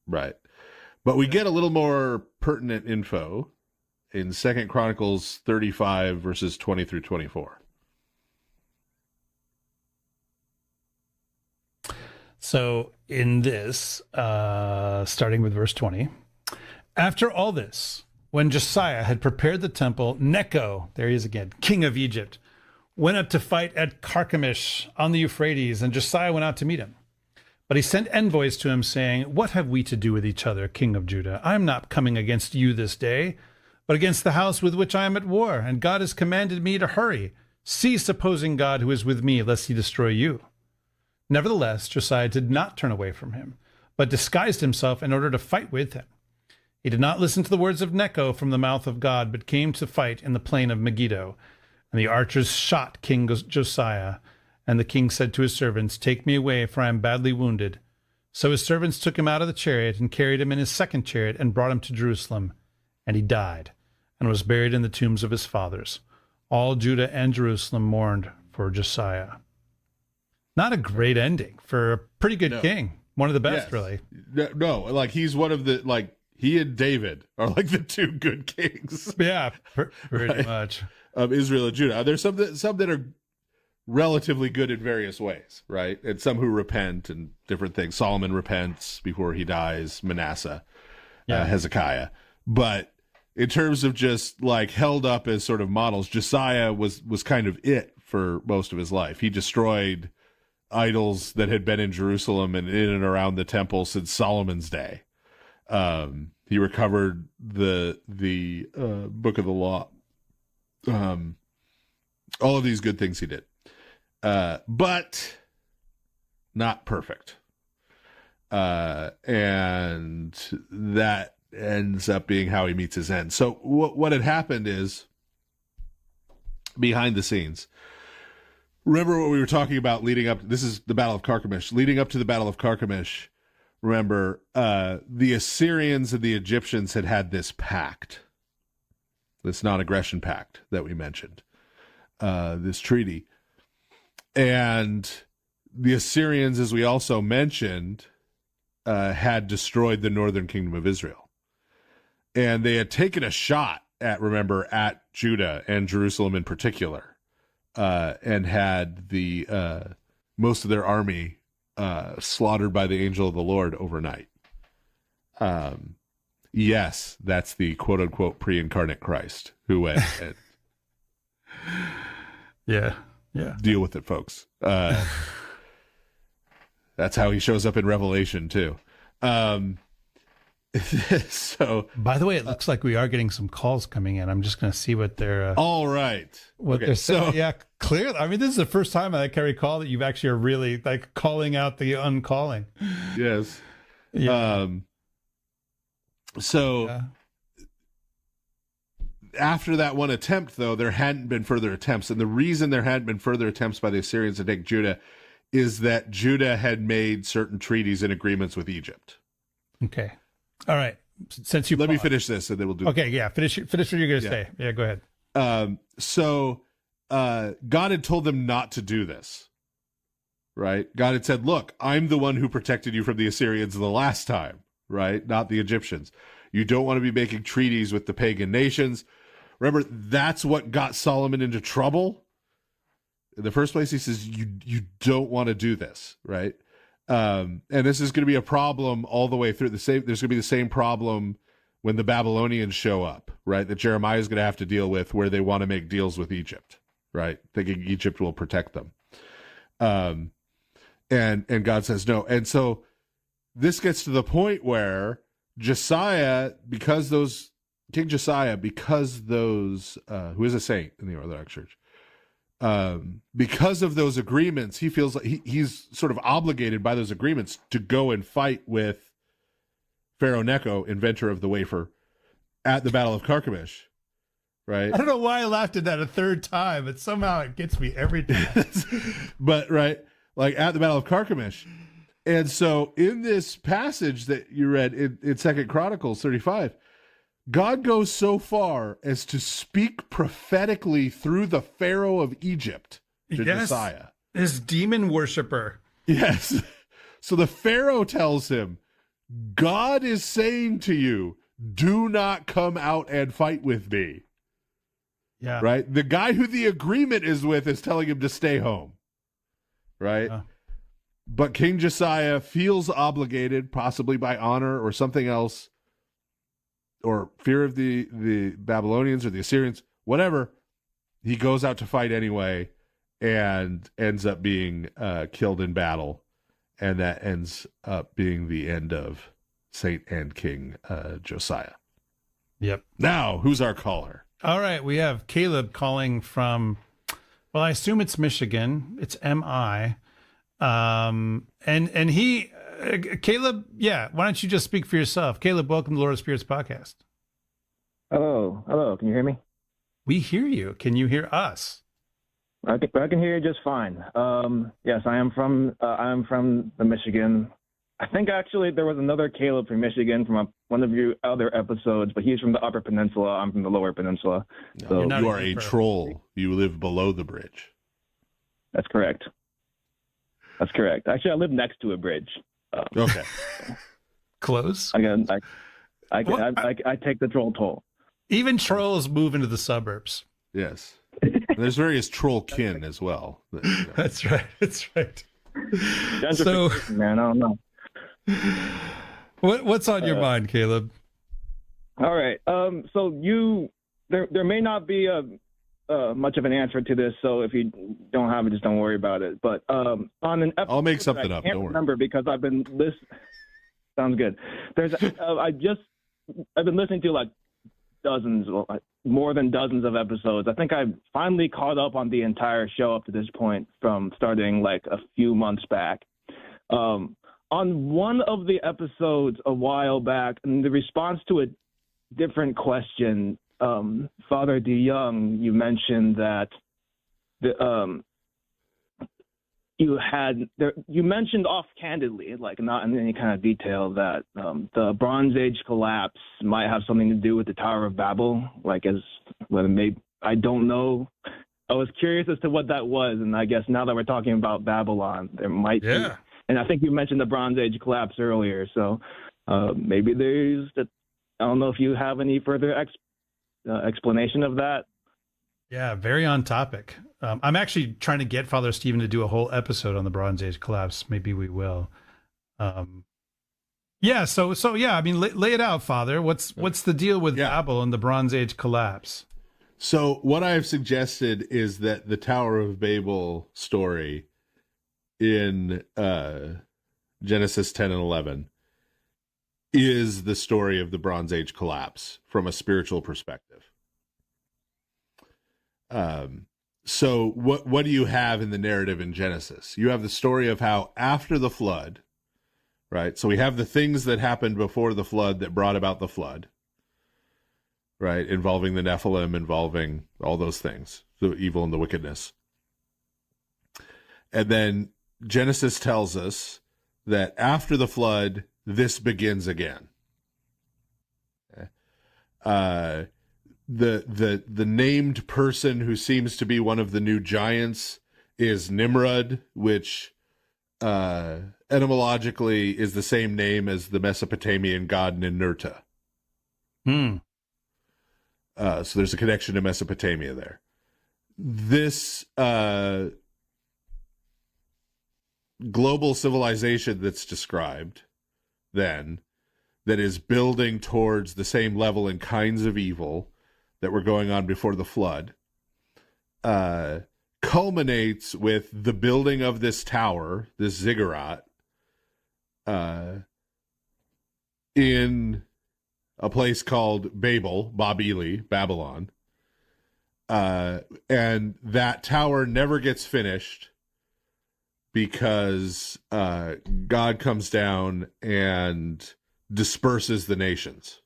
Right. But we get a little more pertinent info in 2 Chronicles 35 verses 20 through 24. So in this, starting with verse 20, after all this, when Josiah had prepared the temple, Necho, there he is again, king of Egypt, went up to fight at Carchemish on the Euphrates, and Josiah went out to meet him. But he sent envoys to him, saying, what have we to do with each other, king of Judah? I am not coming against you this day, but against the house with which I am at war, and God has commanded me to hurry. Cease opposing God who is with me, lest he destroy you. Nevertheless, Josiah did not turn away from him, but disguised himself in order to fight with him. He did not listen to the words of Necho from the mouth of God, but came to fight in the plain of Megiddo. And the archers shot King Josiah. And the king said to his servants, take me away, for I am badly wounded. So his servants took him out of the chariot and carried him in his second chariot and brought him to Jerusalem. And he died and was buried in the tombs of his fathers. All Judah and Jerusalem mourned for Josiah. Not a great ending for a pretty good king. One of the best, really. No, like he's one of the, like, he and David are like the two good kings. Yeah, pretty much. Of Israel and Judah. There's some that are relatively good in various ways, right? And some who repent and different things. Solomon repents before he dies, Manasseh, Hezekiah. But in terms of just like held up as sort of models, Josiah was kind of it for most of his life. He destroyed idols that had been in Jerusalem and in and around the temple since Solomon's day. He recovered the book of the law. All of these good things he did. But not perfect. And that ends up being how he meets his end. So what had happened is, behind the scenes, remember what we were talking about leading up, this is the Battle of Carchemish, leading up to the Battle of Carchemish, remember, the Assyrians and the Egyptians had this pact, this non-aggression pact that we mentioned, this treaty. And the Assyrians, as we also mentioned, had destroyed the northern kingdom of Israel. And they had taken a shot at Judah and Jerusalem in particular, and had the most of their army slaughtered by the angel of the Lord overnight. Yes, that's the quote-unquote pre-incarnate Christ who went and deal with it, folks. That's how he shows up in Revelation, too. So, by the way, it looks like we are getting some calls coming in. I'm just going to see what they're... all right. What they're saying. Yeah, clearly. I mean, this is the first time I can recall that you've actually are really like calling out the uncalling. Yes. Yeah. After that one attempt, though, there hadn't been further attempts. And the reason there hadn't been further attempts by the Assyrians to take Judah is that Judah had made certain treaties and agreements with Egypt. Okay. All right. Since you let me finish this, and then we'll do. Okay. Yeah. Finish what you're going to say. Yeah. Go ahead. So God had told them not to do this. Right. God had said, "Look, I'm the one who protected you from the Assyrians the last time. Right. Not the Egyptians. You don't want to be making treaties with the pagan nations." Remember, that's what got Solomon into trouble. In the first place, he says, you don't want to do this, right? And this is going to be a problem all the way through. There's going to be the same problem when the Babylonians show up, right? That Jeremiah is going to have to deal with, where they want to make deals with Egypt, right? Thinking Egypt will protect them. And God says no. And so this gets to the point where Josiah, because those King Josiah, because those who is a saint in the Orthodox Church, because of those agreements, he feels like he's sort of obligated by those agreements to go and fight with Pharaoh Necho, inventor of the wafer, at the Battle of Carchemish. Right. I don't know why I laughed at that a third time, but somehow it gets me every time. But right, like at the Battle of Carchemish. And so in this passage that you read in 2 Chronicles 35, God goes so far as to speak prophetically through the Pharaoh of Egypt to Josiah. This demon worshiper. Yes. So the Pharaoh tells him, God is saying to you, do not come out and fight with me. Yeah. Right? The guy who the agreement is with is telling him to stay home. Right? But King Josiah feels obligated, possibly by honor or something else, or fear of the Babylonians or the Assyrians, whatever. He goes out to fight anyway and ends up being killed in battle. And that ends up being the end of Saint and King Josiah. Yep. Now, who's our caller? All right, we have Caleb calling from, well, I assume it's Michigan. It's MI. And he, Caleb, yeah, why don't you just speak for yourself? Caleb, welcome to Lord of Spirits podcast. Hello. Can you hear me? We hear you. Can you hear us? I can hear you just fine. Yes, I am from the Michigan. I think actually there was another Caleb from Michigan from one of your other episodes, but he's from the Upper Peninsula. I'm from the Lower Peninsula. No, So you are a troll. You live below the bridge. That's correct. Actually, I live next to a bridge. Okay. Close. I take the troll toll. Even trolls move into the suburbs. Yes. And there's various troll kin as well. That's right. So, man, I don't know. What's on your mind, Caleb? All right. So there may not be much of an answer to this. So if you don't have it, just don't worry about it. But on an episode, I'll make something up. I can't remember because I've been listening. Sounds good. There's I've been listening to like more than dozens of episodes. I think I finally caught up on the entire show up to this point from starting like a few months back. On one of the episodes a while back, in the response to a different question, Father DeYoung, you mentioned that you mentioned off-candidly, like not in any kind of detail, that the Bronze Age collapse might have something to do with the Tower of Babel, I don't know. I was curious as to what that was, and I guess now that we're talking about Babylon, there might be. And I think you mentioned the Bronze Age collapse earlier, so maybe I don't know if you have any further explanation of that. Yeah, very on topic. I'm actually trying to get Father Stephen to do a whole episode on the Bronze Age collapse. Maybe we will. Yeah. So yeah. I mean, lay it out, Father. What's the deal with Babel and the Bronze Age collapse? So what I have suggested is that the Tower of Babel story in Genesis 10 and 11 is the story of the Bronze Age collapse from a spiritual perspective. So what do you have in the narrative in Genesis? You have the story of how after the flood, right? So we have the things that happened before the flood that brought about the flood, right? Involving the Nephilim, involving all those things, the evil and the wickedness. And then Genesis tells us that after the flood, this begins again. The named person who seems to be one of the new giants is Nimrod, which etymologically is the same name as the Mesopotamian god Ninurta. So there's a connection to Mesopotamia there. This global civilization that's described then, that is building towards the same level and kinds of evil that were going on before the flood, culminates with the building of this tower, this ziggurat, in a place called Babylon. And that tower never gets finished because God comes down and disperses the nations,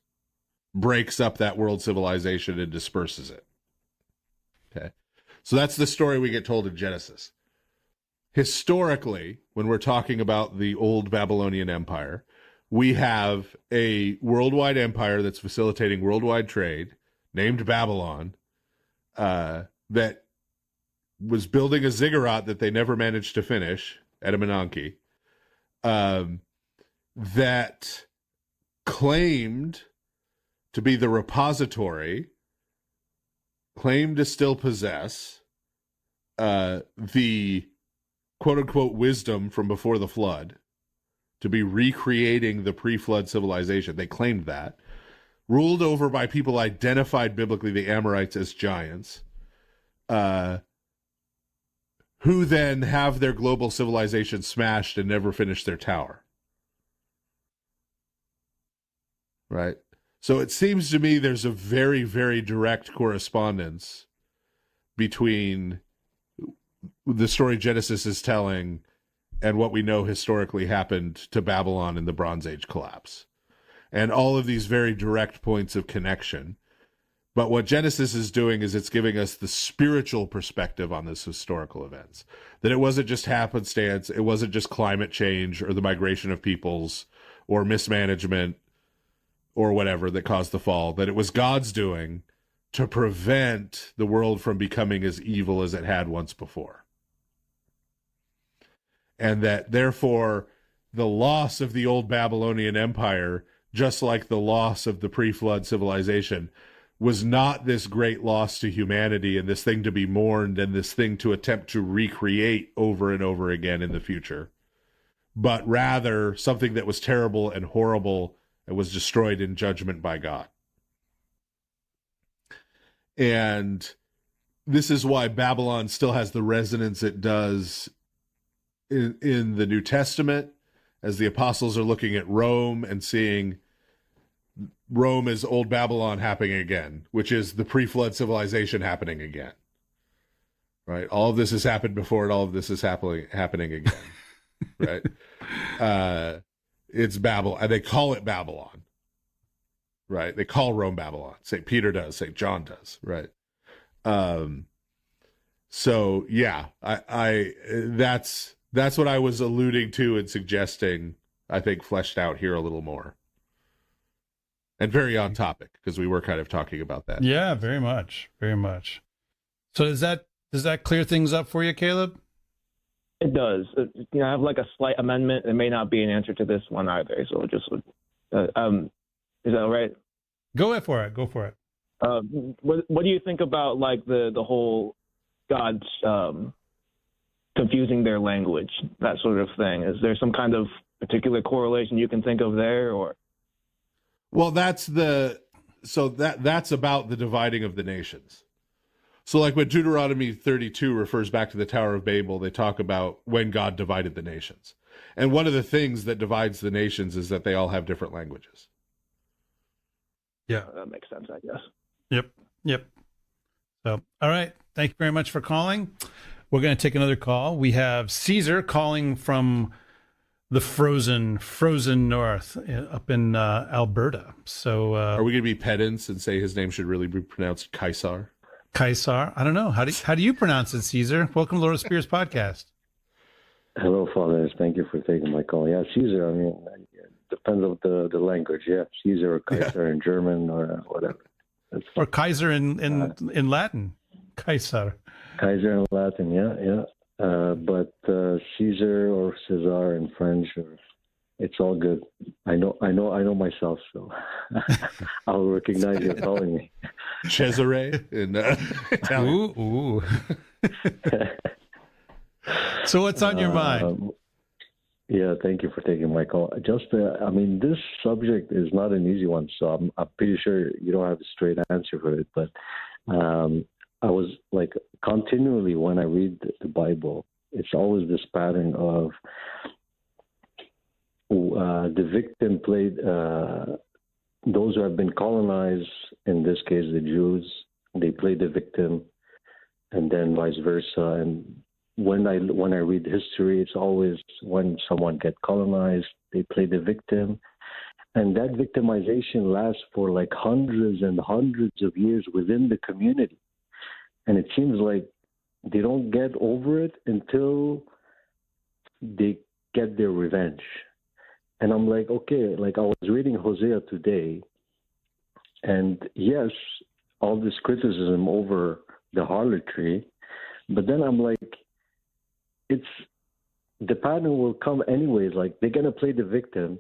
breaks up that world civilization and disperses it. Okay. So that's the story we get told in Genesis. Historically, when we're talking about the old Babylonian Empire, we have a worldwide empire that's facilitating worldwide trade named Babylon, that was building a ziggurat that they never managed to finish, Etemenanki, that claimed to be the repository, claimed to still possess the quote-unquote wisdom from before the flood, to be recreating the pre-flood civilization. They claimed that. Ruled over by people identified biblically, the Amorites, as giants, who then have their global civilization smashed and never finish their tower. Right? So it seems to me there's a very, very direct correspondence between the story Genesis is telling and what we know historically happened to Babylon in the Bronze Age collapse. And all of these very direct points of connection. But what Genesis is doing is it's giving us the spiritual perspective on this historical events. That it wasn't just happenstance, it wasn't just climate change or the migration of peoples or mismanagement or whatever that caused the fall. That it was God's doing to prevent the world from becoming as evil as it had once before. And that therefore the loss of the old Babylonian Empire, just like the loss of the pre-flood civilization, was not this great loss to humanity and this thing to be mourned and this thing to attempt to recreate over and over again in the future, but rather something that was terrible and horrible and was destroyed in judgment by God. And this is why Babylon still has the resonance it does in the New Testament, as the apostles are looking at Rome and seeing Rome as old Babylon happening again, which is the pre-flood civilization happening again. Right? All of this has happened before, and all of this is happening again. Right? It's Babylon, and they call it Babylon. Right? They call Rome Babylon. St. Peter does, St. John does. Right? So yeah, I that's what I was alluding to and suggesting, I think, fleshed out here a little more. And very on topic, because we were kind of talking about that. Yeah, very much. Very much. So does that clear things up for you, Caleb? It does. I have like a slight amendment. It may not be an answer to this one either. So just, is that all right? Go for it. Go for it. What do you think about like the whole God's confusing their language, that sort of thing? Is there some kind of particular correlation you can think of there, or? Well, that's about the dividing of the nations. So like when Deuteronomy 32 refers back to the Tower of Babel, they talk about when God divided the nations. And one of the things that divides the nations is that they all have different languages. Yeah. That makes sense, I guess. Yep. So, all right. Thank you very much for calling. We're going to take another call. We have Caesar calling from the frozen north up in Alberta. So are we going to be pedants and say his name should really be pronounced Caesar? Caesar? I don't know. How do you pronounce it, Caesar? Welcome to Lord of Spears podcast. Hello, fathers. Thank you for taking my call. Yeah, Caesar. I mean, it depends on the language. Yeah, Caesar or Kaiser in German or whatever. Or Kaiser in Latin. Kaiser. Kaiser in Latin. Yeah. But Caesar or César in French, it's all good. I know myself, so I'll recognize you calling me. Cesare in Italian. Ooh. So what's on your mind? Yeah, thank you for taking my call. Just, this subject is not an easy one, so I'm pretty sure you don't have a straight answer for it. But I was like, continually when I read the Bible, it's always this pattern of the victim played those who have been colonized, in this case the Jews, they play the victim, and then vice versa. And when I read history, it's always when someone gets colonized, they play the victim. And that victimization lasts for like hundreds and hundreds of years within the community. And it seems like they don't get over it until they get their revenge. And I'm like, okay, like I was reading Hosea today, and yes, all this criticism over the harlotry, but then I'm like, the pattern will come anyways. Like they're going to play the victim,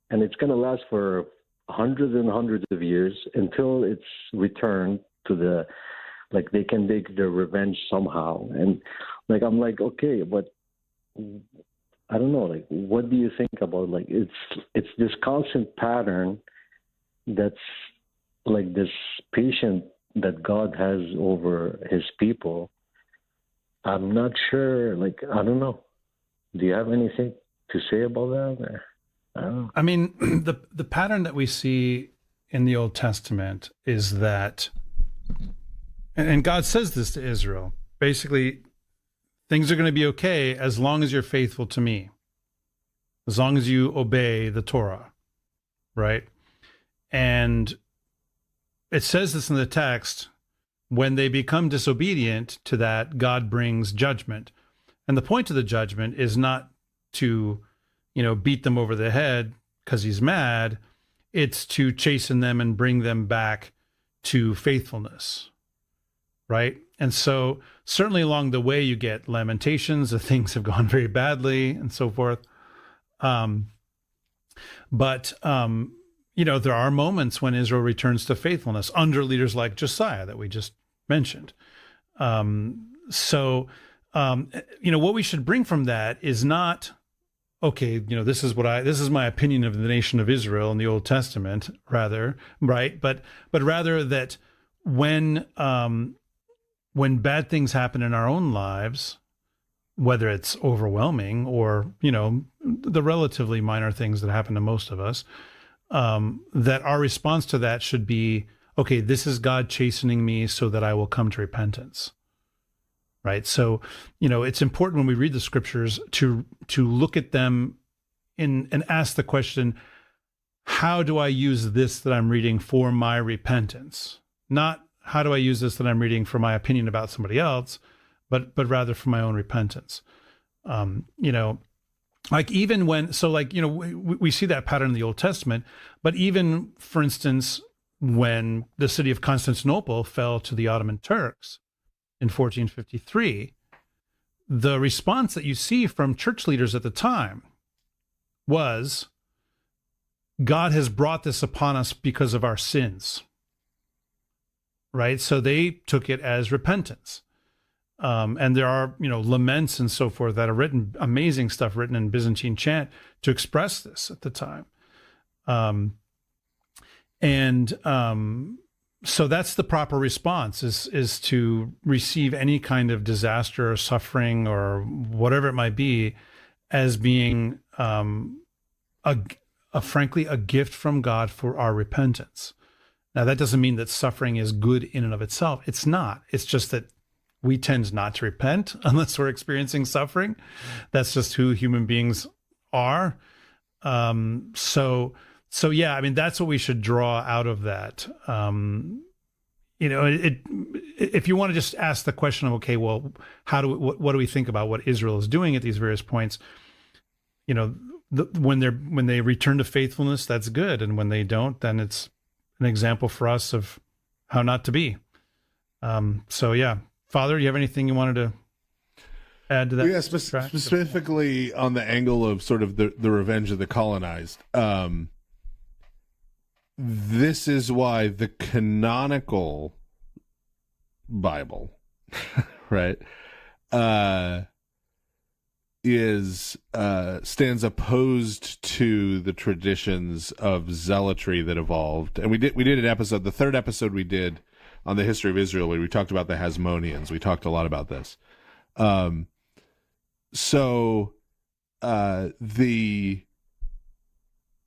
and it's going to last for hundreds and hundreds of years until it's returned to like they can take their revenge somehow. And like, I'm like, okay, but I don't know, like, what do you think about, like, it's this constant pattern that's like this patience that God has over his people. I'm not sure, like, I don't know. Do you have anything to say about that? I don't know. I mean, the pattern that we see in the Old Testament is that, and God says this to Israel, basically, things are going to be okay as long as you're faithful to me, as long as you obey the Torah, right? And it says this in the text, when they become disobedient to that, God brings judgment. And the point of the judgment is not to, beat them over the head because he's mad. It's to chasten them and bring them back to faithfulness, right? And so certainly along the way, you get lamentations that things have gone very badly and so forth. But there are moments when Israel returns to faithfulness under leaders like Josiah that we just mentioned. What we should bring from that is not, okay, this is my opinion of the nation of Israel in the Old Testament, rather, right? But rather that when bad things happen in our own lives, whether it's overwhelming or, the relatively minor things that happen to most of us, that our response to that should be, okay, this is God chastening me so that I will come to repentance, right? So, it's important when we read the scriptures to look at them and ask the question, how do I use this that I'm reading for my repentance? Not how do I use this that I'm reading for my opinion about somebody else, but rather for my own repentance. Like even when, we see that pattern in the Old Testament, but even, for instance, when the city of Constantinople fell to the Ottoman Turks in 1453, the response that you see from church leaders at the time was, God has brought this upon us because of our sins, right? So they took it as repentance. And there are, laments and so forth that are written, amazing stuff written in Byzantine chant to express this at the time. So that's the proper response is to receive any kind of disaster or suffering or whatever it might be as being, frankly, a gift from God for our repentance. Now, that doesn't mean that suffering is good in and of itself. It's not. It's just that we tend not to repent unless we're experiencing suffering. That's just who human beings are. So yeah, I mean, that's what we should draw out of that. If you want to just ask the question of, okay, well, what do we think about what Israel is doing at these various points? When they return to faithfulness, that's good. And when they don't, then it's an example for us of how not to be. So yeah. Father, do you have anything you wanted to add to that? Yeah, specifically on the angle of sort of the revenge of the colonized. This is why the canonical Bible, right, stands opposed to the traditions of zealotry that evolved. And we did an episode, the third episode we did on the history of Israel, where we talked about the Hasmoneans. We talked a lot about this. The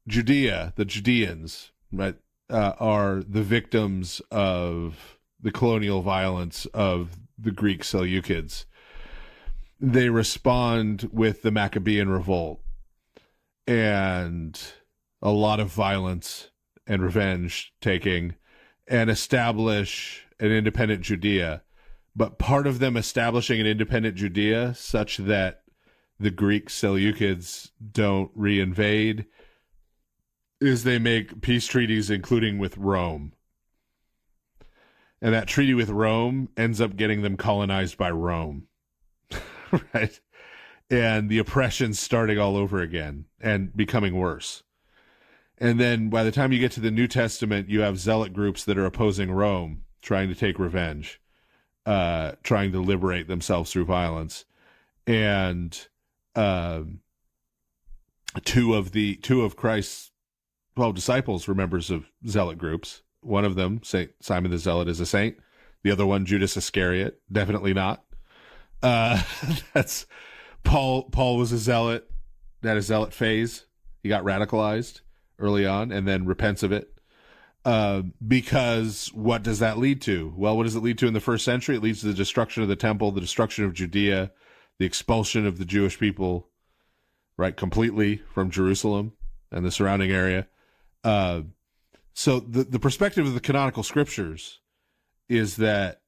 Judeans, right, are the victims of the colonial violence of the Greek Seleucids. They respond with the Maccabean revolt and a lot of violence and revenge taking, and establish an independent Judea. But part of them establishing an independent Judea such that the Greek Seleucids don't reinvade is they make peace treaties, including with Rome. And that treaty with Rome ends up getting them colonized by Rome. Right? And the oppression's starting all over again and becoming worse. And then by the time you get to the New Testament, you have zealot groups that are opposing Rome, trying to take revenge, trying to liberate themselves through violence. And two of Christ's 12 disciples were members of zealot groups. One of them, Saint Simon the Zealot, is a saint. The other one, Judas Iscariot, definitely not. That's Paul was a zealot, had a zealot phase. He got radicalized early on and then repents of it. Because what does that lead to? Well, what does it lead to in the first century? It leads to the destruction of the temple, the destruction of Judea, the expulsion of the Jewish people, right, completely from Jerusalem and the surrounding area. So the perspective of the canonical scriptures is that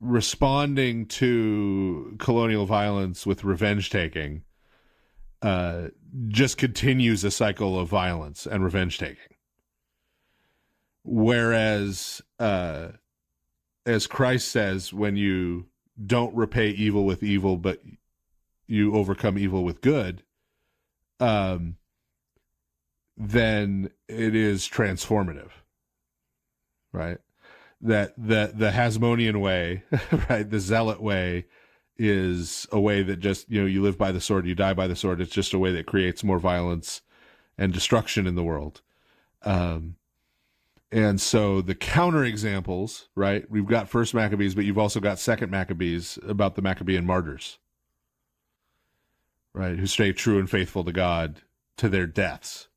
responding to colonial violence with revenge taking just continues a cycle of violence and revenge taking. Whereas, as Christ says, when you don't repay evil with evil, but you overcome evil with good, then it is transformative, right? That the Hasmonean way, right, the zealot way, is a way that just, you live by the sword, you die by the sword. It's just a way that creates more violence and destruction in the world. And so the counter examples, right, we've got First Maccabees, but you've also got Second Maccabees about the Maccabean martyrs, right, who stay true and faithful to God to their deaths.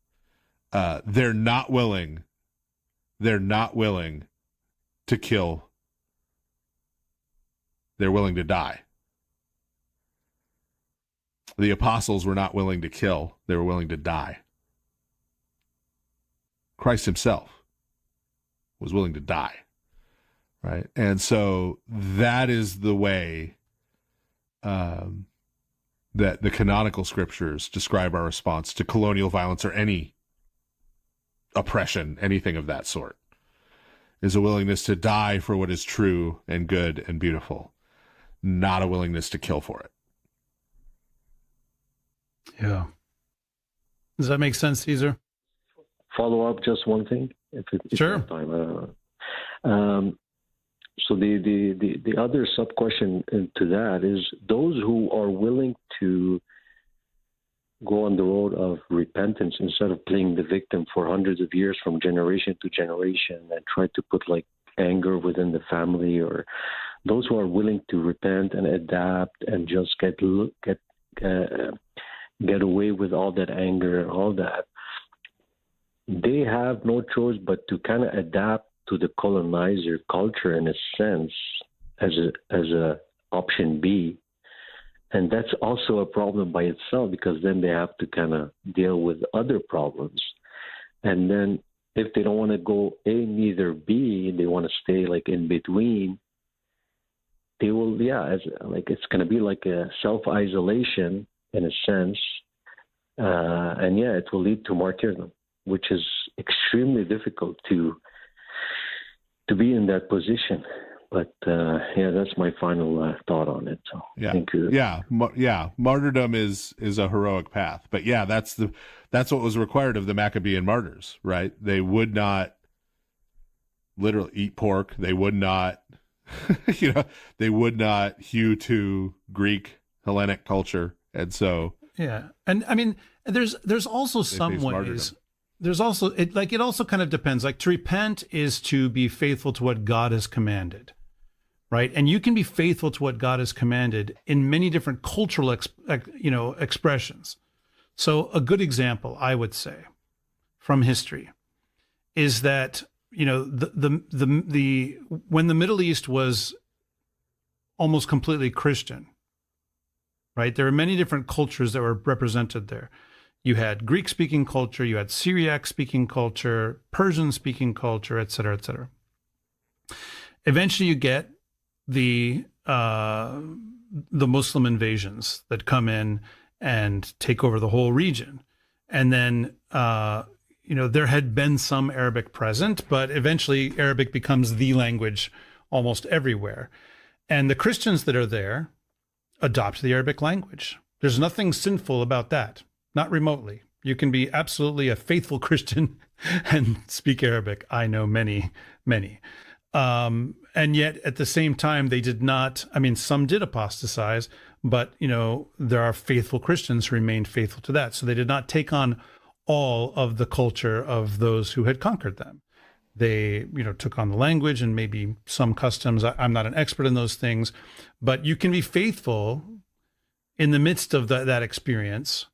They're not willing to kill. They're willing to die. The apostles were not willing to kill. They were willing to die. Christ himself was willing to die, right? And so that is the way that the canonical scriptures describe our response to colonial violence or any oppression, anything of that sort, is a willingness to die for what is true and good and beautiful, not a willingness to kill for it. Yeah. Does that make sense, Caesar? Follow up just one thing, if sure. Time. So the other sub question to that is those who are willing to go on the road of repentance instead of playing the victim for hundreds of years from generation to generation and try to put like anger within the family, or those who are willing to repent and adapt and just get away with all that anger and all that, they have no choice but to kind of adapt to the colonizer culture in a sense as a option B. And that's also a problem by itself, because then they have to kind of deal with other problems. And then if they don't want to go A, neither B, they want to stay like in between, they will, it's going to be like a self-isolation in a sense. And it will lead to martyrdom, which is extremely difficult to be in that position. But that's my final thought on it. So thank you. Martyrdom is a heroic path. But that's what was required of the Maccabean martyrs, right? They would not literally eat pork. They would not, they would not hew to Greek Hellenic culture, and so and I mean, there's also some ways. Martyrdom. There's also it also kind of depends. Like, to repent is to be faithful to what God has commanded, right? And you can be faithful to what God has commanded in many different cultural expressions. So a good example, I would say, from history, is that the when the Middle East was almost completely Christian, right? There are many different cultures that were represented there. You had Greek-speaking culture, you had Syriac-speaking culture, Persian-speaking culture, et cetera, et cetera. Eventually, you get the Muslim invasions that come in and take over the whole region, and then there had been some Arabic present, but eventually Arabic becomes the language almost everywhere, and the Christians that are there adopt the Arabic language. There's nothing sinful about that. Not remotely. You can be absolutely a faithful Christian and speak Arabic. I know many, many. And yet at the same time, they did not, some did apostatize, but, there are faithful Christians who remained faithful to that. So they did not take on all of the culture of those who had conquered them. They, took on the language and maybe some customs. I'm not an expert in those things, but you can be faithful in the midst of that experience.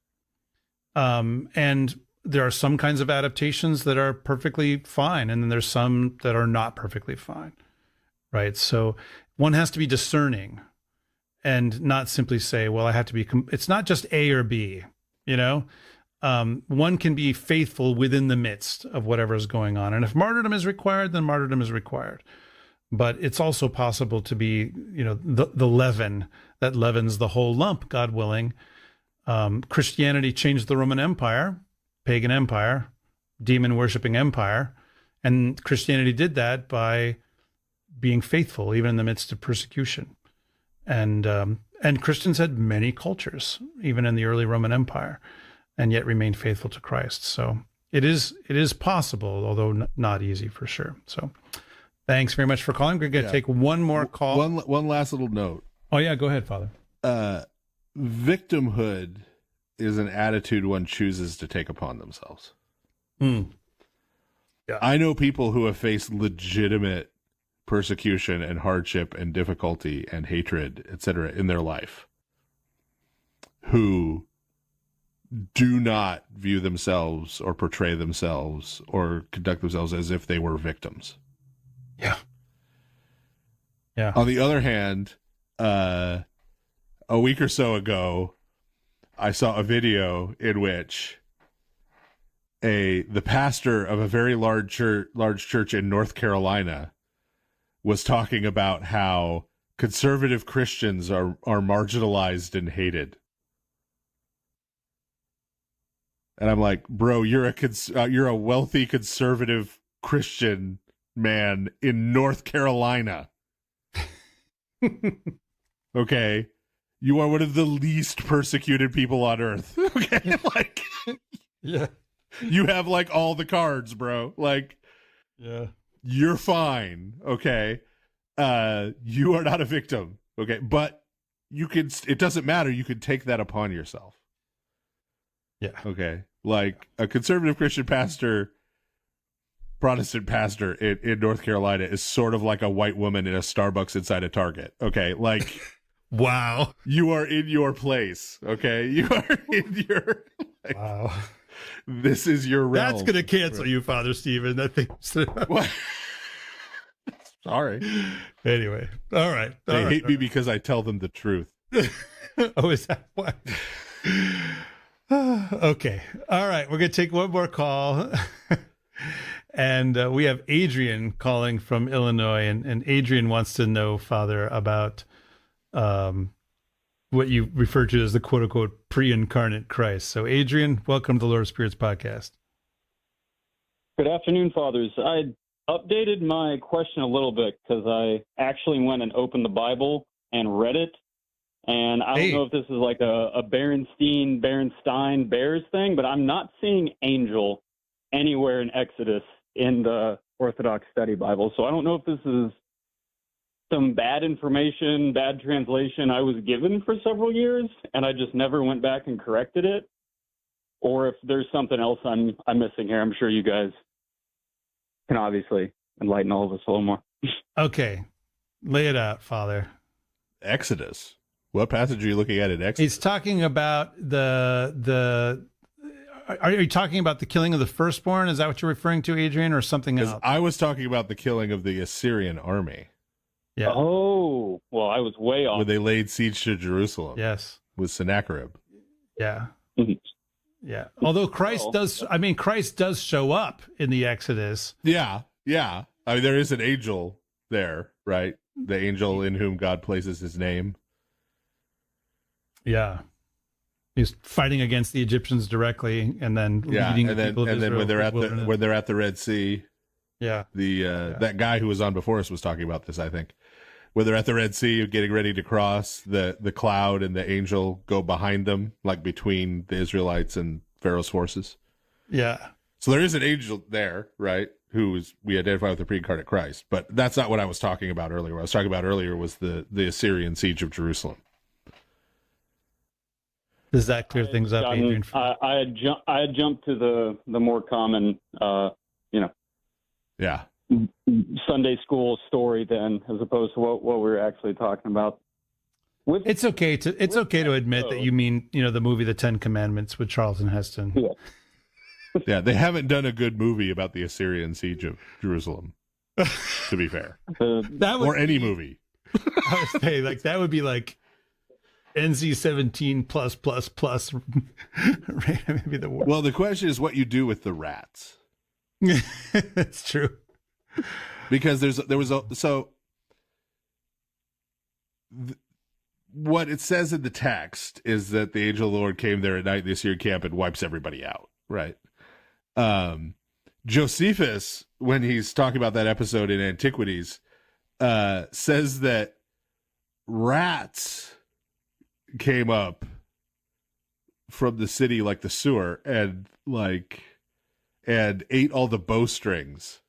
And there are some kinds of adaptations that are perfectly fine, and then there's some that are not perfectly fine, right? So one has to be discerning and not simply say, well, I have to be, it's not just A or B, one can be faithful within the midst of whatever is going on. And if martyrdom is required, then martyrdom is required. But it's also possible to be, the leaven that leavens the whole lump, God willing. Christianity changed the Roman Empire, pagan empire, demon-worshipping empire, and Christianity did that by being faithful, even in the midst of persecution. And Christians had many cultures, even in the early Roman Empire, and yet remained faithful to Christ. So it is possible, although not easy for sure. So thanks very much for calling. We're going to take one more call. One last little note. Oh yeah, go ahead, Father. Victimhood is an attitude one chooses to take upon themselves. Yeah. I know people who have faced legitimate persecution and hardship and difficulty and hatred, etc., in their life, who do not view themselves or portray themselves or conduct themselves as if they were victims. Yeah. On the other hand, a week or so ago, I saw a video in which the pastor of a very large church in North Carolina was talking about how conservative Christians are marginalized and hated. And I'm like, bro, you're a wealthy conservative Christian man in North Carolina. Okay. You are one of the least persecuted people on earth. Okay. Yeah. You have all the cards, bro. Yeah. You're fine. Okay. You are not a victim. Okay. But it doesn't matter. You could take that upon yourself. Yeah. Okay. A conservative Christian pastor, Protestant pastor in North Carolina is sort of like a white woman in a Starbucks inside a Target. Okay. Wow. You are in your place. Okay. You are in your, wow. This is your realm. That's going to cancel you, Father Stephen. That thing. What? Sorry. Anyway. All right. They hate me because I tell them the truth. Oh, is that why? Okay. All right. We're going to take one more call. And we have Adrian calling from Illinois. And Adrian wants to know, Father, about what you refer to as the quote-unquote pre-incarnate Christ. So, Adrian, welcome to the Lord of Spirits podcast. Good afternoon, Fathers. I updated my question a little bit because I actually went and opened the Bible and read it. And I don't know if this is like a Berenstein Bears thing, but I'm not seeing angel anywhere in Exodus in the Orthodox Study Bible. So I don't know if this is some bad information, bad translation I was given for several years, and I just never went back and corrected it, or if there's something else I'm missing here. I'm sure you guys can obviously enlighten all of us a little more. Okay. Lay it out, Father. Exodus. What passage are you looking at in Exodus? He's talking about the Are you talking about the killing of the firstborn? Is that what you're referring to, Adrian, or something else? I was talking about the killing of the Assyrian army. Yeah. Oh, well, I was way off. When they laid siege to Jerusalem. Yes. With Sennacherib. Yeah. Mhm. Yeah. Although Christ does show up in the Exodus. Yeah. Yeah. I mean, there is an angel there, right? The angel in whom God places his name. Yeah. He's fighting against the Egyptians directly, and then leading the people of Israel. And then when they're at the Red Sea, that guy who was on before us was talking about this, I think. When they're at the Red Sea, getting ready to cross, the cloud and the angel go behind them, like between the Israelites and Pharaoh's forces. Yeah. So there is an angel there, right? We identify with the pre-incarnate Christ, but that's not what I was talking about earlier. What I was talking about earlier was the Assyrian siege of Jerusalem. Does that clear things up, Adrian? I had jumped to the more common, Yeah. Sunday school story then, as opposed to what we were actually talking about. It's okay to admit that you mean, the movie The Ten Commandments with Charlton Heston. Yeah. Yeah, they haven't done a good movie about the Assyrian siege of Jerusalem, to be fair. Or any movie. I would say, that would be like NC-17 plus. Maybe the word. Well, the question is what you do with the rats. That's true. Because what it says in the text is that the angel of the Lord came there at night in the Assyrian camp and wipes everybody out, right? Josephus, when he's talking about that episode in Antiquities, says that rats came up from the city like the sewer and ate all the bowstrings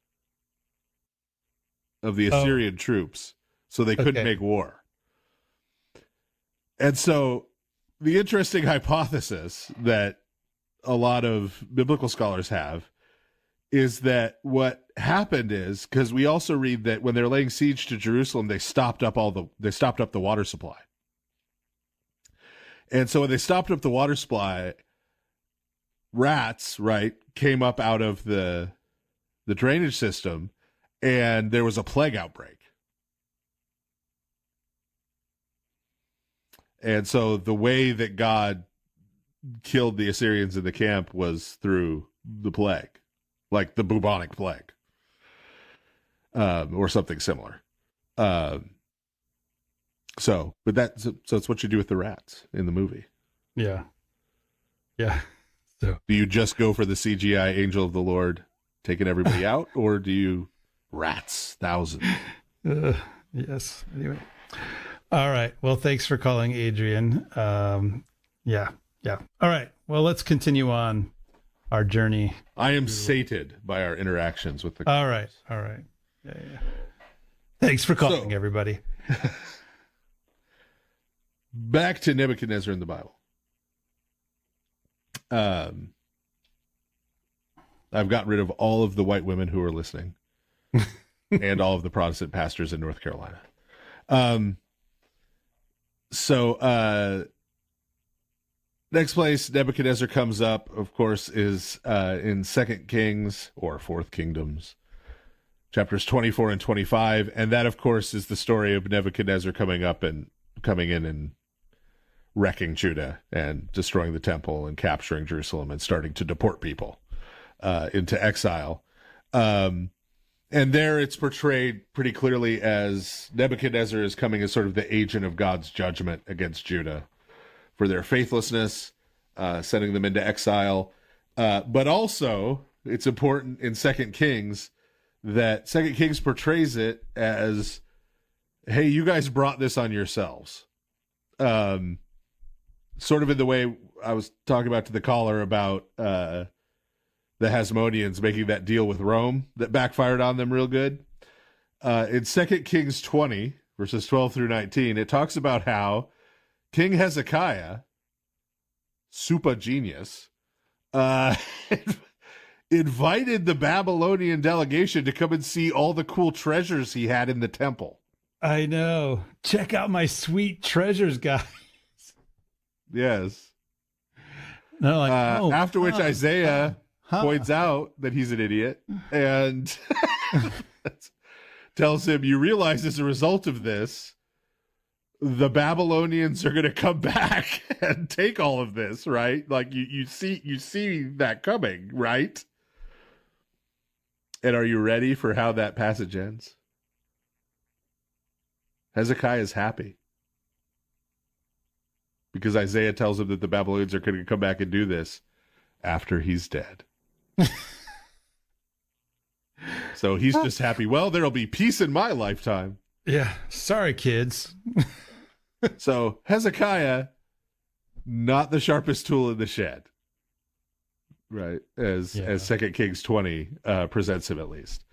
of the Assyrian troops, so they couldn't make war. And so the interesting hypothesis that a lot of biblical scholars have is that what happened is, because we also read that when they're laying siege to Jerusalem, they stopped up the water supply. And so when they stopped up the water supply, rats, right, came up out of the drainage system, and there was a plague outbreak. And so the way that God killed the Assyrians in the camp was through the plague, like the bubonic plague, or something similar. So it's what you do with the rats in the movie. Yeah. Yeah. So do you just go for the CGI angel of the Lord taking everybody out, or do you rats, thousands? Yes. Anyway. All right. Well, thanks for calling, Adrian. Yeah. All right. Well, let's continue on our journey. I am sated by our interactions with the. All right. Yeah. Thanks for calling, everybody. Back to Nebuchadnezzar in the Bible. I've gotten rid of all of the white women who are listening and all of the Protestant pastors in North Carolina. Next place Nebuchadnezzar comes up, of course, is in 2 Kings or 4th Kingdoms, chapters 24 and 25. And that, of course, is the story of Nebuchadnezzar coming in and wrecking Judah and destroying the temple and capturing Jerusalem and starting to deport people into exile. And there it's portrayed pretty clearly as Nebuchadnezzar is coming as sort of the agent of God's judgment against Judah for their faithlessness, sending them into exile. But also, it's important in 2 Kings that 2 Kings portrays it as, hey, you guys brought this on yourselves. Sort of in the way I was talking about to the caller about the Hasmoneans making that deal with Rome that backfired on them real good. In 2 Kings 20, verses 12 through 19, it talks about how King Hezekiah, super genius, invited the Babylonian delegation to come and see all the cool treasures he had in the temple. I know. Check out my sweet treasures, guys. Yes. they're like, after which Isaiah points out that he's an idiot and tells him, you realize as a result of this, the Babylonians are going to come back and take all of this, right? Like you see that coming, right? And are you ready for how that passage ends? Hezekiah is happy because Isaiah tells him that the Babylonians are going to come back and do this after he's dead. So he's just happy. Well, there'll be peace in my lifetime. Yeah. Sorry, kids. So Hezekiah, not the sharpest tool in the shed, right? As 2 Kings 20 presents him, at least.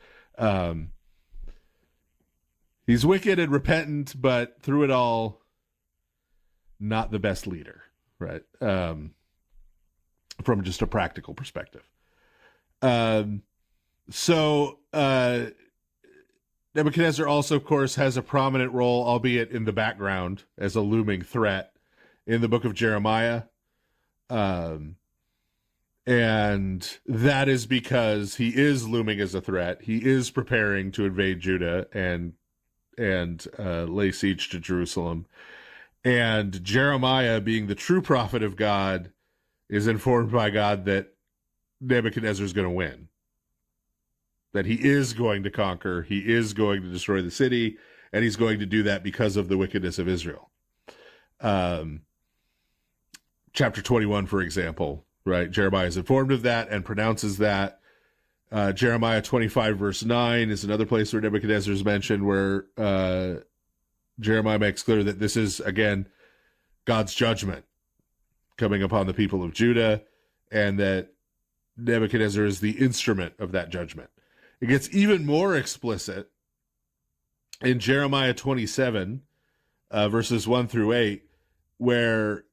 He's wicked and repentant, but through it all, not the best leader, right? From just a practical perspective. So Nebuchadnezzar also, of course, has a prominent role, albeit in the background, as a looming threat in the book of Jeremiah. And that is because he is looming as a threat. He is preparing to invade Judah and lay siege to Jerusalem. And Jeremiah, being the true prophet of God, is informed by God that Nebuchadnezzar is going to win. That he is going to conquer, he is going to destroy the city, and he's going to do that because of the wickedness of Israel. Chapter 21, for example, right? Jeremiah is informed of that and pronounces that. Jeremiah 25, verse 9 is another place where Nebuchadnezzar is mentioned, where Jeremiah makes clear that this is, again, God's judgment coming upon the people of Judah, and that Nebuchadnezzar is the instrument of that judgment. It gets even more explicit in Jeremiah 27, verses 1 through 8, where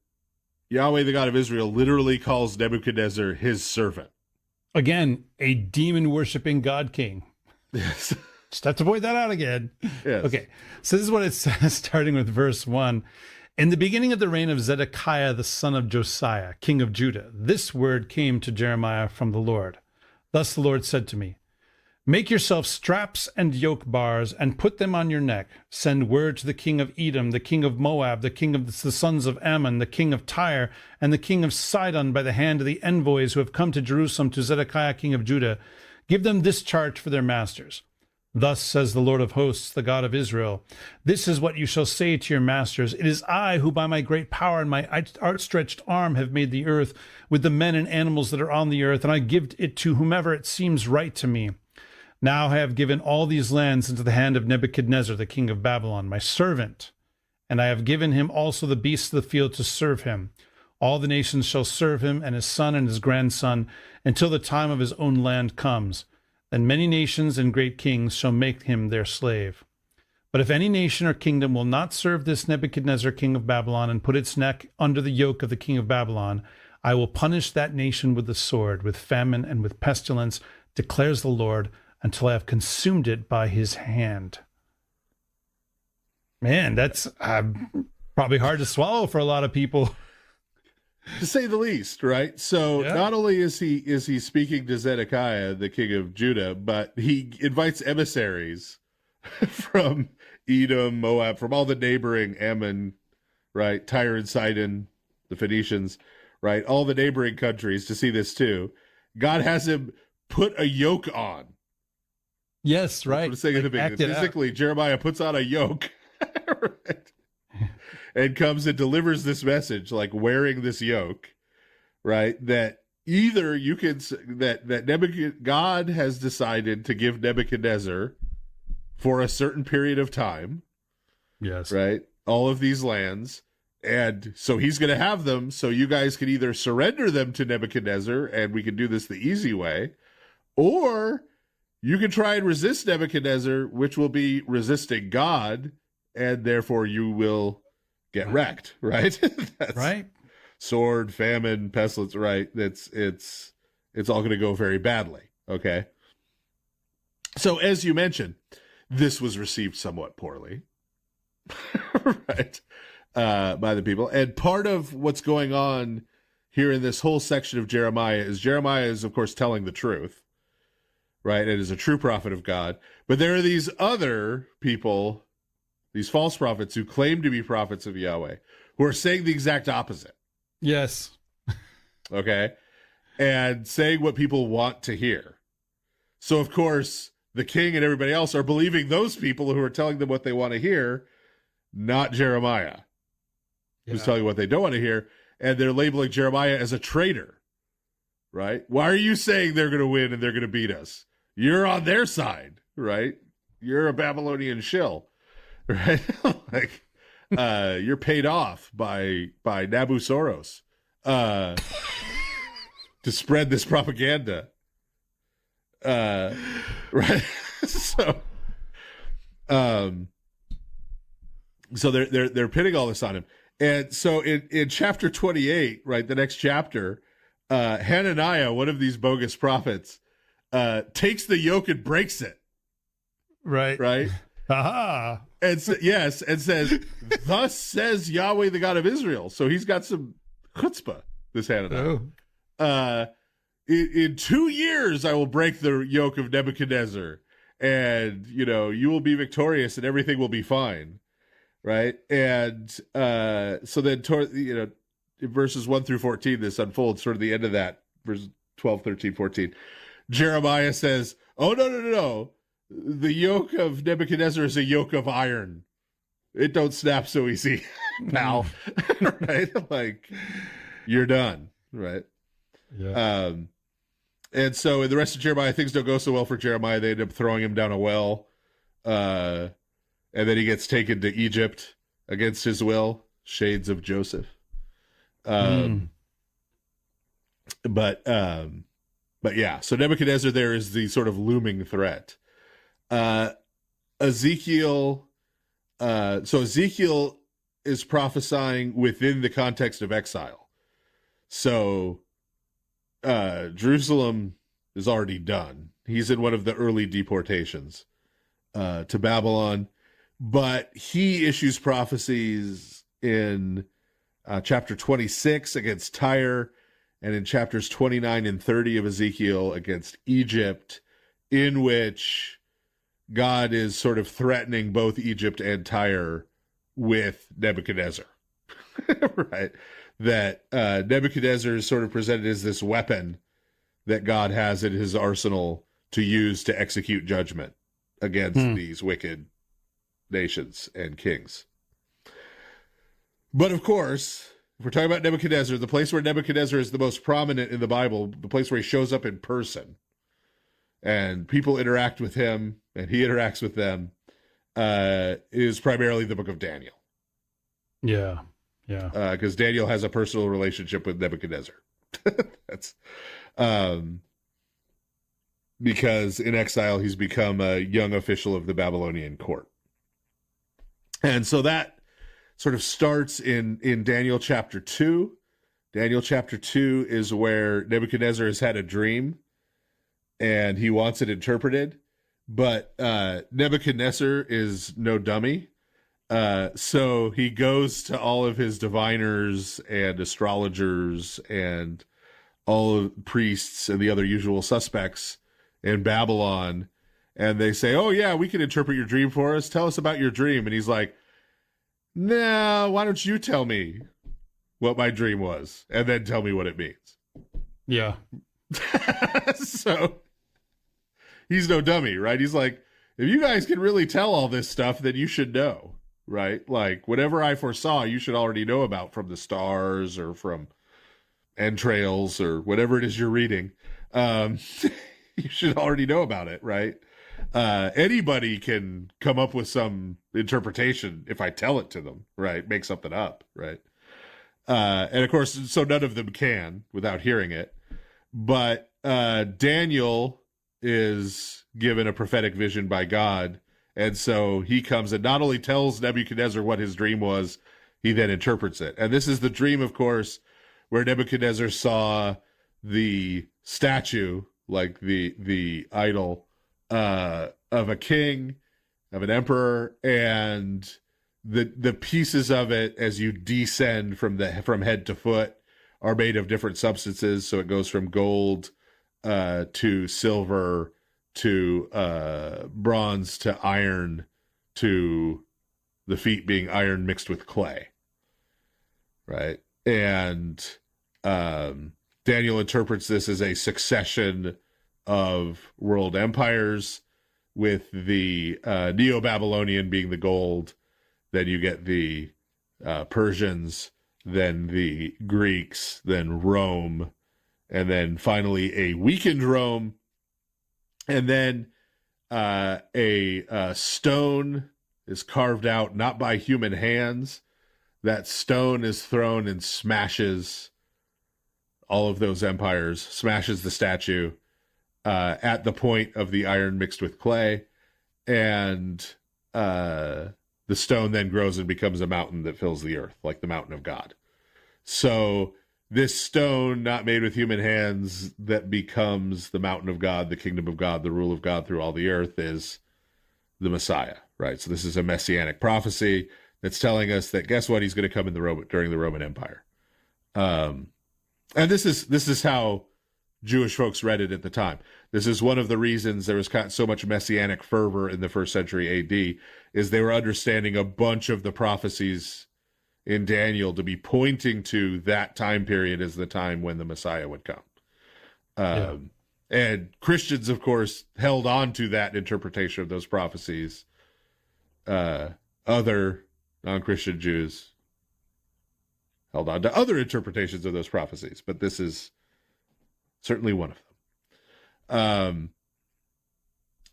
Yahweh, the God of Israel, literally calls Nebuchadnezzar his servant. Again, a demon-worshipping God king. Yes. Just have to point that out again. Yes. Okay, so this is what it says, starting with verse 1. In the beginning of the reign of Zedekiah, the son of Josiah, king of Judah, this word came to Jeremiah from the Lord. Thus the Lord said to me, make yourself straps and yoke bars and put them on your neck. Send word to the king of Edom, the king of Moab, the king of the sons of Ammon, the king of Tyre, and the king of Sidon by the hand of the envoys who have come to Jerusalem to Zedekiah, king of Judah. Give them this charge for their masters. Thus says the Lord of hosts, the God of Israel, this is what you shall say to your masters. It is I who by my great power and my outstretched arm have made the earth with the men and animals that are on the earth, and I give it to whomever it seems right to me. Now I have given all these lands into the hand of Nebuchadnezzar, the king of Babylon, my servant, and I have given him also the beasts of the field to serve him. All the nations shall serve him, and his son and his grandson, until the time of his own land comes. Then many nations and great kings shall make him their slave. But if any nation or kingdom will not serve this Nebuchadnezzar, king of Babylon, and put its neck under the yoke of the king of Babylon, I will punish that nation with the sword, with famine, and with pestilence, declares the Lord, until I have consumed it by his hand. Man, that's probably hard to swallow for a lot of people. To say the least, right? So not only is he speaking to Zedekiah, the king of Judah, but he invites emissaries from Edom, Moab, from all the neighboring Ammon, right? Tyre and Sidon, the Phoenicians, right? All the neighboring countries to see this too. God has him put a yoke on. Yes, right. Saying at the beginning. Physically, Jeremiah puts on a yoke, right? And comes and delivers this message, like wearing this yoke, right? That either you can that God has decided to give Nebuchadnezzar for a certain period of time, yes, right, all of these lands, and so he's going to have them. So you guys can either surrender them to Nebuchadnezzar, and we can do this the easy way, or you can try and resist Nebuchadnezzar, which will be resisting God, and therefore you will get wrecked, right? That's right. Sword, famine, pestilence, right? It's all going to go very badly, okay? So as you mentioned, this was received somewhat poorly, right, by the people. And part of what's going on here in this whole section of Jeremiah is, of course, telling the truth, right? It is a true prophet of God. But there are these other people, these false prophets who claim to be prophets of Yahweh, who are saying the exact opposite. Yes. Okay? And saying what people want to hear. So, of course, the king and everybody else are believing those people who are telling them what they want to hear, not Jeremiah, who's telling what they don't want to hear. And they're labeling Jeremiah as a traitor, right? Why are you saying they're going to win and they're going to beat us? You're on their side, right? You're a Babylonian shill, right? Like, you're paid off by Nabu Soros to spread this propaganda, right? So they're pinning all this on him. And so in chapter 28, right, the next chapter, Hananiah, one of these bogus prophets, takes the yoke and breaks it. Right. Right? Aha. And yes, and says, "Thus says Yahweh, the God of Israel." So he's got some chutzpah, this Hananiah. Oh. In 2 years, I will break the yoke of Nebuchadnezzar, and, you will be victorious and everything will be fine. Right. And so then, in verses 1 through 14, this unfolds sort of the end of that, verse 12, 13, 14. Jeremiah says, "Oh, no. The yoke of Nebuchadnezzar is a yoke of iron. It don't snap so easy, pal." Right? Like, you're done. Right. Yeah. And so in the rest of Jeremiah, things don't go so well for Jeremiah. They end up throwing him down a well. And then he gets taken to Egypt against his will. Shades of Joseph. But yeah, so Nebuchadnezzar there is the sort of looming threat. Ezekiel is prophesying within the context of exile. So Jerusalem is already done. He's in one of the early deportations to Babylon. But he issues prophecies in chapter 26 against Tyre, and in chapters 29 and 30 of Ezekiel against Egypt, in which God is sort of threatening both Egypt and Tyre with Nebuchadnezzar. Right? That Nebuchadnezzar is sort of presented as this weapon that God has in his arsenal to use to execute judgment against these wicked nations and kings. But of course, if we're talking about Nebuchadnezzar, the place where Nebuchadnezzar is the most prominent in the Bible, the place where he shows up in person and people interact with him and he interacts with them, is primarily the book of Daniel. Yeah. Because Daniel has a personal relationship with Nebuchadnezzar. That's because in exile he's become a young official of the Babylonian court. And so that sort of starts in Daniel chapter 2. Daniel chapter 2 is where Nebuchadnezzar has had a dream and he wants it interpreted. But Nebuchadnezzar is no dummy. So he goes to all of his diviners and astrologers and all of priests and the other usual suspects in Babylon. And they say, "Oh, yeah, we can interpret your dream for us. Tell us about your dream." And he's like, "No, why don't you tell me what my dream was and then tell me what it means?" Yeah. So he's no dummy, right? He's like, if you guys can really tell all this stuff, then you should know, right? Like, whatever I foresaw, you should already know about from the stars or from entrails or whatever it is you're reading. You should already know about it, right? Anybody can come up with some interpretation if I tell it to them, right? Make something up, right? And of course, so none of them can without hearing it. But Daniel is given a prophetic vision by God. And so he comes and not only tells Nebuchadnezzar what his dream was, he then interprets it. And this is the dream, of course, where Nebuchadnezzar saw the statue, like the idol, of a king, of an emperor, and the pieces of it as you descend from head to foot are made of different substances. So it goes from gold to silver to bronze to iron to the feet being iron mixed with clay. Right. And Daniel interprets this as a succession of world empires, with the Neo-Babylonian being the gold. Then you get the Persians, then the Greeks, then Rome, and then finally a weakened Rome. And then a stone is carved out, not by human hands. That stone is thrown and smashes all of those empires, smashes the statue at the point of the iron mixed with clay. And the stone then grows and becomes a mountain that fills the earth, like the mountain of God. So this stone, not made with human hands, that becomes the mountain of God, the kingdom of God, the rule of God through all the earth, is the Messiah, right? So this is a messianic prophecy that's telling us that, guess what? He's going to come in during the Roman Empire. And this is how Jewish folks read it at the time. This is one of the reasons there was so much messianic fervor in the first century AD, is they were understanding a bunch of the prophecies in Daniel to be pointing to that time period as the time when the Messiah would come. And Christians, of course, held on to that interpretation of those prophecies. Other non-Christian Jews held on to other interpretations of those prophecies, but this is certainly one of them.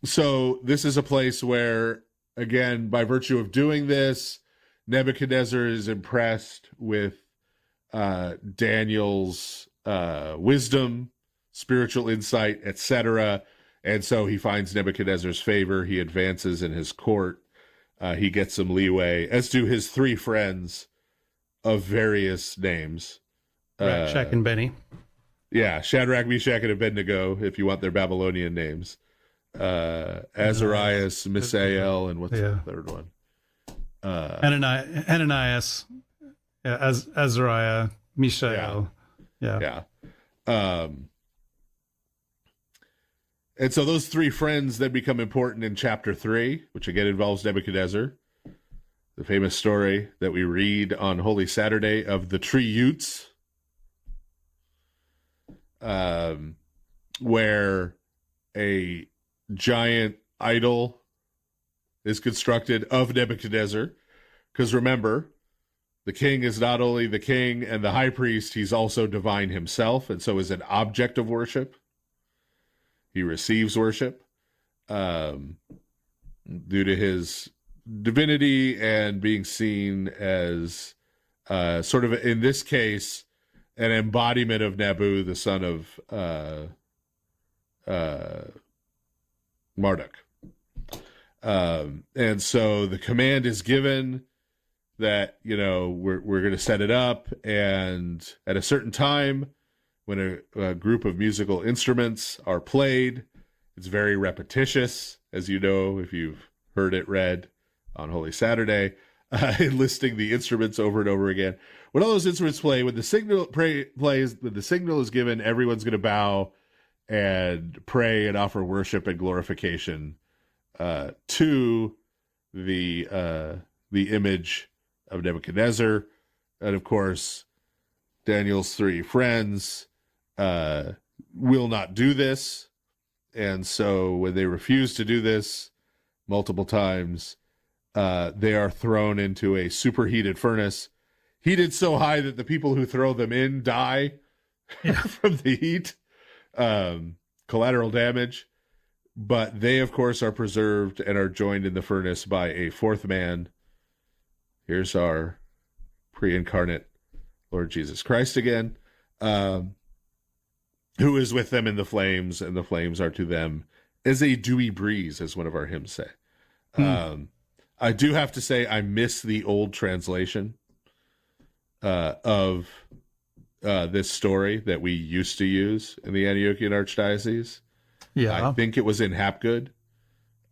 So this is a place where, again, by virtue of doing this, Nebuchadnezzar is impressed with Daniel's wisdom, spiritual insight, etc. And so he finds Nebuchadnezzar's favor. He advances in his court. He gets some leeway, as do his three friends of various names. Shadrach and Benny. Yeah, Shadrach, Meshach, and Abednego, if you want their Babylonian names. Azarias, Misael, and what's the third one? Ananias, Azariah, Mishael. Yeah. And so those three friends then become important in chapter 3, which again involves Nebuchadnezzar. The famous story that we read on Holy Saturday of the Tree Utes, where a giant idol is constructed of Nebuchadnezzar. Because remember, the king is not only the king and the high priest, he's also divine himself, and so is an object of worship. He receives worship due to his divinity and being seen as sort of, in this case, an embodiment of Nabu, the son of Marduk. And so the command is given that, we're going to set it up, and at a certain time, when a group of musical instruments are played, it's very repetitious, as you know, if you've heard it read on Holy Saturday, listing the instruments over and over again. When all those instruments play, when the signal plays, when the signal is given, everyone's going to bow and pray and offer worship and glorification to the image of Nebuchadnezzar. And of course, Daniel's three friends will not do this. And so when they refuse to do this multiple times, they are thrown into a superheated furnace, heated so high that the people who throw them in die from the heat, collateral damage. But they, of course, are preserved and are joined in the furnace by a fourth man. Here's our pre-incarnate Lord Jesus Christ again, who is with them in the flames, and the flames are to them as a dewy breeze, as one of our hymns say. I do have to say I miss the old translation of this story that we used to use in the Antiochian Archdiocese. I think it was in Hapgood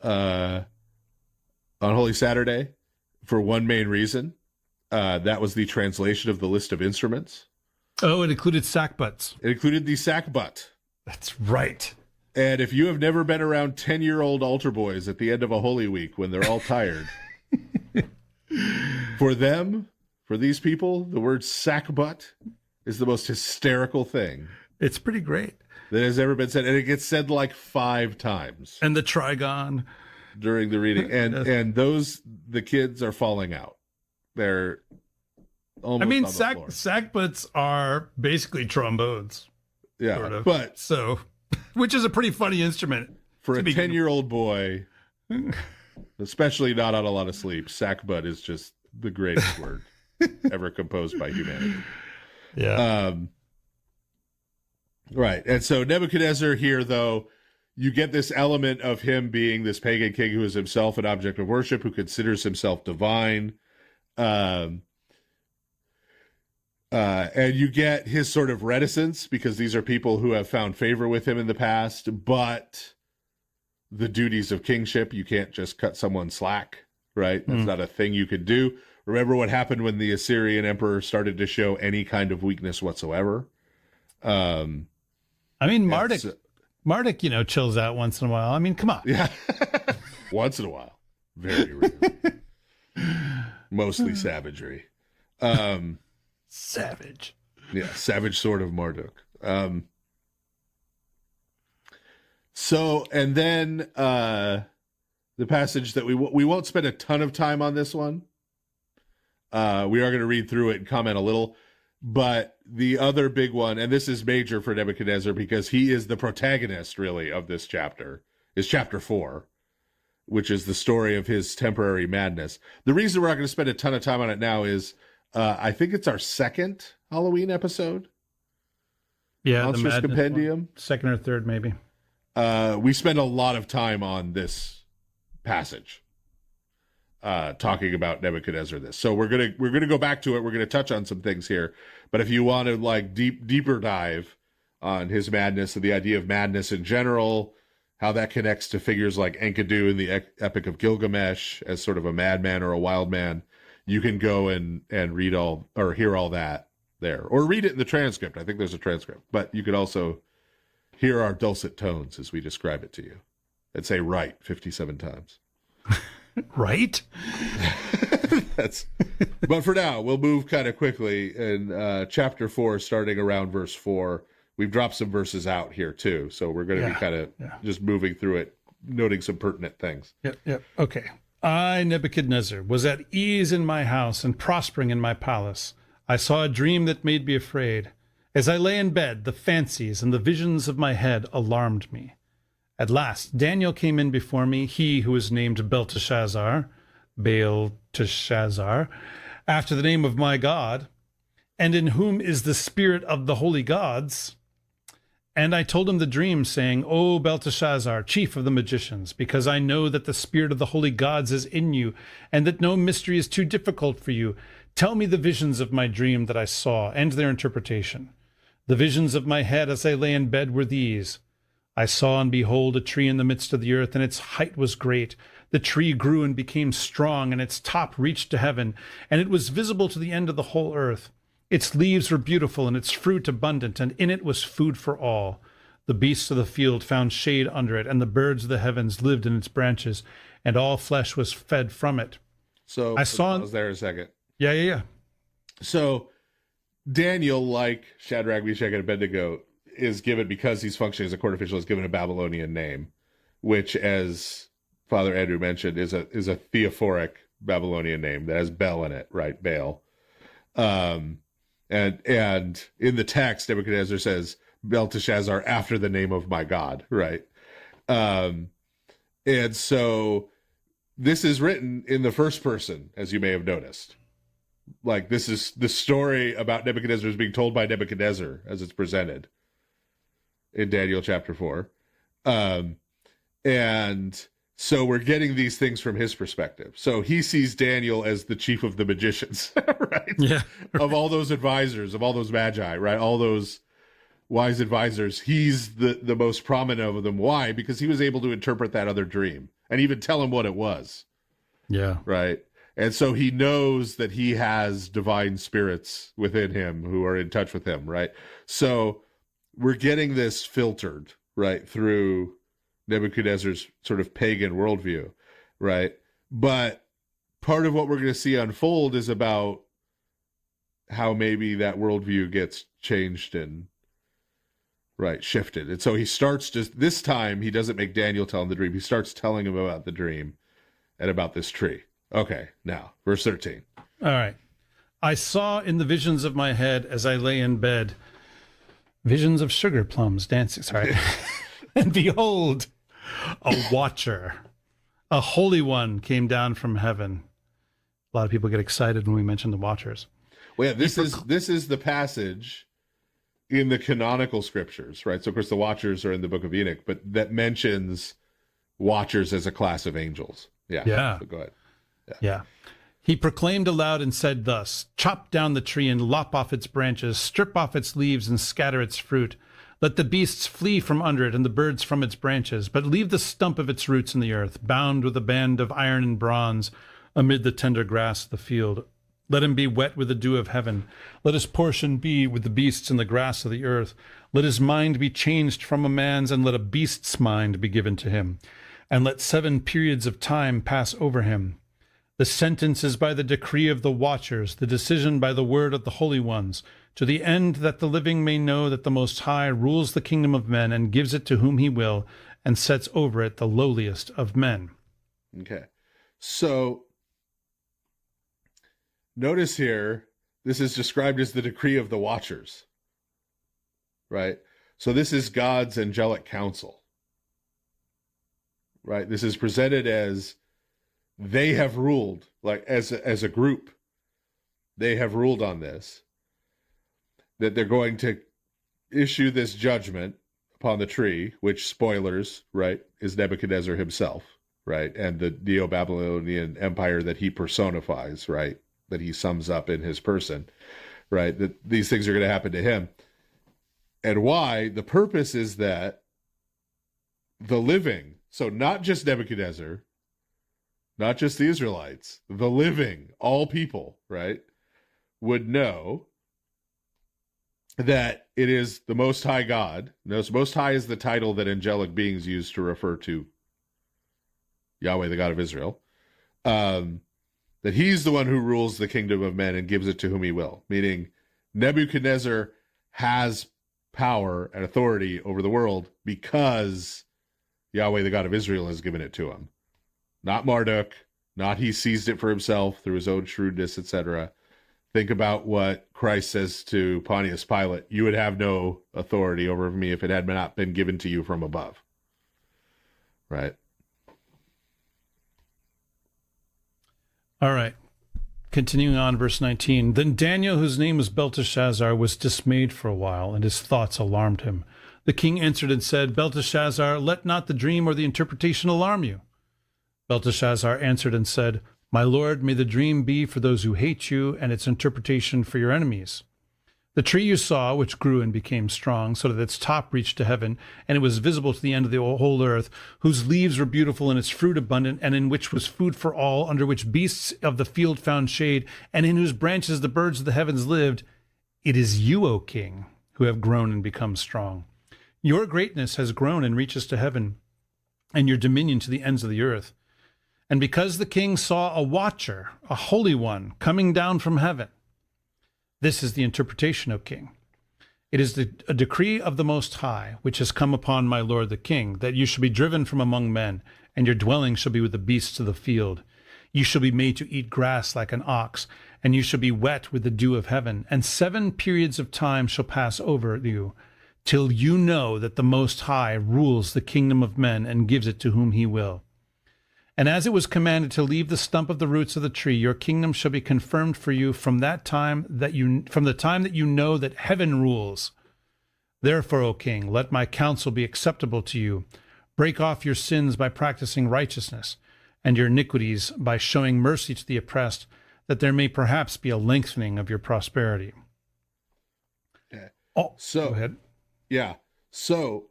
on Holy Saturday for one main reason. That was the translation of the list of instruments. Oh, it included sack butts. It included the sack butt. That's right. And if you have never been around 10-year-old altar boys at the end of a Holy Week when they're all tired, for these people, the word sack butt is the most hysterical thing. It's pretty great. That has ever been said. And it gets said like 5 times. And the trigon. During the reading. And the kids are falling out. They're almost on the floor. Sack butts are basically trombones. Yeah, sort of. But so, which is a pretty funny instrument for a 10-year-old boy, especially not on a lot of sleep. Sackbut is just the greatest word ever composed by humanity. Yeah. Right, and so Nebuchadnezzar here, though, you get this element of him being this pagan king who is himself an object of worship, who considers himself divine. And you get his sort of reticence because these are people who have found favor with him in the past, but the duties of kingship, you can't just cut someone slack, right? That's not a thing you could do. Remember what happened when the Assyrian emperor started to show any kind of weakness whatsoever. Marduk, chills out once in a while. I mean, come on. Yeah. Once in a while. Very rarely. Mostly savagery. Savage. Yeah, savage sword of Marduk. And then the passage that we won't spend a ton of time on this one. We are going to read through it and comment a little. But the other big one, and this is major for Nebuchadnezzar because he is the protagonist, really, of this chapter, is chapter 4, which is the story of his temporary madness. The reason we're not going to spend a ton of time on it now is I think it's our second Halloween episode. Yeah, Monstrous Compendium. One. Second or third, maybe. We spend a lot of time on this passage. Talking about Nebuchadnezzar this. So we're gonna go back to it. We're gonna touch on some things here. But if you want to like deeper dive on his madness and the idea of madness in general, how that connects to figures like Enkidu in the Epic of Gilgamesh as sort of a madman or a wild man, you can go and read all or hear all that there. Or read it in the transcript. I think there's a transcript. But you could also hear our dulcet tones as we describe it to you. And say right 57 times. Right? But for now, we'll move kind of quickly in chapter 4, starting around verse 4. We've dropped some verses out here too, so we're going to be kind of just moving through it, noting some pertinent things. Yep. Okay. I, Nebuchadnezzar, was at ease in my house and prospering in my palace. I saw a dream that made me afraid. As I lay in bed, the fancies and the visions of my head alarmed me. At last, Daniel came in before me, he who is named Belteshazzar, after the name of my God, and in whom is the spirit of the holy gods. And I told him the dream, saying, O Belteshazzar, chief of the magicians, because I know that the spirit of the holy gods is in you, and that no mystery is too difficult for you, tell me the visions of my dream that I saw, and their interpretation. The visions of my head as I lay in bed were these. I saw and behold a tree in the midst of the earth, and its height was great. The tree grew and became strong, and its top reached to heaven, and it was visible to the end of the whole earth. Its leaves were beautiful, and its fruit abundant, and in it was food for all. The beasts of the field found shade under it, and the birds of the heavens lived in its branches, and all flesh was fed from it. So I was there a second. Yeah. So Daniel, like Shadrach, Meshach, and Abednego, is given, because he's functioning as a court official, is given a Babylonian name, which, as Father Andrew mentioned, is a theophoric Babylonian name that has Bel in it, right? Baal. And in the text, Nebuchadnezzar says Belteshazzar after the name of my God, right? And so this is written in the first person, as you may have noticed. Like, this is the story about Nebuchadnezzar is being told by Nebuchadnezzar as it's presented in Daniel chapter 4. And so we're getting these things from his perspective. So he sees Daniel as the chief of the magicians, right? Yeah. Of all those advisors, of all those magi, right? All those wise advisors, he's the most prominent of them. Why? Because he was able to interpret that other dream and even tell him what it was. Yeah. Right. And so he knows that he has divine spirits within him who are in touch with him, right? So we're getting this filtered, right, through Nebuchadnezzar's sort of pagan worldview, right? But part of what we're going to see unfold is about how maybe that worldview gets changed and, right, shifted. And so he starts just, this time, he doesn't make Daniel tell him the dream. He starts telling him about the dream and about this tree. Okay, now, verse 13. All right. I saw in the visions of my head as I lay in bed, visions of sugar plums dancing. Sorry. And behold, a watcher, a holy one came down from heaven. A lot of people get excited when we mention the watchers. Well, yeah, this is the passage in the canonical scriptures, right? So, of course, the watchers are in the book of Enoch, but that mentions watchers as a class of angels. Yeah. Yeah. So go ahead. Yeah. He proclaimed aloud and said thus, chop down the tree and lop off its branches, strip off its leaves and scatter its fruit. Let the beasts flee from under it and the birds from its branches, but leave the stump of its roots in the earth, bound with a band of iron and bronze amid the tender grass of the field. Let him be wet with the dew of heaven. Let his portion be with the beasts in the grass of the earth. Let his mind be changed from a man's, and let a beast's mind be given to him. And let 7 periods of time pass over him. The sentence is by the decree of the watchers, the decision by the word of the holy ones, to the end that the living may know that the Most High rules the kingdom of men and gives it to whom he will, and sets over it the lowliest of men. Okay. So, notice here, this is described as the decree of the watchers, right? So this is God's angelic council, right? This is presented as they have ruled, like as a group, they have ruled on this, that they're going to issue this judgment upon the tree, which, spoilers, right, is Nebuchadnezzar himself, right? And the Neo-Babylonian empire that he personifies, right? That he sums up in his person, right? That these things are going to happen to him. And why? The purpose is that the living, so not just Nebuchadnezzar, not just the Israelites, the living, all people, right, would know that it is the Most High God. Notice Most High is the title that angelic beings use to refer to Yahweh, the God of Israel. That he's the one who rules the kingdom of men and gives it to whom he will. Meaning Nebuchadnezzar has power and authority over the world because Yahweh, the God of Israel, has given it to him. Not Marduk, not he seized it for himself through his own shrewdness, etc. Think about what Christ says to Pontius Pilate. You would have no authority over me if it had not been given to you from above. Right? All right. Continuing on, verse 19. Then Daniel, whose name was Belteshazzar, was dismayed for a while, and his thoughts alarmed him. The king answered and said, Belteshazzar, let not the dream or the interpretation alarm you. Belteshazzar answered and said, My lord, may the dream be for those who hate you, and its interpretation for your enemies. The tree you saw, which grew and became strong, so that its top reached to heaven, and it was visible to the end of the whole earth, whose leaves were beautiful and its fruit abundant, and in which was food for all, under which beasts of the field found shade, and in whose branches the birds of the heavens lived, it is you, O king, who have grown and become strong. Your greatness has grown and reaches to heaven, and your dominion to the ends of the earth. And because the king saw a watcher, a holy one, coming down from heaven, this is the interpretation, O king. It is a decree of the Most High, which has come upon my lord the king, that you shall be driven from among men, and your dwelling shall be with the beasts of the field. You shall be made to eat grass like an ox, and you shall be wet with the dew of heaven, and 7 periods of time shall pass over you, till you know that the Most High rules the kingdom of men and gives it to whom he will. And as it was commanded to leave the stump of the roots of the tree, your kingdom shall be confirmed for you from the time that you know that heaven rules. Therefore, O king, let my counsel be acceptable to you. Break off your sins by practicing righteousness, and your iniquities by showing mercy to the oppressed, that there may perhaps be a lengthening of your prosperity. Okay. Oh, so go ahead. Yeah. So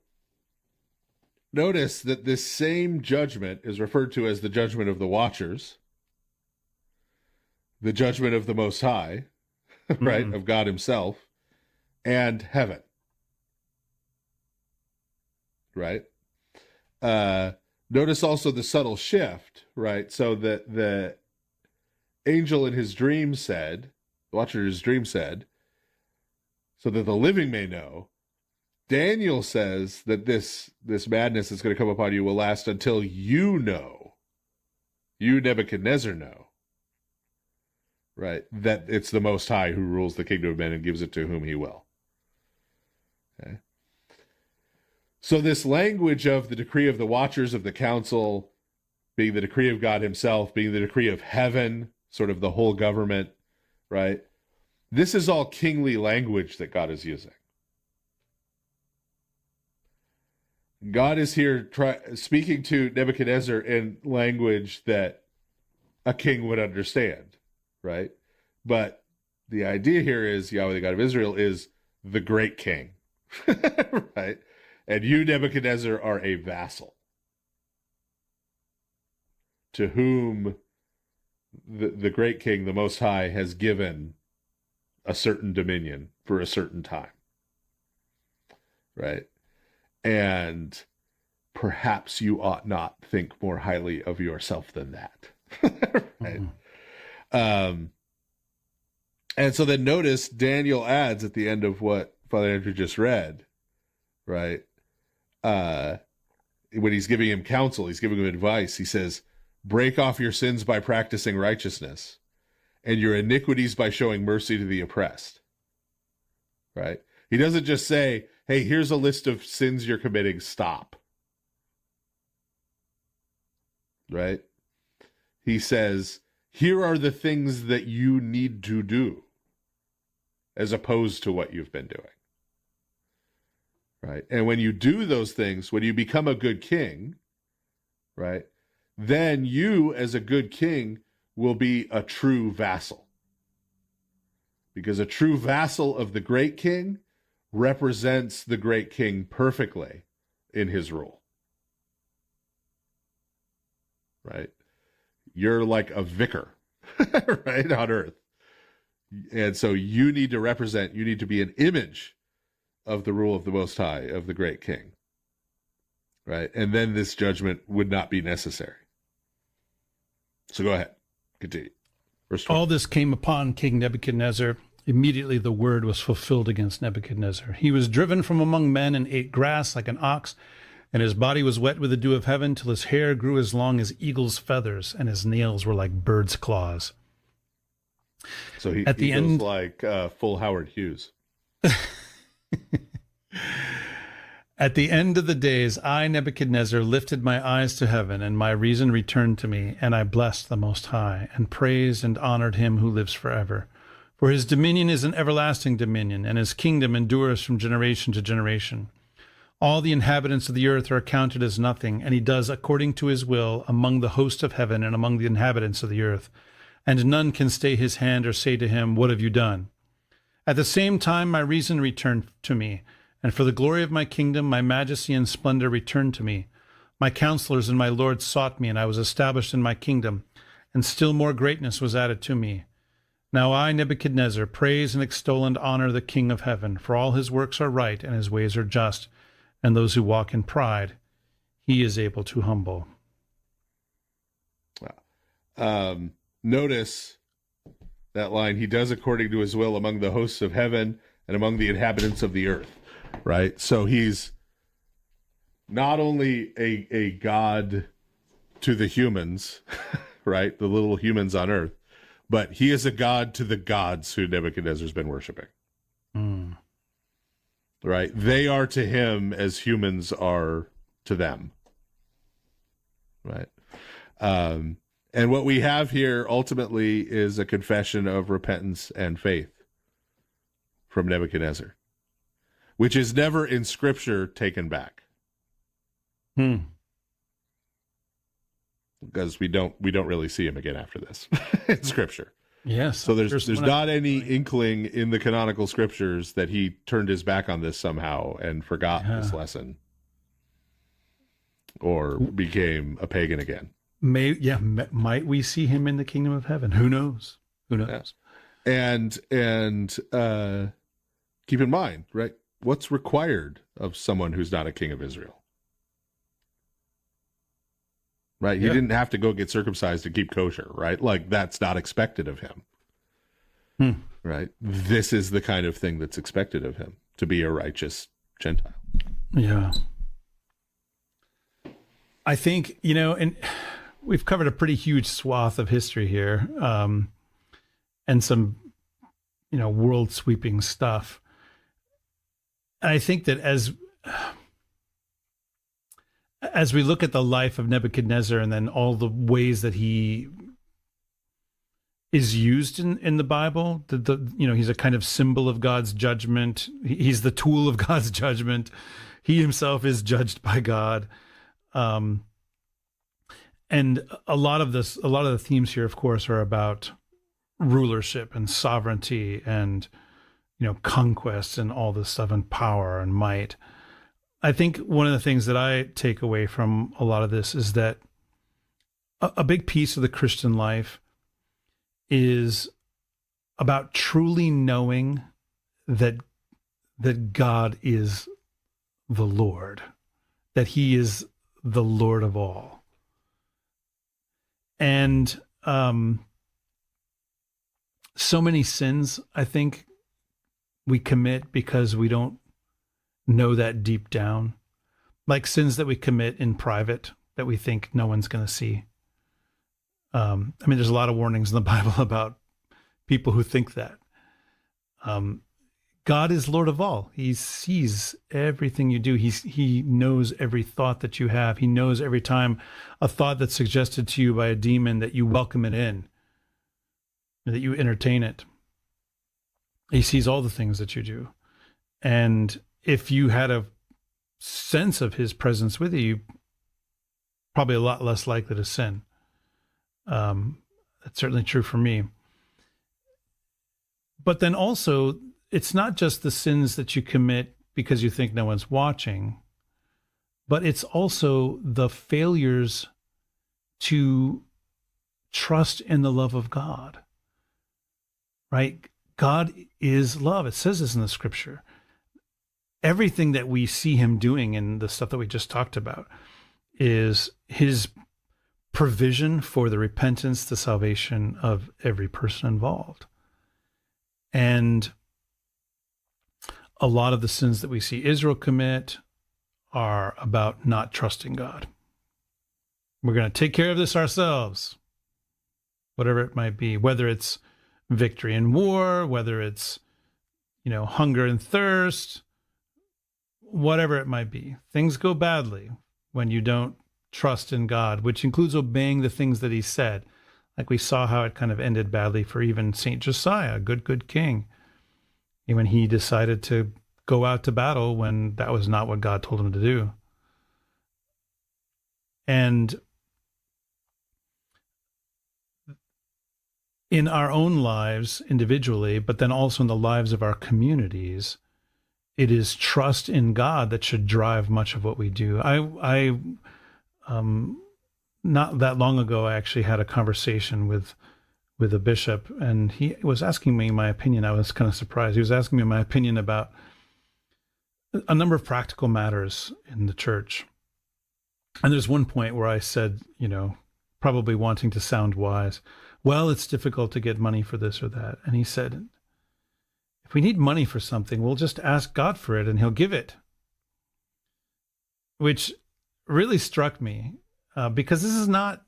notice that this same judgment is referred to as the judgment of the watchers. the judgment of the Most High, right, of God himself, and heaven, right? Notice also the subtle shift, right? So that the angel in his dream said, the watcher in his dream said, so that the living may know. Daniel says that this madness that's going to come upon you will last until you know, you Nebuchadnezzar know, right, that it's the Most High who rules the kingdom of men and gives it to whom he will. Okay. So this language of the decree of the watchers of the council being the decree of God himself, being the decree of heaven, sort of the whole government, right? This is all kingly language that God is using. God is here speaking to Nebuchadnezzar in language that a king would understand, right? But the idea here is Yahweh, the God of Israel, is the great king, right? And you, Nebuchadnezzar, are a vassal to whom the great king, the Most High, has given a certain dominion for a certain time, right? And perhaps you ought not think more highly of yourself than that, right? And so then notice Daniel adds at the end of what Father Andrew just read, right? When he's giving him counsel, he's giving him advice. He says, break off your sins by practicing righteousness and your iniquities by showing mercy to the oppressed, right? He doesn't just say, hey, here's a list of sins you're committing, stop, right? He says, here are the things that you need to do as opposed to what you've been doing. Right. And when you do those things, when you become a good king, right, then you as a good king will be a true vassal. Because a true vassal of the great king represents the great king perfectly in his rule. Right? You're like a vicar, right, on earth. And so you need to represent, you need to be an image of the rule of the Most High, of the great king, right? And then this judgment would not be necessary. So go ahead, continue. Verse 20. All this came upon King Nebuchadnezzar. Immediately the word was fulfilled against Nebuchadnezzar. He was driven from among men and ate grass like an ox, and his body was wet with the dew of heaven till his hair grew as long as eagle's feathers, and his nails were like bird's claws. So he goes like full Howard Hughes. At the end of the days, I, Nebuchadnezzar, lifted my eyes to heaven, and my reason returned to me, and I blessed the Most High, and praised and honored him who lives forever. For his dominion is an everlasting dominion, and his kingdom endures from generation to generation. All the inhabitants of the earth are accounted as nothing, and he does according to his will among the host of heaven and among the inhabitants of the earth. And none can stay his hand or say to him, what have you done? At the same time my reason returned to me, and for the glory of my kingdom my majesty and splendor returned to me. My counselors and my lords sought me, and I was established in my kingdom, and still more greatness was added to me. Now I, Nebuchadnezzar, praise and extol and honor the King of heaven, for all his works are right, and his ways are just, and those who walk in pride he is able to humble. Notice that line, he does according to his will among the hosts of heaven and among the inhabitants of the earth, right? So he's not only a God to the humans, right, the little humans on earth, but he is a God to the gods who Nebuchadnezzar's been worshiping. Right? They are to him as humans are to them. Right? And what we have here ultimately is a confession of repentance and faith from Nebuchadnezzar, which is never in Scripture taken back. Because we don't really see him again after this in Scripture. Yes. So there's not any inkling in the canonical Scriptures that he turned his back on this somehow and forgot this lesson or became a pagan again. Might we see him in the kingdom of heaven? Who knows? Who knows? And keep in mind, right, what's required of someone who's not a king of Israel? Right? He didn't have to go get circumcised to keep kosher, right? Like, that's not expected of him. Right? This is the kind of thing that's expected of him, to be a righteous Gentile. Yeah. I think, and we've covered a pretty huge swath of history here, and some, world-sweeping stuff. And I think that as we look at the life of Nebuchadnezzar and then all the ways that he is used in the Bible, he's a kind of symbol of God's judgment. He's the tool of God's judgment. He himself is judged by God. And a lot of the themes here, of course, are about rulership and sovereignty and, conquest and all this stuff, and power and might. I think one of the things that I take away from a lot of this is that a big piece of the Christian life is about truly knowing that God is the Lord, that he is the Lord of all. And so many sins, I think, we commit because we don't know that deep down, like sins that we commit in private that we think no one's going to see. There's a lot of warnings in the Bible about people who think that. God is Lord of all. He sees everything you do. He knows every thought that you have. He knows every time a thought that's suggested to you by a demon that you welcome it in, that you entertain it. He sees all the things that you do. And if you had a sense of his presence with you, you're probably a lot less likely to sin. That's certainly true for me. But then also, it's not just the sins that you commit because you think no one's watching, but it's also the failures to trust in the love of God, right? God is love. It says this in the scripture. Everything that we see him doing in the stuff that we just talked about is his provision for the repentance, the salvation of every person involved. And a lot of the sins that we see Israel commit are about not trusting God. We're going to take care of this ourselves, whatever it might be, whether it's victory in war, whether it's, hunger and thirst, whatever it might be. Things go badly when you don't trust in God, which includes obeying the things that he said. Like we saw how it kind of ended badly for even St. Josiah, a good king, when he decided to go out to battle when that was not what God told him to do. And in our own lives individually, but then also in the lives of our communities, it is trust in God that should drive much of what we do. I not that long ago, I actually had a conversation with a bishop, and he was asking me my opinion. I was kind of surprised. He was asking me my opinion about a number of practical matters in the church. And there's one point where I said, probably wanting to sound wise, well, it's difficult to get money for this or that. And he said, if we need money for something, we'll just ask God for it and he'll give it. Which really struck me because this is not,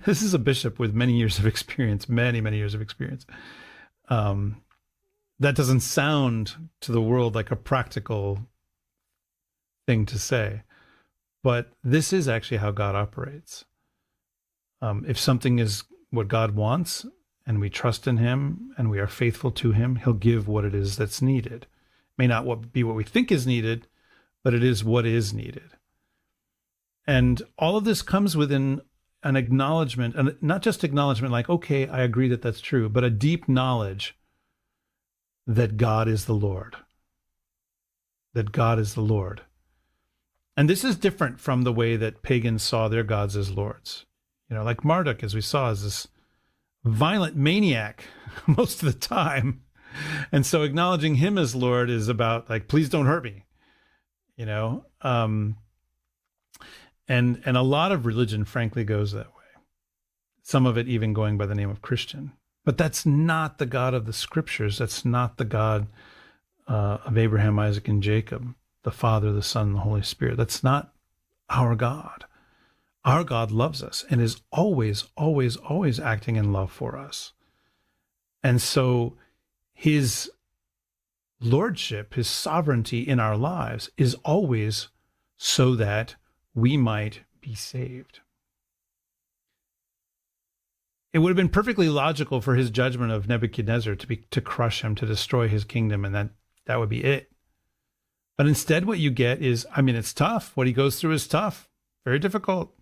this is a bishop with many years of experience, many years of experience. That doesn't sound to the world like a practical thing to say, but this is actually how God operates. If something is what God wants and we trust in him and we are faithful to him, he'll give what it is that's needed. It may not be what we think is needed, but it is what is needed. And all of this comes within an acknowledgement, and not just acknowledgement like, okay, I agree that that's true, but a deep knowledge that God is the Lord. That God is the Lord. And this is different from the way that pagans saw their gods as lords. Like Marduk, as we saw, is this violent maniac most of the time. And so acknowledging him as Lord is about like, please don't hurt me, you know? And a lot of religion, frankly, goes that way. Some of it even going by the name of Christian. But that's not the God of the Scriptures. That's not the God of Abraham, Isaac, and Jacob, the Father, the Son, and the Holy Spirit. That's not our God. Our God loves us and is always, always, always acting in love for us. And so his lordship, his sovereignty in our lives is always so that we might be saved. It would have been perfectly logical for his judgment of Nebuchadnezzar to crush him, to destroy his kingdom, and that would be it. But instead what you get is, I mean, it's tough. What he goes through is tough, very difficult.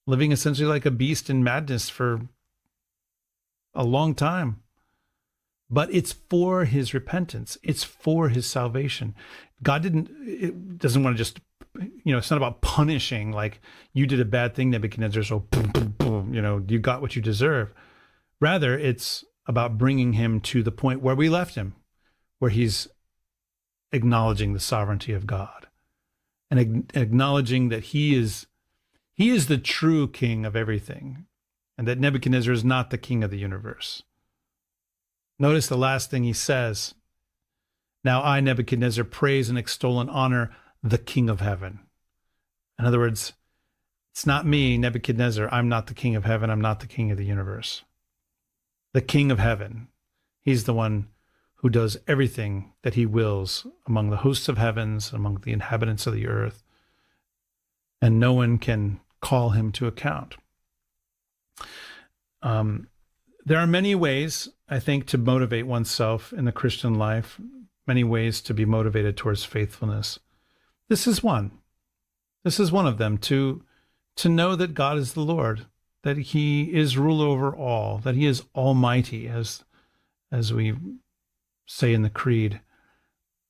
Living essentially like a beast in madness for a long time. But it's for his repentance. It's for his salvation. God doesn't want to just, you know, it's not about punishing, like you did a bad thing, Nebuchadnezzar, so boom, boom, boom, you know, you got what you deserve. Rather, it's about bringing him to the point where we left him, where he's acknowledging the sovereignty of God and acknowledging that he is the true king of everything, and that Nebuchadnezzar is not the king of the universe. Notice the last thing he says. Now I, Nebuchadnezzar, praise and extol and honor the King of heaven. In other words, it's not me, Nebuchadnezzar. I'm not the king of heaven. I'm not the king of the universe. The King of heaven. He's the one who does everything that he wills among the hosts of heavens, among the inhabitants of the earth. And no one can call him to account. There are many ways, I think, to motivate oneself in the Christian life, many ways to be motivated towards faithfulness. This is one. This is one of them, to know that God is the Lord, that he is ruler over all, that he is almighty, as we say in the Creed,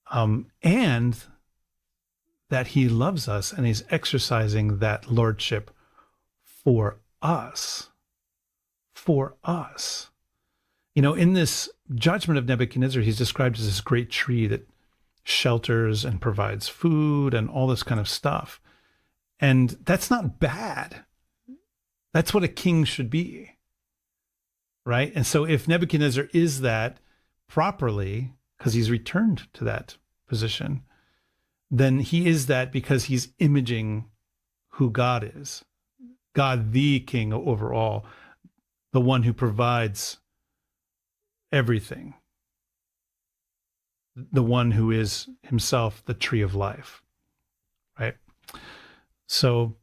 and that he loves us and he's exercising that lordship for us. For us. You know, in this judgment of Nebuchadnezzar, he's described as this great tree that shelters and provides food and all this kind of stuff. And that's not bad. That's what a king should be, right? And so if Nebuchadnezzar is that properly, because he's returned to that position, then he is that because he's imaging who God is. God, the king over all, the one who provides everything, the one who is himself the tree of life, right? So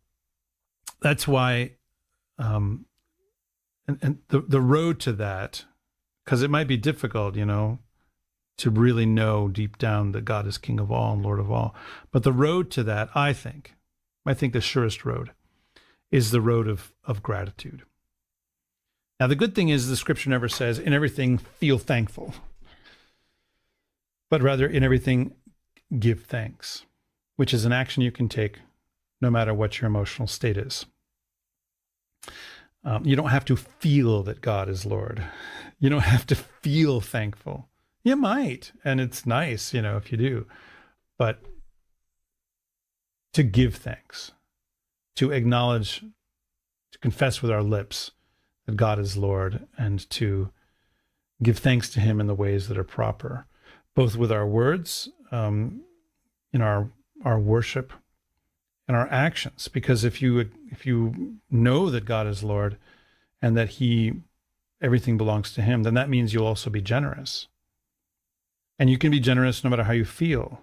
that's why, and the road to that, because it might be difficult, you know, to really know deep down that God is King of all and Lord of all. But the road to that, I think the surest road is the road of gratitude. Now, the good thing is the scripture never says, in everything feel thankful, but rather in everything give thanks, which is an action you can take no matter what your emotional state is. You don't have to feel that God is Lord. You don't have to feel thankful. You might, and it's nice, you know, if you do, but to give thanks, to acknowledge, to confess with our lips that God is Lord, and to give thanks to him in the ways that are proper, both with our words, in our worship, and our actions. Because if you know that God is Lord and that everything belongs to him, then that means you'll also be generous. And you can be generous no matter how you feel,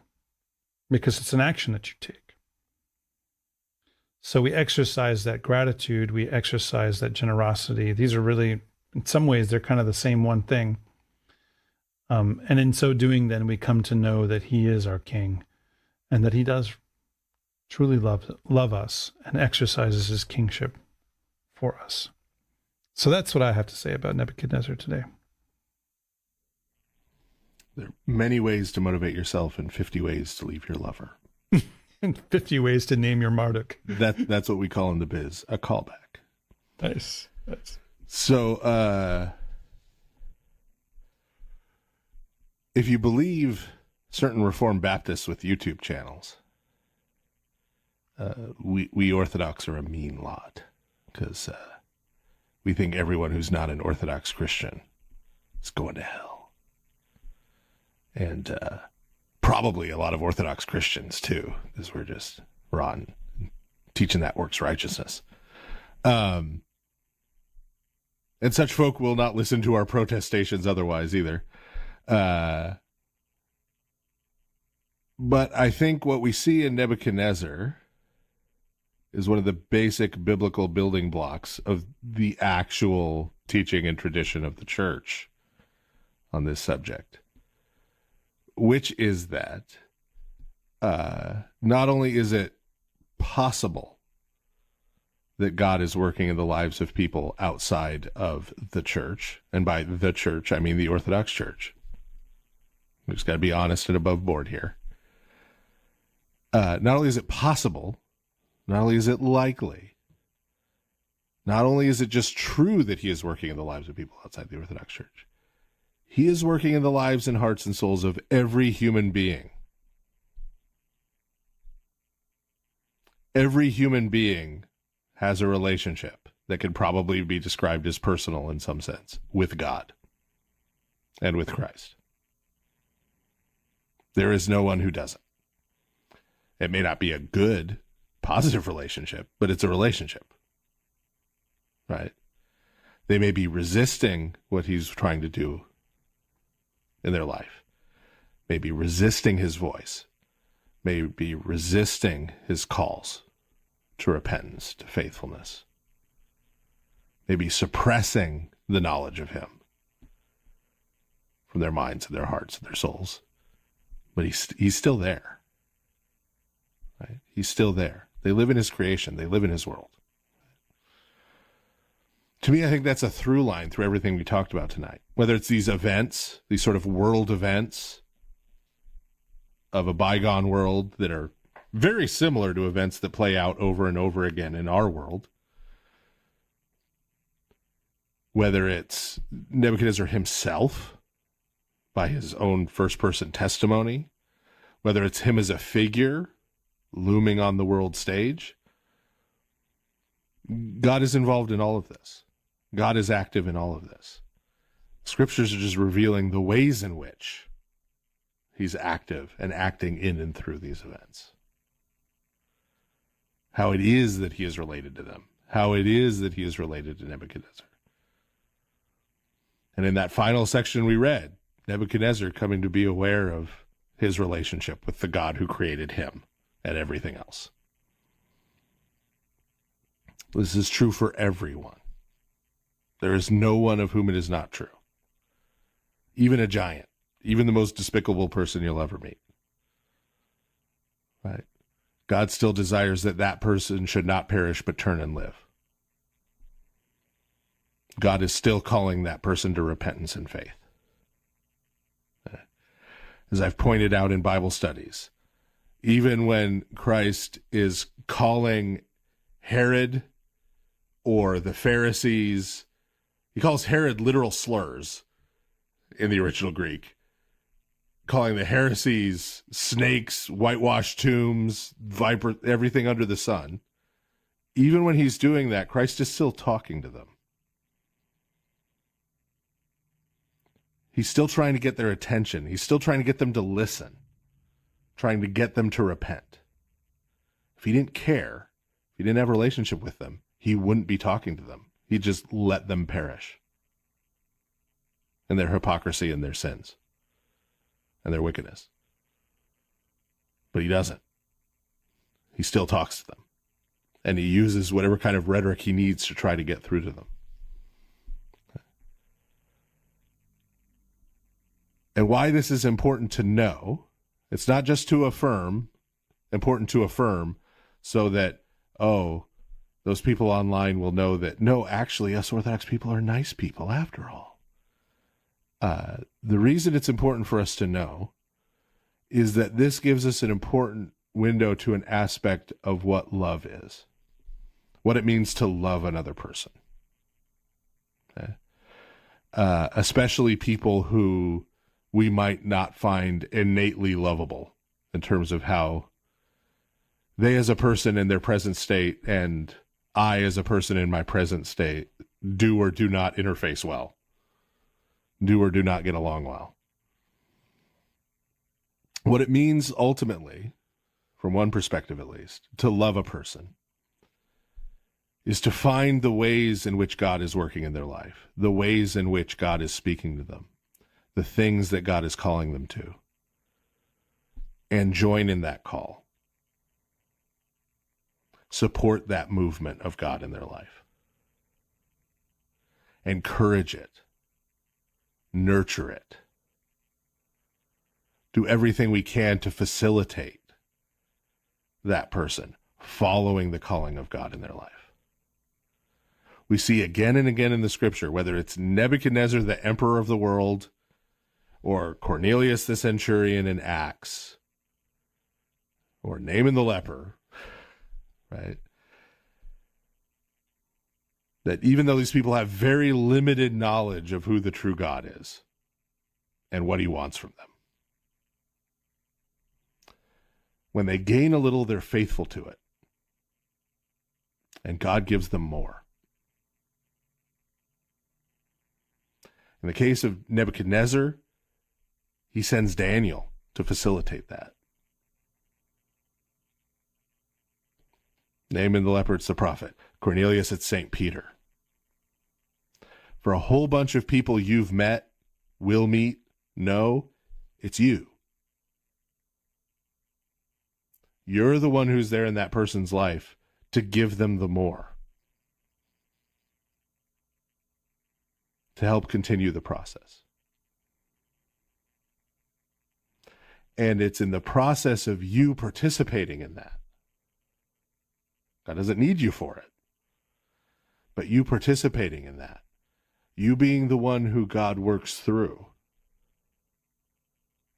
because it's an action that you take. So we exercise that gratitude, we exercise that generosity. These are really, in some ways, they're kind of the same one thing. And in so doing, then we come to know that he is our King, and that he does truly love us and exercises his kingship for us. So that's what I have to say about Nebuchadnezzar today. There are many ways to motivate yourself and 50 ways to leave your lover. And 50 ways to name your Marduk. That's what we call in the biz, a callback. Nice. So, if you believe certain Reformed Baptists with YouTube channels, we Orthodox are a mean lot, because we think everyone who's not an Orthodox Christian is going to hell. And probably a lot of Orthodox Christians, too, because we're just rotten, teaching that works righteousness. And such folk will not listen to our protestations otherwise either. But I think what we see in Nebuchadnezzar is one of the basic biblical building blocks of the actual teaching and tradition of the church on this subject, which is that not only is it possible that God is working in the lives of people outside of the church, and by the church, I mean the Orthodox Church. We just got to be honest and above board here. Not only is it possible, not only is it likely, not only is it just true that he is working in the lives of people outside the Orthodox Church, he is working in the lives and hearts and souls of every human being. Every human being has a relationship that can probably be described as personal in some sense with God and with Christ. There is no one who doesn't. It may not be a good, positive relationship, but it's a relationship, right? They may be resisting what he's trying to do in their life, may be resisting his voice, may be resisting his calls to repentance, to faithfulness, may be suppressing the knowledge of him from their minds and their hearts and their souls, but he's still there. Right? He's still there. They live in his creation. They live in his world. To me, I think that's a through line through everything we talked about tonight. Whether it's these events, these sort of world events of a bygone world that are very similar to events that play out over and over again in our world. Whether it's Nebuchadnezzar himself by his own first-person testimony, whether it's him as a figure looming on the world stage. God is involved in all of this. God is active in all of this. Scriptures are just revealing the ways in which he's active and acting in and through these events. How it is that he is related to them. How it is that he is related to Nebuchadnezzar. And in that final section we read, Nebuchadnezzar coming to be aware of his relationship with the God who created him and everything else. This is true for everyone. There is no one of whom it is not true. Even a giant, even the most despicable person you'll ever meet. Right? God still desires that that person should not perish but turn and live. God is still calling that person to repentance and faith. As I've pointed out in Bible studies, even when Christ is calling Herod or the Pharisees, he calls Herod literal slurs in the original Greek, calling the heresies snakes, whitewashed tombs, viper, everything under the sun. Even when he's doing that, Christ is still talking to them. He's still trying to get their attention. He's still trying to get them to listen, trying to get them to repent. If he didn't care, if he didn't have a relationship with them, he wouldn't be talking to them. He'd just let them perish in their hypocrisy and their sins and their wickedness. But he doesn't. He still talks to them. And he uses whatever kind of rhetoric he needs to try to get through to them. And why this is important to know, it's not just to affirm, important to affirm so that, oh, those people online will know that, no, actually, us Orthodox people are nice people after all. The reason it's important for us to know is that this gives us an important window to an aspect of what love is, what it means to love another person. especially people who we might not find innately lovable in terms of how they as a person in their present state and I as a person in my present state do or do not interface well, do or do not get along well. What it means ultimately, from one perspective at least, to love a person is to find the ways in which God is working in their life, the ways in which God is speaking to them, the things that God is calling them to, and join in that call. Support that movement of God in their life. Encourage it. Nurture it. Do everything we can to facilitate that person following the calling of God in their life. We see again and again in the scripture, whether it's Nebuchadnezzar, the emperor of the world, or Cornelius the centurion in Acts, or Naaman the leper, right? That even though these people have very limited knowledge of who the true God is and what he wants from them, when they gain a little, they're faithful to it. And God gives them more. In the case of Nebuchadnezzar, he sends Daniel to facilitate that. Naaman the leper, it's the prophet. Cornelius, it's St. Peter. For a whole bunch of people you've met, will meet, know, it's you. You're the one who's there in that person's life to give them the more, to help continue the process. And it's in the process of you participating in that. God doesn't need you for it, but you participating in that, you being the one who God works through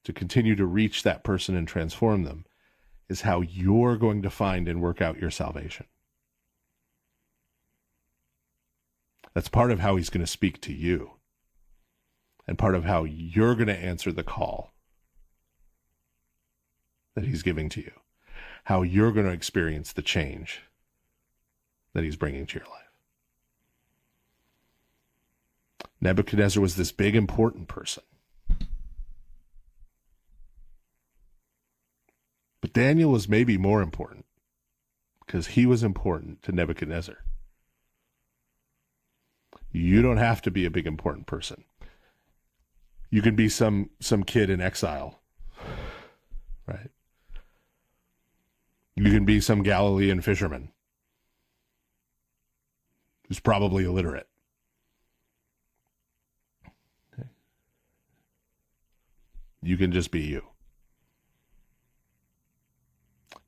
to continue to reach that person and transform them, is how you're going to find and work out your salvation. That's part of how he's going to speak to you, and part of how you're going to answer the call that he's giving to you, how you're going to experience the change that he's bringing to your life. Nebuchadnezzar was this big, important person. But Daniel was maybe more important because he was important to Nebuchadnezzar. You don't have to be a big, important person. You can be some kid in exile, right? You can be some Galilean fisherman who's probably illiterate. Okay. You can just be you.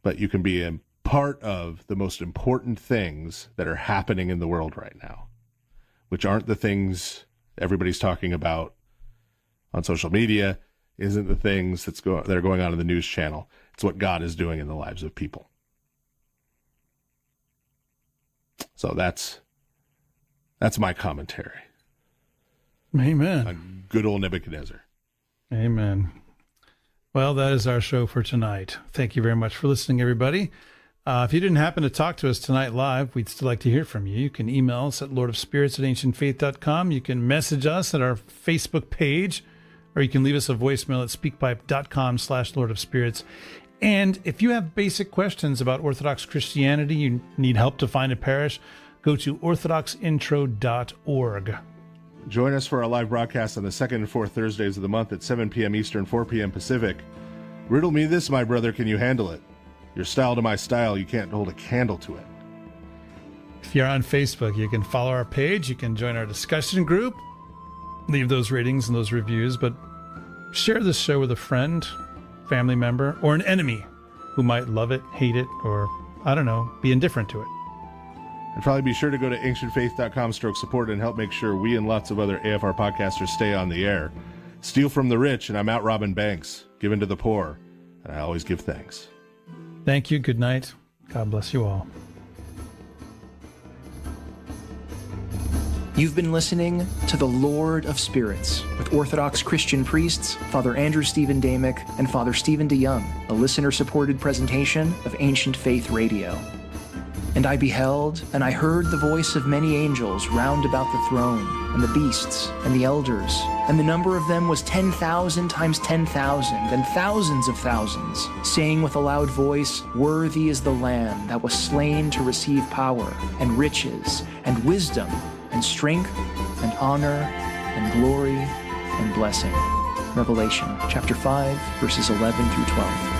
But you can be a part of the most important things that are happening in the world right now, which aren't the things everybody's talking about on social media, isn't the things that are going on in the news channel. It's what God is doing in the lives of people. So that's my commentary. Amen. On good old Nebuchadnezzar. Amen. Well, that is our show for tonight. Thank you very much for listening, everybody. If you didn't happen to talk to us tonight live, we'd still like to hear from you. You can email us at lordofspirits@ancientfaith.com. You can message us at our Facebook page, or you can leave us a voicemail at speakpipe.com/lordofspirits. And if you have basic questions about Orthodox Christianity, you need help to find a parish, go to orthodoxintro.org. Join us for our live broadcast on the second and fourth Thursdays of the month at 7 p.m. Eastern, 4 p.m. Pacific. Riddle me this, my brother, can you handle it? Your style to my style, you can't hold a candle to it. If you're on Facebook, you can follow our page, you can join our discussion group, leave those ratings and those reviews, but share this show with a friend, family member, or an enemy who might love it, hate it, or, I don't know, be indifferent to it. And probably be sure to go to ancientfaith.com/support and help make sure we and lots of other AFR podcasters stay on the air. Steal from the rich, and I'm out robbing banks. Given to the poor, and I always give thanks. Thank you. Good night. God bless you all. You've been listening to The Lord of Spirits with Orthodox Christian priests, Father Andrew Stephen Damick and Father Stephen DeYoung, a listener-supported presentation of Ancient Faith Radio. And I beheld, and I heard the voice of many angels round about the throne, and the beasts, and the elders, and the number of them was 10,000 times 10,000, and thousands of thousands, saying with a loud voice, Worthy is the Lamb that was slain to receive power, and riches, and wisdom, and strength, and honor, and glory, and blessing. Revelation chapter 5, verses 11 through 12.